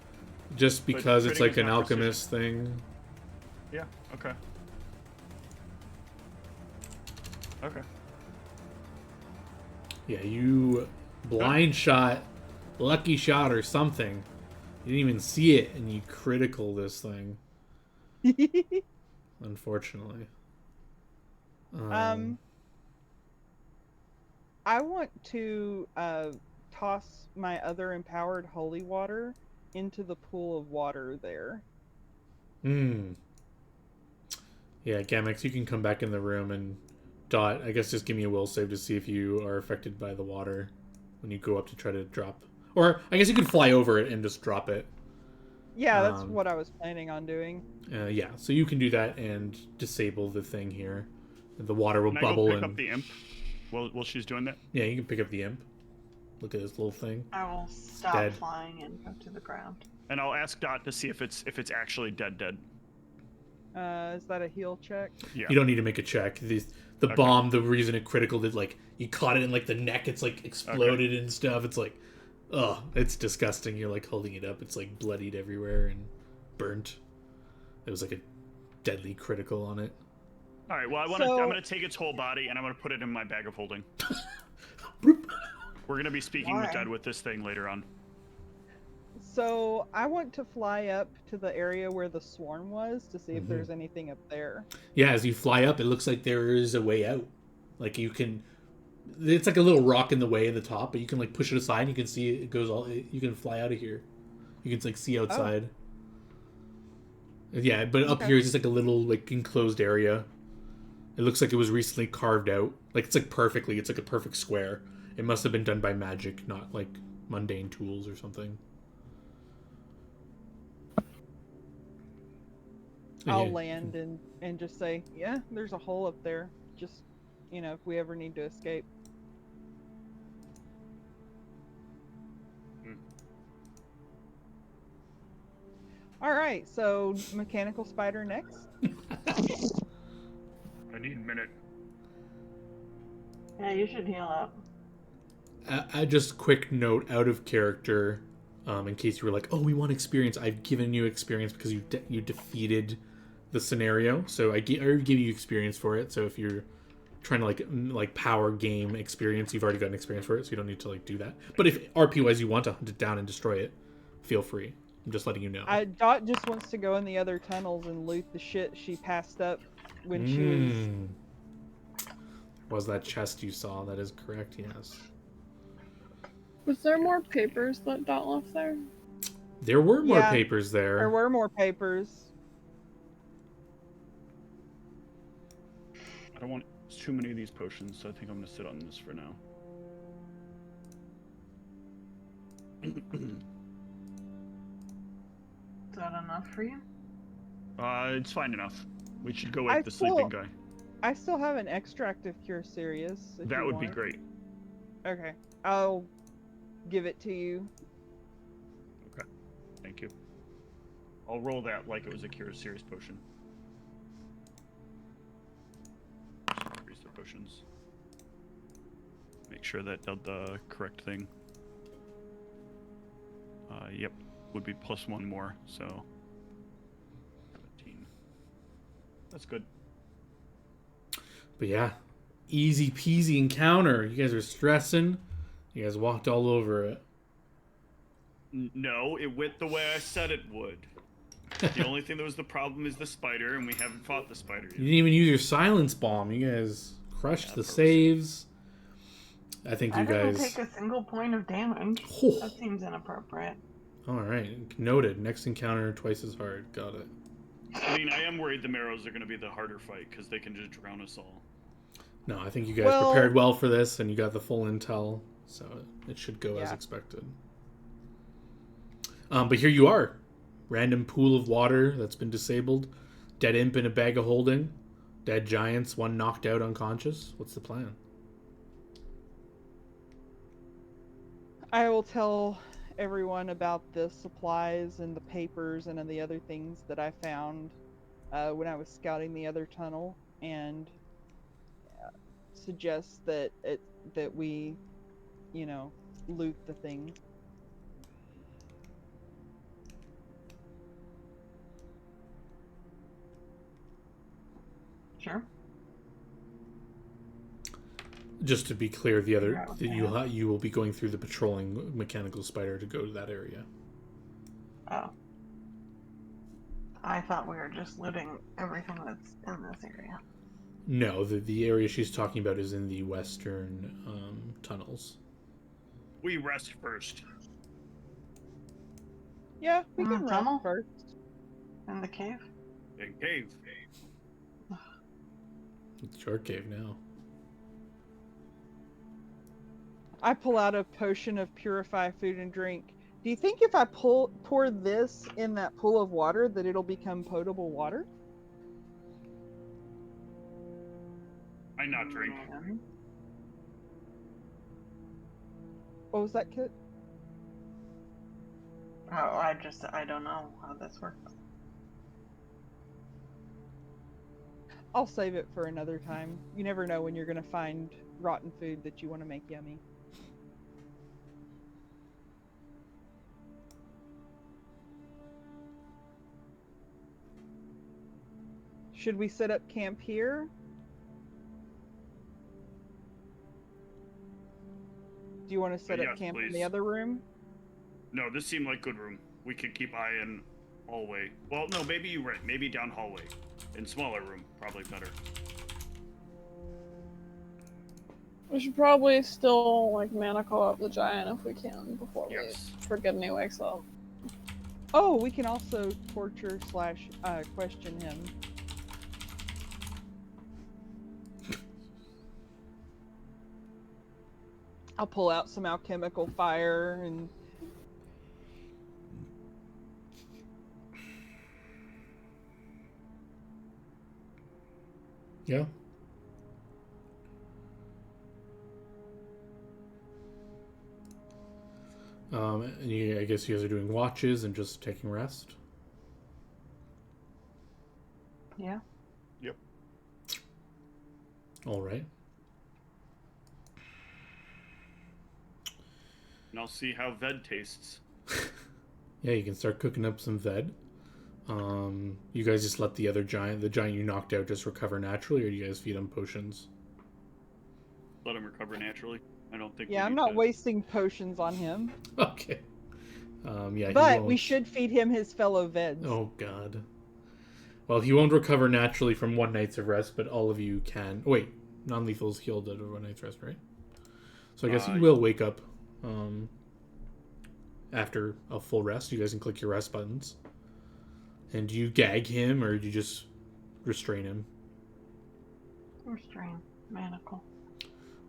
just because it's critting like is an not alchemist thing. Yeah. Okay. Okay. Yeah, you blind shot, lucky shot, or something. You didn't even see it, and you critical this thing. unfortunately. I want to toss my other empowered holy water into the pool of water there. Yeah, Gamex, you can come back in the room, and Dot, I guess just give me a will save to see if you are affected by the water when you go up to try to drop. Or I guess you could fly over it and just drop it. Yeah, that's what I was planning on doing. Yeah, so you can do that and disable the thing here. The water will Can bubble I go pick and up the imp while she's doing that? yeah, you can pick up the imp. Look at this little thing. I will stop dead. flying and go to the ground. And I'll ask Dot to see if it's actually dead. Is that a heal check? Yeah. You don't need to make a check. The Okay. bomb, the reason it critical did, like, you caught it in like the neck, it's like exploded and stuff. It's like, oh, it's disgusting. You're like holding it up. It's like bloodied everywhere and burnt. It was like a deadly critical on it. All right. Well, I'm gonna take its whole body and I'm gonna put it in my bag of holding. We're gonna be speaking with Why? Dad with this thing later on. So I want to fly up to the area where the swarm was to see if there's anything up there. Yeah, as you fly up, it looks like there is a way out. Like you can, it's like a little rock in the way in the top, but you can like push it aside. And you can see it goes all. You can fly out of here. You can like see outside. Yeah, but up here is just like a little like enclosed area. It looks like it was recently carved out. Like it's like perfectly. It's like a perfect square. It must have been done by magic, not like mundane tools or something. I'll land and just say, yeah, there's a hole up there. Just, if we ever need to escape. All right, so mechanical spider next. I need a minute. Yeah, you should heal up. Just quick note out of character, in case you were like, oh, we want experience. I've given you experience because you defeated the scenario, so I already give you experience for it. So if you're trying to like power game experience, you've already gotten experience for it, so you don't need to like do that. But if RP wise you want to hunt it down and destroy it, feel free. I'm just letting you know. Dot just wants to go in the other tunnels and loot the shit she passed up when she was that chest you saw? That is correct. Yes. Was there more papers that Dot left there? There were more Yeah, papers there. There were more papers. I don't want too many of these potions, so I think I'm gonna sit on this for now. Is that enough for you? It's fine enough. We should go I wake the sleeping still- guy. I still have an extract of Cure Serious. if That you would be want. great. Okay, I'll give it to you. Okay, thank you. I'll roll that like it was a Cure Series potion. Increase the potions. Make sure that did the correct thing. Yep, would be +1 more, so 17. That's good. But yeah, easy peasy encounter. You guys are stressing. You guys walked all over it. No, it went the way I said it would. The only thing that was the problem is the spider, and we haven't fought the spider yet. You didn't even use your silence bomb. You guys crushed the saves. I think you I didn't guys. take a single point of damage. Oh. That seems inappropriate. All right, noted. Next encounter twice as hard. Got it. I mean, I am worried the Marrows are going to be the harder fight because they can just drown us all. No, I think you guys prepared well for this, and you got the full intel, so it should go as expected. But here you are. Random pool of water that's been disabled. Dead imp in a bag of holding. Dead giants, one knocked out unconscious. What's the plan? I will tell everyone about the supplies and the papers and the other things that I found when I was scouting the other tunnel, and suggest that we, loot the thing. Sure. Just to be clear, you will be going through the patrolling mechanical spider to go to that area. Oh. I thought we were just looting everything that's in this area. No, the area she's talking about is in the western tunnels. We rest first. Yeah, we In can the rest tunnel? first. In the cave? In cave. It's your cave now. I pull out a potion of purify food and drink. Do you think if I pour this in that pool of water that it'll become potable water? I not drink. What was that, Kit? Oh, I don't know how this works. I'll save it for another time. You never know when you're going to find rotten food that you want to make yummy. Should we set up camp here? Do you want to set up Yes, camp in please. the other room? No, this seemed like good room. We could keep eye in hallway. Well, no, maybe you're right. Maybe down hallway. In smaller room, probably better. We should probably still, like, manacle up the giant if we can before Yes. we forget and he wakes up. Oh, we can also torture / question him. I'll pull out some alchemical fire and Yeah. And I guess you guys are doing watches and just taking rest. Yeah. Yep. All right. And I'll see how Ved tastes. Yeah, you can start cooking up some ved. You guys just let the giant you knocked out, just recover naturally, or do you guys feed him potions? Let him recover naturally. I don't think. yeah, I'm not wasting potions on him. Okay. Yeah, he But we won't. should feed him his fellow veds. Oh God. Well, he won't recover naturally from one night's of rest, but all of you can. Oh, wait, non-lethal's healed out of one night's rest, right? So I guess you will wake up after a full rest. You guys can click your rest buttons. And do you gag him, or do you just restrain him? Restrain. Manacle.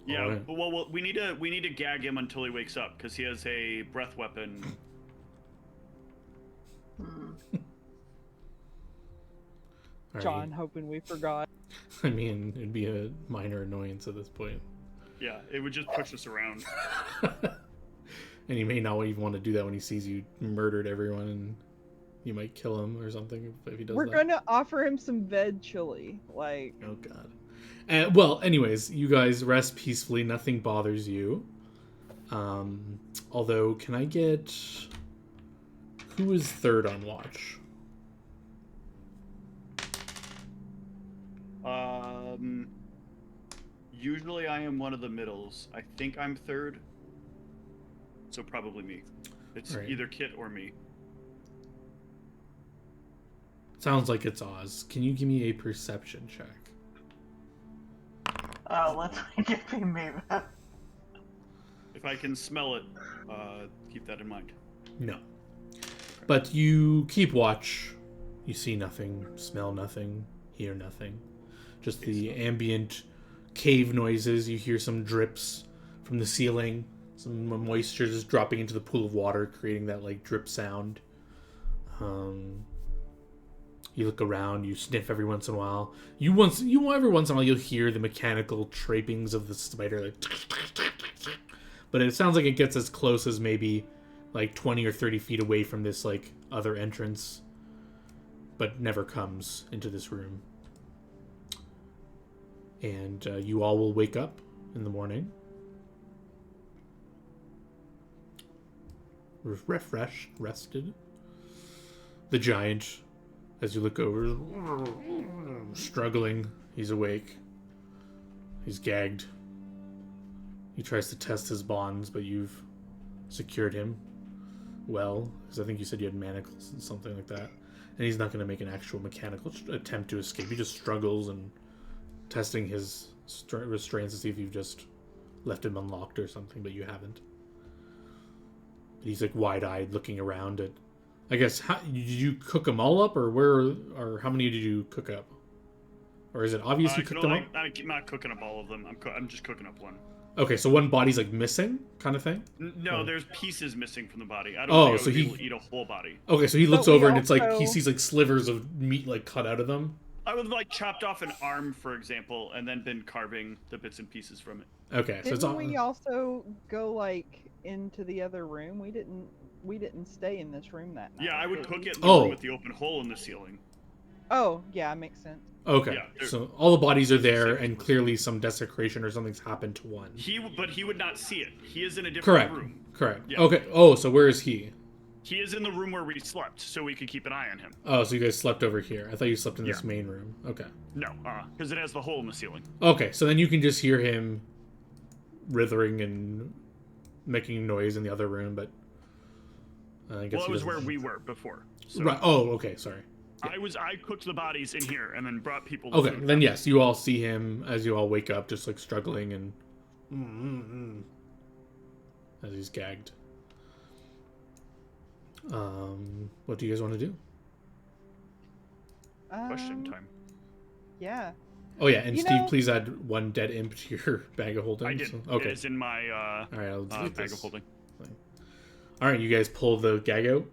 Yeah. Alright. Well, we need to gag him until he wakes up because he has a breath weapon. All John, right. hoping we forgot. I mean, it'd be a minor annoyance at this point. Yeah, it would just push us around. And he may not even want to do that when he sees you murdered everyone, and you might kill him or something if he does We're that. going to offer him some veg chili. Like, Oh God. Well, anyways, you guys rest peacefully. Nothing bothers you. Although, can I get... Who is third on watch? Usually I am one of the middles. I think I'm third. So probably me. It's Right. either Kit or me. Sounds like it's Oz. Can you give me a perception check? Oh, let's make it be me then. If I can smell it, keep that in mind. No. But you keep watch. You see nothing, smell nothing, hear nothing. Just the ambient cave noises. You hear some drips from the ceiling. Some moisture just dropping into the pool of water, creating that like drip sound. You look around. You sniff every once in a while. Every once in a while you'll hear the mechanical trappings of the spider, like. But it sounds like it gets as close as maybe like 20 or 30 feet away from this like other entrance, but never comes into this room. And you all will wake up in the morning, refreshed, rested. The giant, as you look over, struggling. He's awake. He's gagged. He tries to test his bonds, but you've secured him well, because I think you said you had manacles and something like that. and he's not going to make an actual mechanical attempt to escape. He just struggles and testing his restraints to see if you've just left him unlocked or something, but you haven't. He's like wide-eyed, looking around at. I guess did you cook them all up, or how many did you cook up? Or is it obvious you cooked them up? I'm not cooking up all of them. I'm just cooking up one. Okay, so one body's like missing, kind of thing. No, there's pieces missing from the body. I don't think I would be able to eat a whole body. Okay, so he looks over and it's like he sees like slivers of meat like cut out of them. I would like chopped off an arm, for example, and then been carving the bits and pieces from it. Okay, so Didn't we also go like into the other room? We didn't stay in this room that night. Yeah, I would cook it in the room with the open hole in the ceiling. Oh, yeah, makes sense. Okay, yeah, so all the bodies are there, and clearly some desecration or something's happened to one. But he would not see it. He is in a different room. Correct. Yeah. Okay. Oh, so where is he? He is in the room where we slept, so we could keep an eye on him. Oh, so you guys slept over here. I thought you slept in this main room. Okay. No, because it has the hole in the ceiling. Okay, so then you can just hear him writhing and making noise in the other room, but I guess it was where we were before. So right. Oh, okay. Sorry. I cooked the bodies in here and then brought people. Okay, then yes, you all see him as you all wake up, just like struggling and as he's gagged. What do you guys want to do? Question time. Yeah. Oh yeah, and Steve, please add one dead imp to your bag of holding. I did. So, okay. It's in my all right, I'll bag of holding. All right, you guys pull the gag out.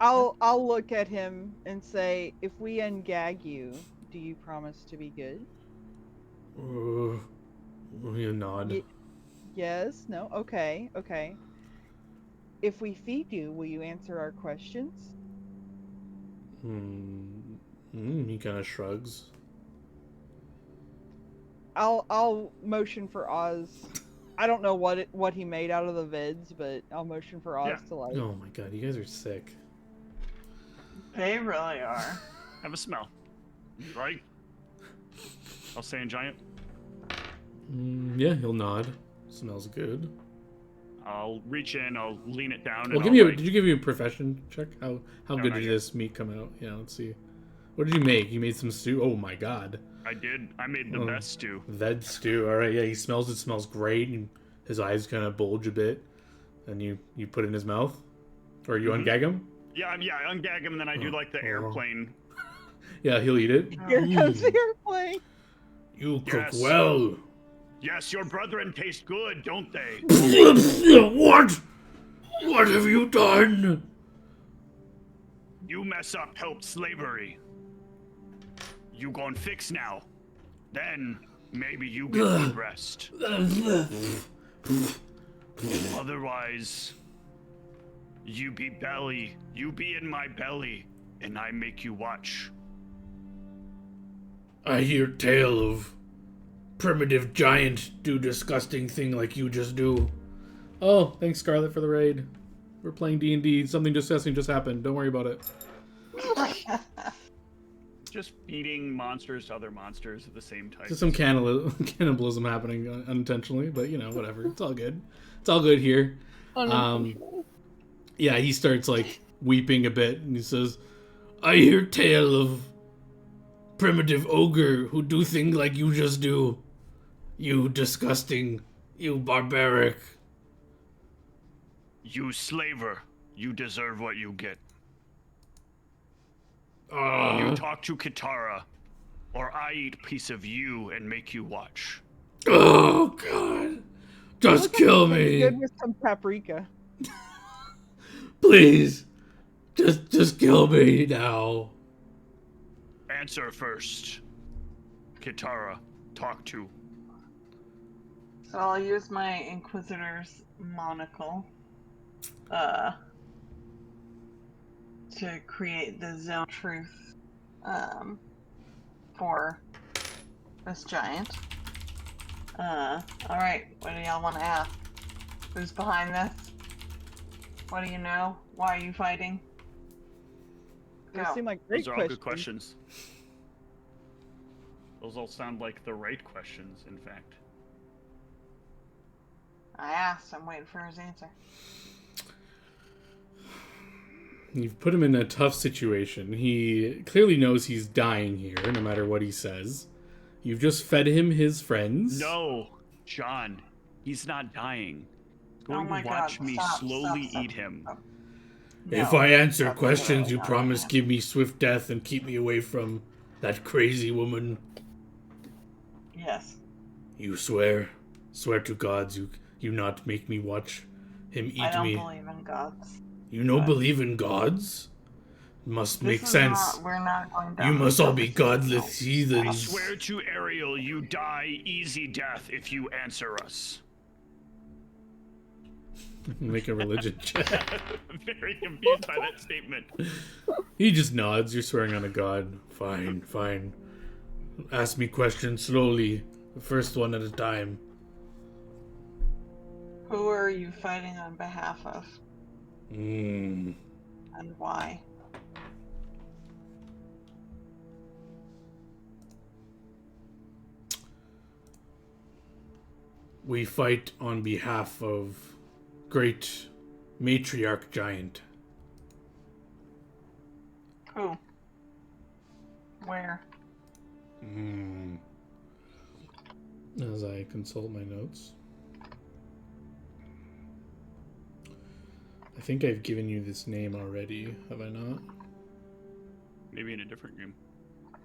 I'll look at him and say, if we ungag you, do you promise to be good? You nod. Yes. No. Okay. Okay. If we feed you, will you answer our questions? He kind of shrugs. I'll motion for Oz. I don't know what he made out of the vids, but I'll motion for Oz to like. Oh my god, you guys are sick. They really are. Have a smell. Right? I'll say in giant. Yeah, he'll nod. Smells good. I'll reach in, I'll lean it down. Well, did you give me a profession check? How good did yet. this meat come out? Yeah, let's see. What did you make? You made some stew? Oh my god. I did. I made the best stew. That stew. All right, yeah, he smells it. Smells great. And his eyes kind of bulge a bit. And you put it in his mouth? Or you ungag him? Yeah, I ungag him, and then I do like the airplane. Yeah, he'll eat it. Here comes the airplane. You cook well. Yes, your brethren taste good, don't they? What? What have you done? You mess up help slavery. You gon' fix now. Then maybe you get good rest. Otherwise, you be in my belly, and I make you watch. I hear tale of primitive giant do disgusting thing like you just do. Oh, thanks Scarlet for the raid. We're playing D&D. Something disgusting just happened. Don't worry about it. Just feeding monsters to other monsters of the same type. Just some cannibalism happening unintentionally, but whatever. It's all good. It's all good here. Yeah, he starts like weeping a bit and he says, I hear tale of primitive ogre who do things like you just do. You disgusting, you barbaric. You slaver, you deserve what you get. You talk to Kitara, or I eat piece of you and make you watch. Oh god. Just kill me. Good with some paprika. Please. Just kill me now. Answer first. Kitara, talk to. So I'll use my Inquisitor's monocle to create the zone of truth for this giant. Alright, what do y'all want to ask? Who's behind this? What do you know? Why are you fighting? Those Go. seem like great Those are all good questions. Those all sound like the right questions, in fact. I asked, I'm waiting for his answer. You've put him in a tough situation. He clearly knows he's dying here, no matter what he says. You've just fed him his friends. No, John, he's not dying. He's Oh going my to watch God, me stop, slowly stop, eat him. stop. If No, I answer that's questions, really you not promise okay. give me swift death and keep me away from that crazy woman. Yes. You swear? Swear to gods you not make me watch him I eat don't me. believe in gods. You no but- believe in gods? Must make This is sense. we're not going down You this must all be conversation, godless no. I heathens. swear to Ariel, you die easy death if you answer us. Make a religion check. I'm very confused by that statement. He just nods. You're swearing on a god. Fine, fine. Ask me questions slowly. The first one at a time. Who are you fighting on behalf of, Hmm. and why? We fight on behalf of great matriarch giant. Who? Where? Hmm. As I consult my notes. I think I've given you this name already, have I not? Maybe in a different game.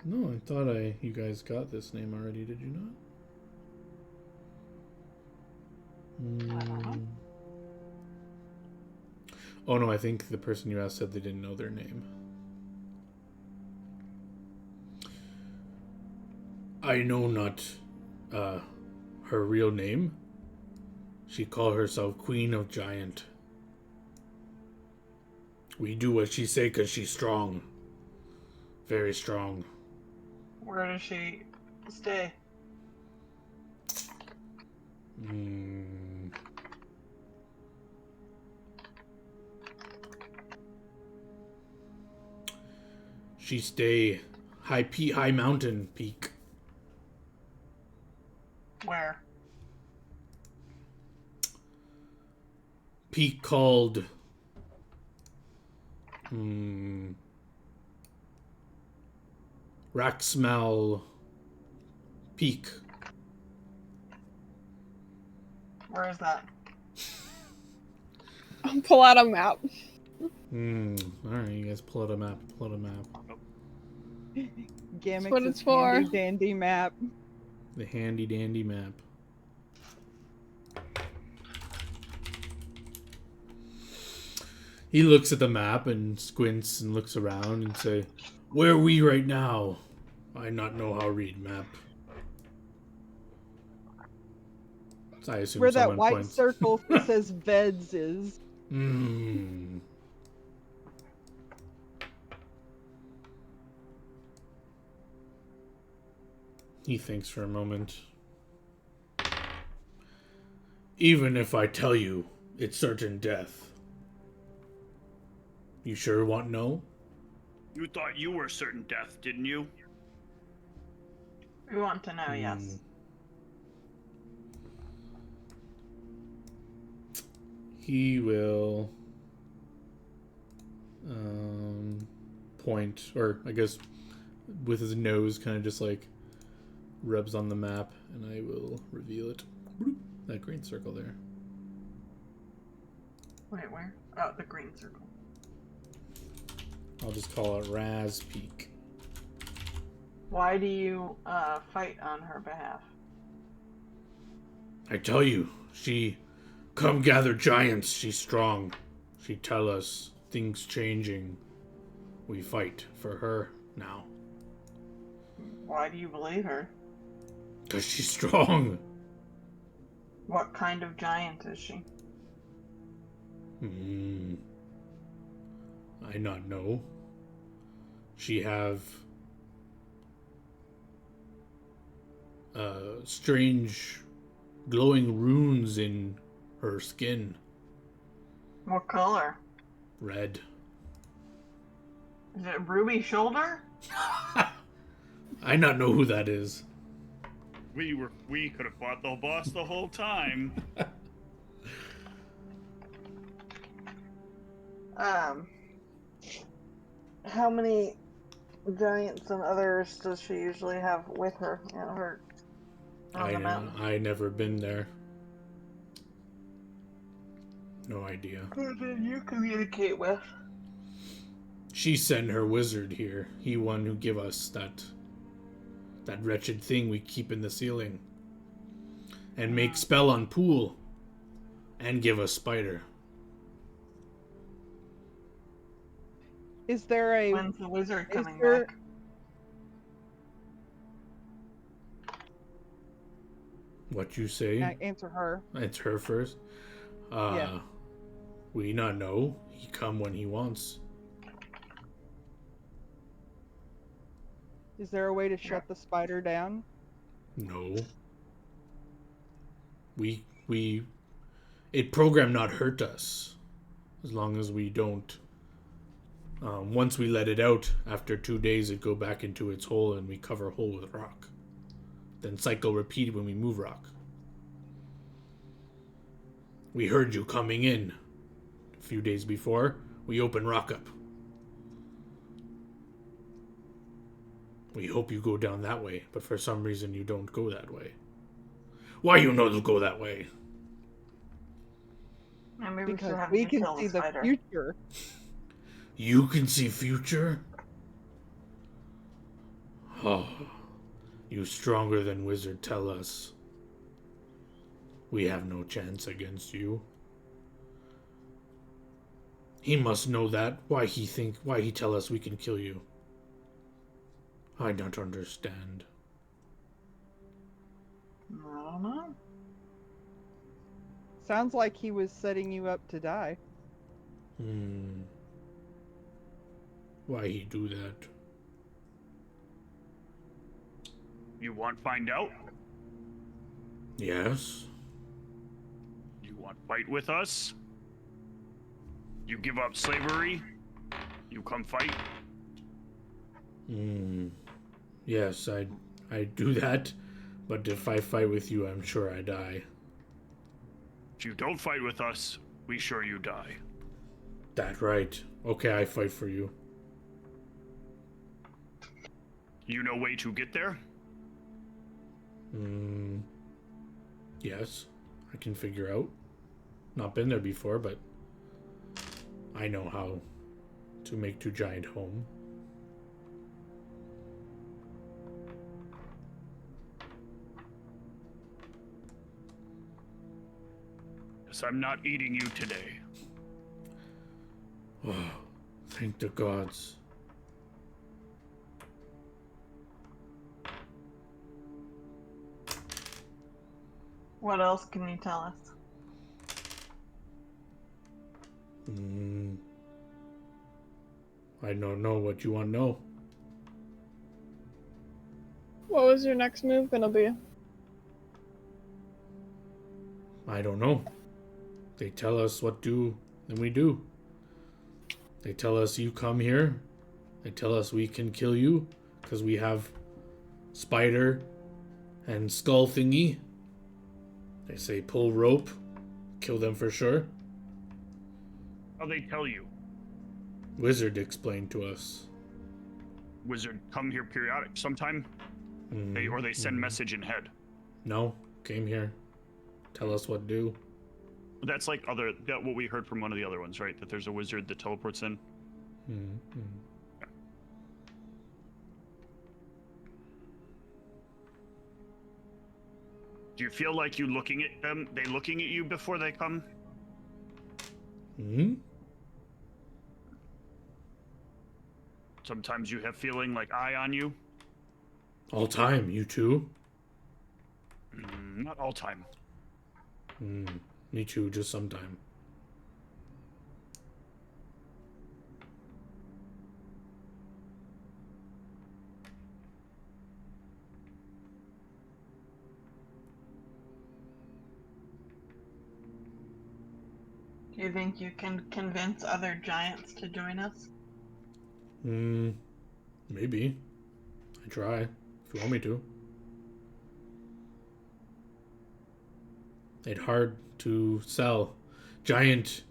No, I thought you guys got this name already, did you not? Hmm. Oh no, I think the person you asked said they didn't know their name. I know not her real name. She call herself Queen of Giant. We do what she say cause she's strong. Very strong. Where does she stay? Hmm. She stay high mountain peak. Where? Peak called Raxmal Peak. Where is that? I'll pull out a map. Alright, you guys pull out a map. Gamix what is it's for. handy dandy map. The handy dandy map. He looks at the map and squints and looks around and say, "Where are we right now? I not know how read map." So I assume Where that someone white points. circle that says Veds is. He thinks for a moment. Even if I tell you, it's certain death. You sure want to know? You thought you were certain death, didn't you? We want to know, yes. He will point, or I guess with his nose kind of just like rubs on the map, and I will reveal it. Bloop. That green circle there. Wait, where? Oh, the green circle. I'll just call it Raz Peak. Why do you fight on her behalf? I tell you, she come gather giants. She's strong. She tell us things changing. We fight for her now. Why do you believe her? 'Cause she's strong. What kind of giant is she? I not know. She have strange glowing runes in her skin. What color? Red. Is it Ruby Shoulder? I not know who that is. We could have fought the boss the whole time. How many giants and others does she usually have with her in her on the mountain? I never been there. No idea. Who did you communicate with? She sent her wizard here. He one who give us that wretched thing we keep in the ceiling. And make spell on pool. And give us spider. Is there a When's the wizard is coming there- back? What you say? answer her? It's her first. Yeah. We not know. He come when he wants. Is there a way to shut the spider down? No. It program not hurt us. As long as we don't. Once we let it out, after 2 days it go back into its hole and we cover hole with rock. Then cycle repeat when we move rock. We heard you coming in. A few days before, we open rock up. We hope you go down that way, but for some reason you don't go that way. Why you know to go that way? And maybe we should Because have we you can kill see the the spider. future. You can see future? Oh, you stronger than wizard tell us. We have no chance against you. He must know that. Why he tell us we can kill you? I don't understand. I don't know. Sounds like he was setting you up to die. Why he do that? You want find out? Yes? You want fight with us? You give up slavery? You come fight? Yes, I do that, but if I fight with you, I'm sure I die. If you don't fight with us, we sure you die. That right. Okay, I fight for you. You know way to get there? Yes, I can figure out. Not been there before, but I know how to make two giant home. Yes, I'm not eating you today. Oh, thank the gods. What else can you tell us? I don't know what you want to know. What was your next move gonna be? I don't know. They tell us what do, then we do. They tell us you come here. They tell us we can kill you because we have spider and skull thingy. They say pull rope, kill them for sure. How they tell you? Wizard explained to us. Wizard come here periodic sometime? They send message in head. No, came here. Tell us what do. That's like what we heard from one of the other ones, right? That there's a wizard that teleports in. Do you feel like you looking at them? They looking at you before they come? Sometimes you have feeling like eye on you. All time, you too? Not all time. Me too, just sometime. Do you think you can convince other giants to join us? Maybe. I try, if you want me to. It's hard to sell. Giant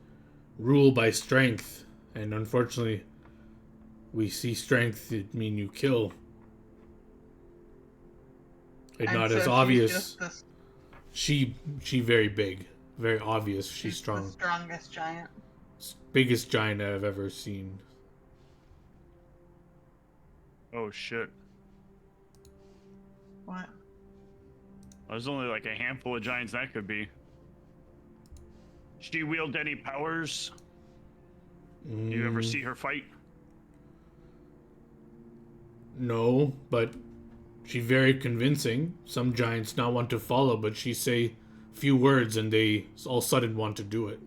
rule by strength, and unfortunately, We see strength, it mean you kill. It's And not so as she's obvious. just the, She very big. Very obvious she's she's the strong. strongest giant. Biggest giant I've ever seen. Oh shit. What? There's only like a handful of giants that could be. She wield any powers? You ever see her fight? No, but she very convincing. Some giants not want to follow, but she say few words and they all sudden want to do it.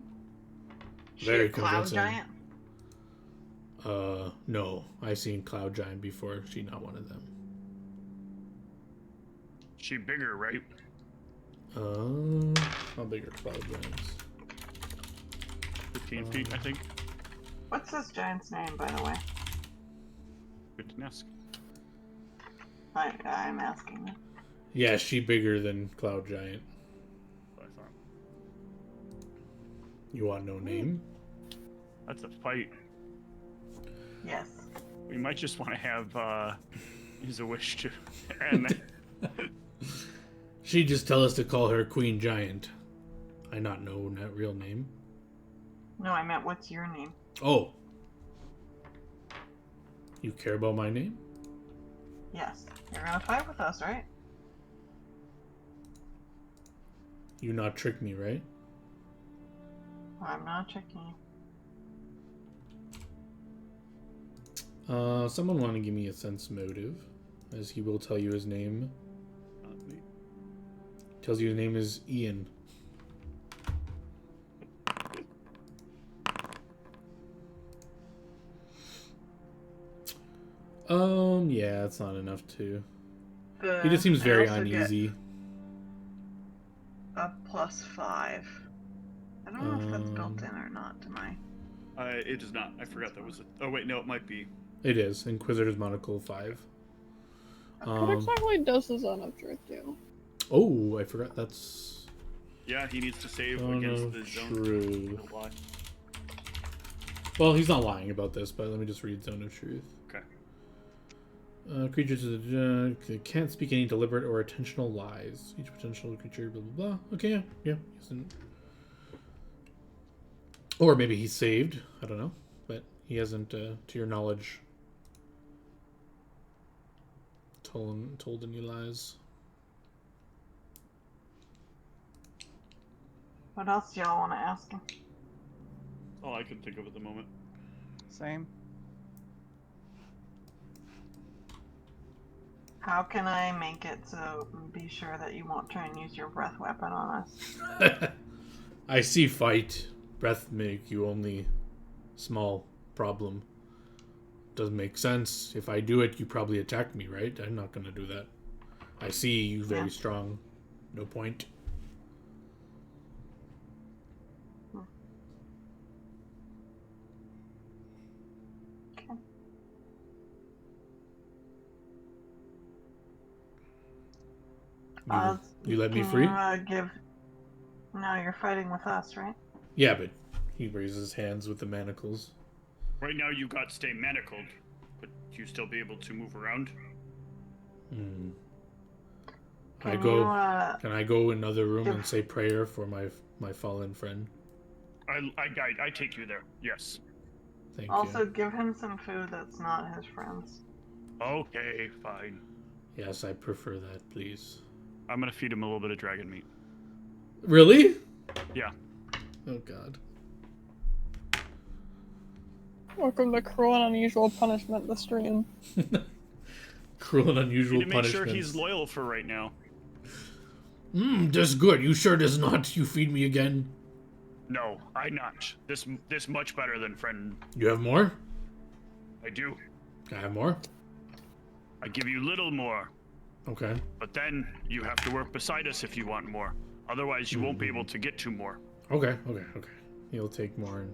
She Very a cloud convincing. giant? No. I seen Cloud Giant before. She not one of them. She bigger, right? How big are Cloud Giants? 15 feet, I think. What's this giant's name, by the way? Good to ask. I'm asking them. Yeah, she bigger than Cloud Giant. I thought. You want no name? That's a fight. Yes. We might just want to have use a wish to end that. She just tell us to call her Queen Giant. I not know that real name. No, I meant what's your name? Oh. You care about my name? Yes. You're gonna fight with us, right? You not trick me, right? I'm not tricking you. Someone want to give me a sense motive, as he will tell you his name. Me. Tells you his name is Ian. Yeah, it's not enough to. He just seems I very also get uneasy. a +5. I don't know if that's built in or not to my. It is not. I forgot that was. Oh wait, no, it might be. It is. Inquisitor's Monocle 5. What exactly does the Zone of Truth do? Oh, I forgot that's. Yeah, he needs to save Zone against of the zone. Truth. He'll lie. Well, he's not lying about this, but let me just read Zone of Truth. Okay. Creatures can't speak any deliberate or intentional lies. Each potential creature, blah blah blah. Okay, yeah. Or maybe he's saved. I don't know, but he hasn't, to your knowledge, told any lies. What else do y'all want to ask him? That's all I can think of at the moment. Same. How can I make it so be sure that you won't try and use your breath weapon on us? I see fight. Breath make you only small problem. Doesn't make sense. If I do it, you probably attack me, right? I'm not gonna do that. I see you very strong. No point. You let me Can free? You, No, you're fighting with us, right? Yeah, but he raises his hands with the manacles. Right now you got stay manacled, but you still be able to move around. Hmm. Can Can I go in another room and say prayer for my fallen friend? I take you there. Yes. Thank also you. give him some food that's not his friend's. Okay, fine. Yes, I prefer that, please. I'm gonna feed him a little bit of dragon meat. Really? Yeah. Oh God. Welcome to Cruel and Unusual Punishment, the stream. Cruel and unusual Need to make sure punishments. he's loyal for right now. That's good. You sure does not. You feed me again. No, I not. This much better than friend. You have more? I do. Can I have more? I give you little more, Okay. but then you have to work beside us if you want more. Otherwise, you won't be able to get to more. Okay. He'll take more and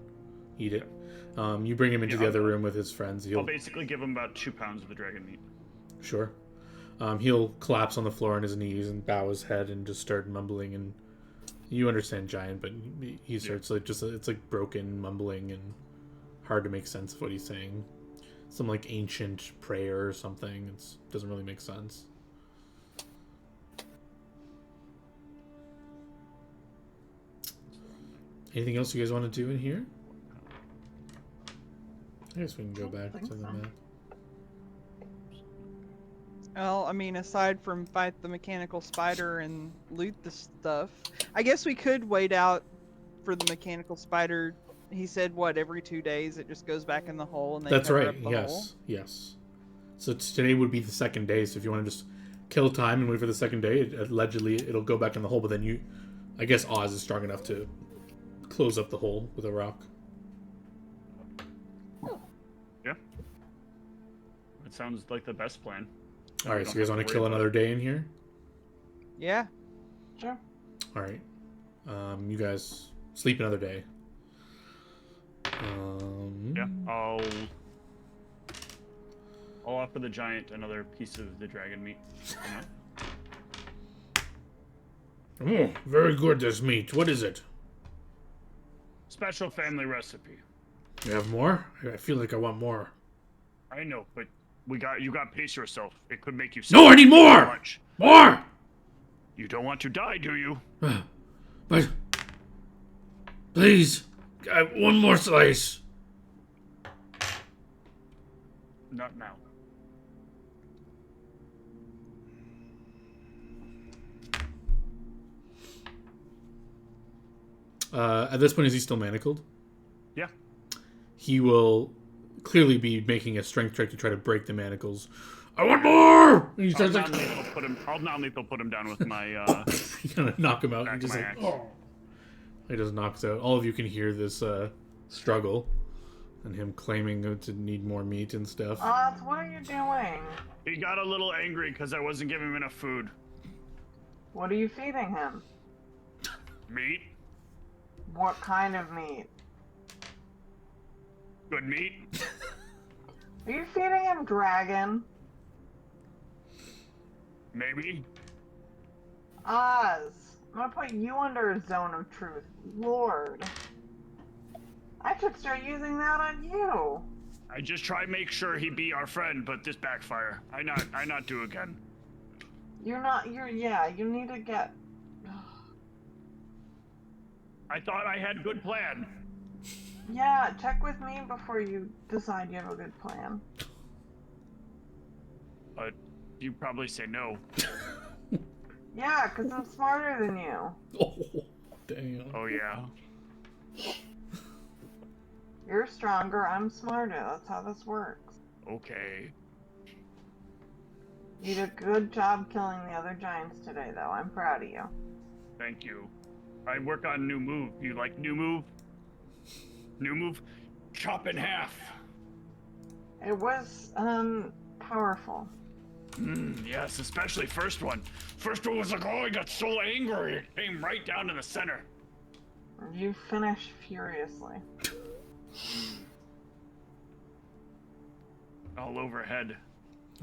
eat it. You bring him into the other room with his friends. I'll basically give him about 2 pounds of the dragon meat. Sure. He'll collapse on the floor on his knees and bow his head and just start mumbling. And you understand Giant, but he starts it's like broken mumbling and hard to make sense of what he's saying. some like ancient prayer or something. It doesn't really make sense. Anything else you guys want to do in here? I guess we can go back to the map. Well, I mean, aside from fight the mechanical spider and loot the stuff, I guess we could wait out for the mechanical spider. He said, what, every 2 days it just goes back in the hole and they That's cover right. up the Yes. hole? Yes. So today would be the second day. So if you want to just kill time and wait for the second day, allegedly it'll go back in the hole. But then I guess Oz is strong enough to close up the hole with a rock. Yeah. It sounds like the best plan. All right. So you guys want to kill another day in here? Yeah. Sure. All right. You guys sleep another day. Yeah, I'll offer the giant another piece of the dragon meat. Oh, very good, this meat. What is it? Special family recipe. You have more? I feel like I want more. I know, but you got pace yourself. It could make you sick. No, I need more! Much. More! You don't want to die, do you? But please, one more slice. Not now. At this point, is he still manacled? Yeah. He will clearly be making a strength check to try to break the manacles. I want more! And he starts like... I'll non-lethal put him down with my... you kind of knock him out. back And just my like, axe. oh. He just knocks out. All of you can hear this struggle and him claiming to need more meat and stuff. Oz, what are you doing? He got a little angry because I wasn't giving him enough food. What are you feeding him? Meat? What kind of meat? Good meat? Are you feeding him dragon? Maybe? Oz, I'm gonna put you under a zone of truth. Lord. I should start using that on you. I just try to make sure he be our friend, but this backfire. I not do again. You need to get... I thought I had good plan. Yeah, check with me before you decide you have a good plan. But you probably say no. Yeah, because I'm smarter than you. Oh, damn. Oh yeah. You're stronger, I'm smarter. That's how this works. Okay. You did a good job killing the other giants today, though. I'm proud of you. Thank you. I work on new move. You like new move? New move? Chop in half. It was, powerful. Yes, especially first one. First one was like, oh, I got so angry. It came right down to the center. You finished furiously. All overhead.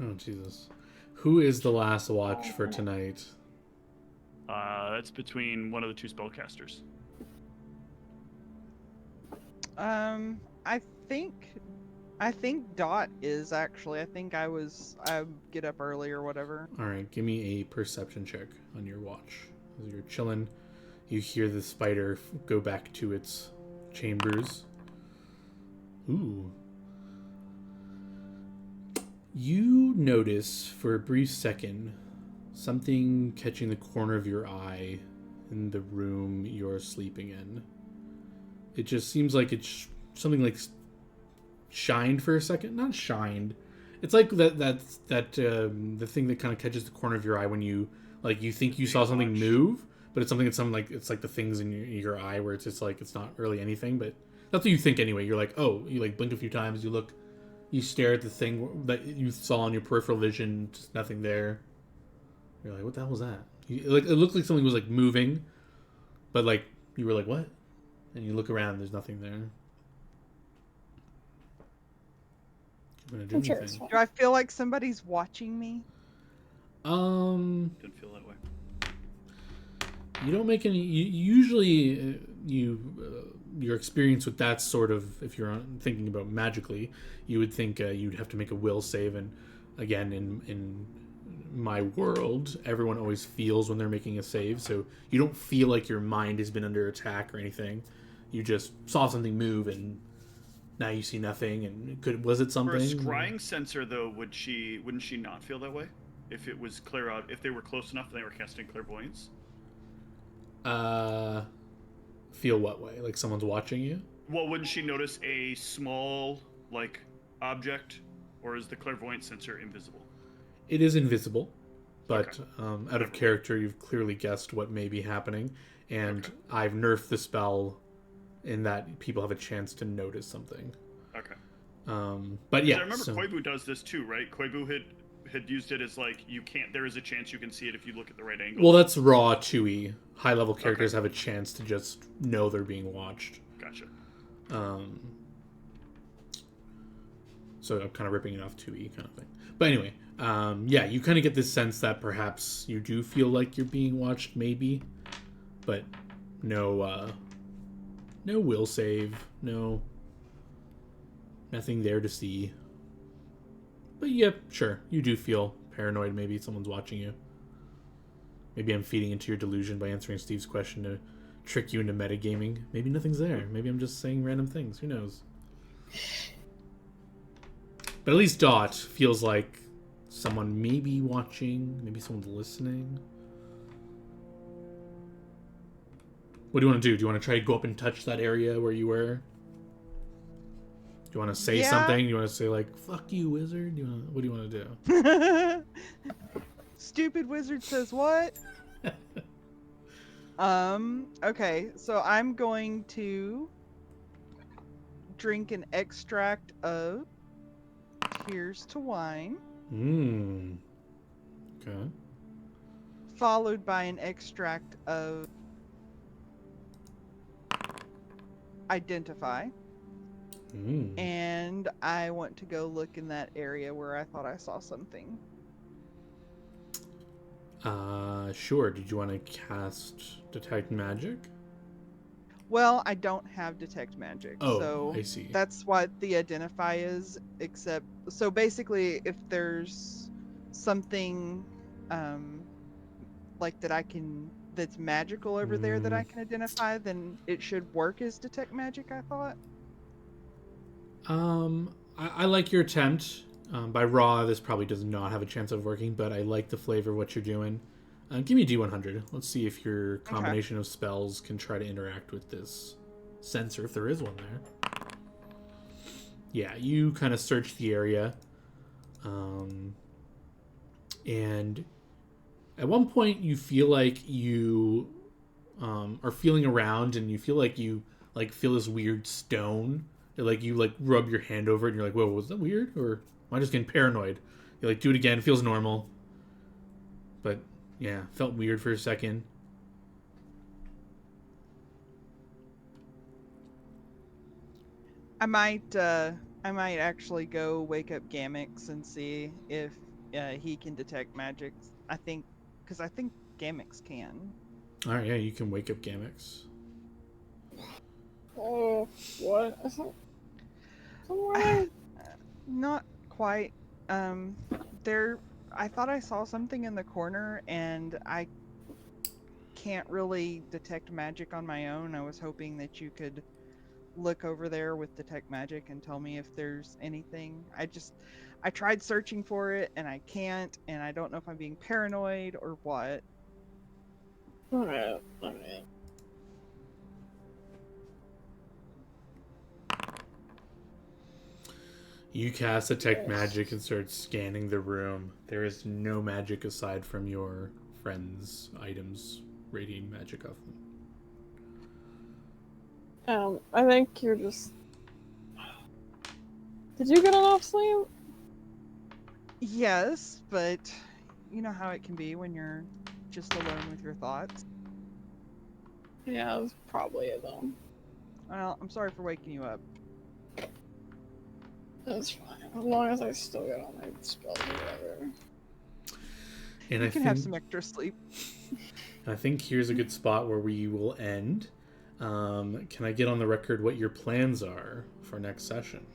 Oh, Jesus. Who is the last watch for tonight? That's between one of the two spellcasters. I think Dot is actually. I think I get up early or whatever. All right, give me a perception check on your watch. As you're chilling, you hear the spider go back to its chambers. Ooh. You notice for a brief second something catching the corner of your eye in the room you're sleeping in. It just seems like it's something like shined for a second. Not shined. It's like the thing that kind of catches the corner of your eye when you think you saw something move, but it's like the things in your eye where it's just like it's not really anything, but that's what you think anyway. You're like, oh, you like blink a few times, you look, you stare at the thing that you saw on your peripheral vision, just nothing there. You're like, what the hell was that? It looked like something was like moving, but like you were like, what? And you look around, there's nothing there. I'm sure it's fine. Do I feel like somebody's watching me? Didn't feel that way. You don't make any. Usually, you your experience with that sort of, if you're thinking about magically, you would think you'd have to make a will save. And again, in my world, everyone always feels when they're making a save, so you don't feel like your mind has been under attack or anything. You just saw something move, and now you see nothing. And was it something? For a scrying sensor, though, wouldn't she not feel that way? If it was clear out, if they were close enough and they were casting clairvoyance? Feel what way? Like someone's watching you? Well, wouldn't she notice a small, like, object? Or is the clairvoyance sensor invisible? It is invisible, but Okay. out of character, you've clearly guessed what may be happening. And Okay. I've nerfed the spell in that people have a chance to notice something. Okay. But yeah, I remember so, Koibu does this too, right? Koibu had used it as like there is a chance you can see it if you look at the right angle. well, that's raw 2e. High level characters have a chance to just know they're being watched. Gotcha. So I'm kind of ripping it off 2e kind of thing. But anyway, yeah, you kind of get this sense that perhaps you do feel like you're being watched, maybe, but no will save, nothing there to see. But yeah, sure, you do feel paranoid. Maybe someone's watching you. Maybe I'm feeding into your delusion by answering Steve's question to trick you into metagaming. Maybe nothing's there. Maybe I'm just saying random things. Who knows? But at least Dot feels like someone may be watching. Maybe someone's listening. What do you want to do? Do you want to try to go up and touch that area where you were? Do you want to say something? Do you want to say, like, fuck you, wizard? What do you want to do? Stupid wizard says what? Okay, so I'm going to drink an extract of Tears to Wine. Okay. Followed by an extract of Identify. And I want to go look in that area where I thought I saw something. Sure. Did you want to cast Detect Magic? Well, I don't have Detect Magic. Oh, so I see. That's what the Identify is, except... So basically, if there's something, like that I can... that's magical over there that I can identify, then it should work as Detect Magic, I thought. I like your attempt. By raw, this probably does not have a chance of working, but I like the flavor of what you're doing. Give me a D100. Let's see if your combination of spells can try to interact with this sensor, if there is one there. Yeah, you kind of search the area. And at one point you feel like you are feeling around, and you feel like you feel this weird stone. You rub your hand over it and you're like, whoa, was that weird? Or am I just getting paranoid? You do it again, it feels normal. But yeah, felt weird for a second. I might actually go wake up Gamix and see if he can detect magic. Because I think Gamix can. Alright, yeah, you can wake up Gamix. Oh, what? Somewhere? Not quite. I thought I saw something in the corner, and I can't really detect magic on my own. I was hoping that you could look over there with Detect Magic and tell me if there's anything. I tried searching for it, and I can't, and I don't know if I'm being paranoid or what. Alright. You cast Detect Magic and start scanning the room. There is no magic aside from your friend's items radiating magic off them. I think you're just... Did you get enough sleep? Yes, but you know how it can be when you're just alone with your thoughts. Yeah, that's probably it then. Well, I'm sorry for waking you up. That's fine, as long as I still get all my spells or whatever. And You can have some extra sleep. I think here's a good spot where we will end. Can I get on the record what your plans are for next session?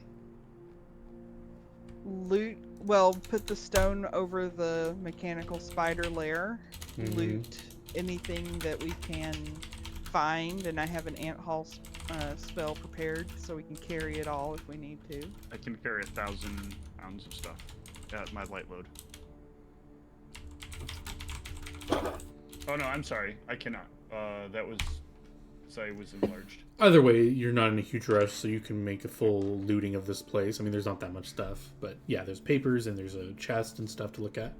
Loot. Well, put the stone over the mechanical spider lair. Mhm. Loot anything that we can find, and I have an ant haul spell prepared, so we can carry it all if we need to. I can carry 1,000 pounds of stuff at my light load. Oh no, I'm sorry. I cannot. That was... I was enlarged. Either way, you're not in a huge rush, so you can make a full looting of this place. I mean, there's not that much stuff, but yeah, there's papers and there's a chest and stuff to look at.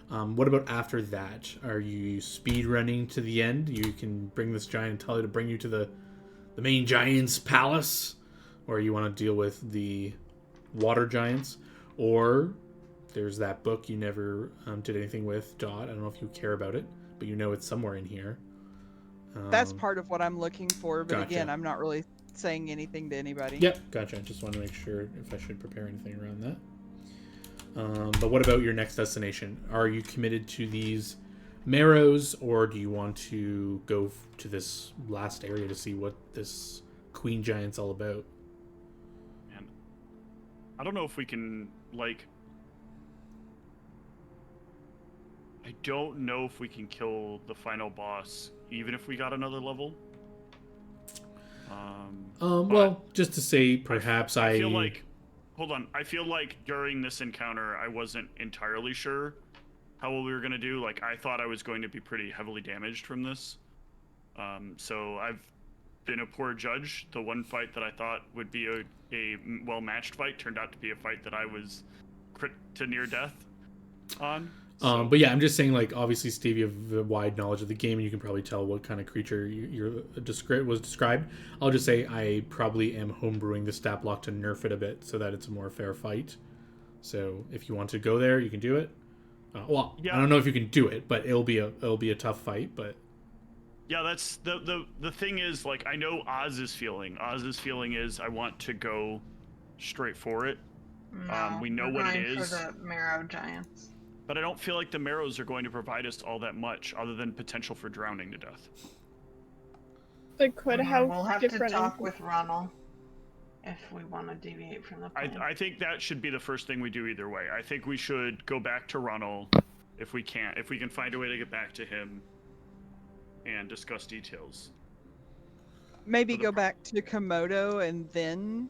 What about after that? Are you speed running to the end? You can bring this giant and tell it to bring you to the main giant's palace, or you want to deal with the water giants, or there's that book you never did anything with, Dot. I don't know if you care about it, but you know it's somewhere in here. That's part of what I'm looking for, but Gotcha. again, I'm not really saying anything to anybody. Yep, gotcha. I just want to make sure if I should prepare anything around that. But what about your next destination? Are you committed to these marrows, or do you want to go to this last area to see what this queen giant's all about? Man, I don't know if we can, like... I don't know if we can kill the final boss, even if we got another level. Well, just to say, perhaps I feel like... Hold on. I feel like during this encounter, I wasn't entirely sure how we were going to do. Like, I thought I was going to be pretty heavily damaged from this. So I've been a poor judge. The one fight that I thought would be a well-matched fight turned out to be a fight that I was crit to near death on. So. But yeah, I'm just saying, like, obviously, Steve, you have a wide knowledge of the game, and you can probably tell what kind of creature was described. I'll just say I probably am homebrewing the stat block to nerf it a bit so that it's a more fair fight. So if you want to go there, you can do it. Well, yeah. I don't know if you can do it, but it'll be a tough fight. But yeah, that's the thing is, like, I know Oz's feeling. Oz's feeling is I want to go straight for it. No, we know what it is. For the marrow giants. But I don't feel like the marrows are going to provide us all that much, other than potential for drowning to death. They could have. We'll have different to talk with Ronald if we want to deviate from the plan. I think that should be the first thing we do either way. I think we should go back to Ronald if we can find a way to get back to him and discuss details. Maybe go back to Komodo and then,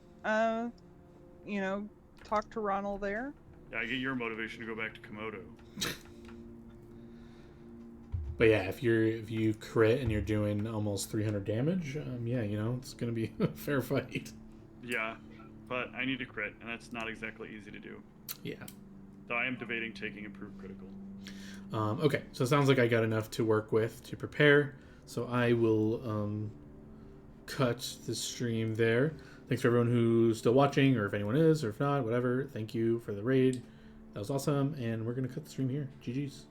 talk to Ronald there. Yeah, I get your motivation to go back to Komodo. But yeah, if you crit and you're doing almost 300 damage, yeah, it's gonna be a fair fight. Yeah, but I need to crit, and that's not exactly easy to do. Yeah. So I am debating taking improved critical. Okay, so it sounds like I got enough to work with to prepare. So I will cut the stream there. Thanks for everyone who's still watching, or if anyone is, or if not, whatever. Thank you for the raid. That was awesome, and we're going to cut the stream here. GG's.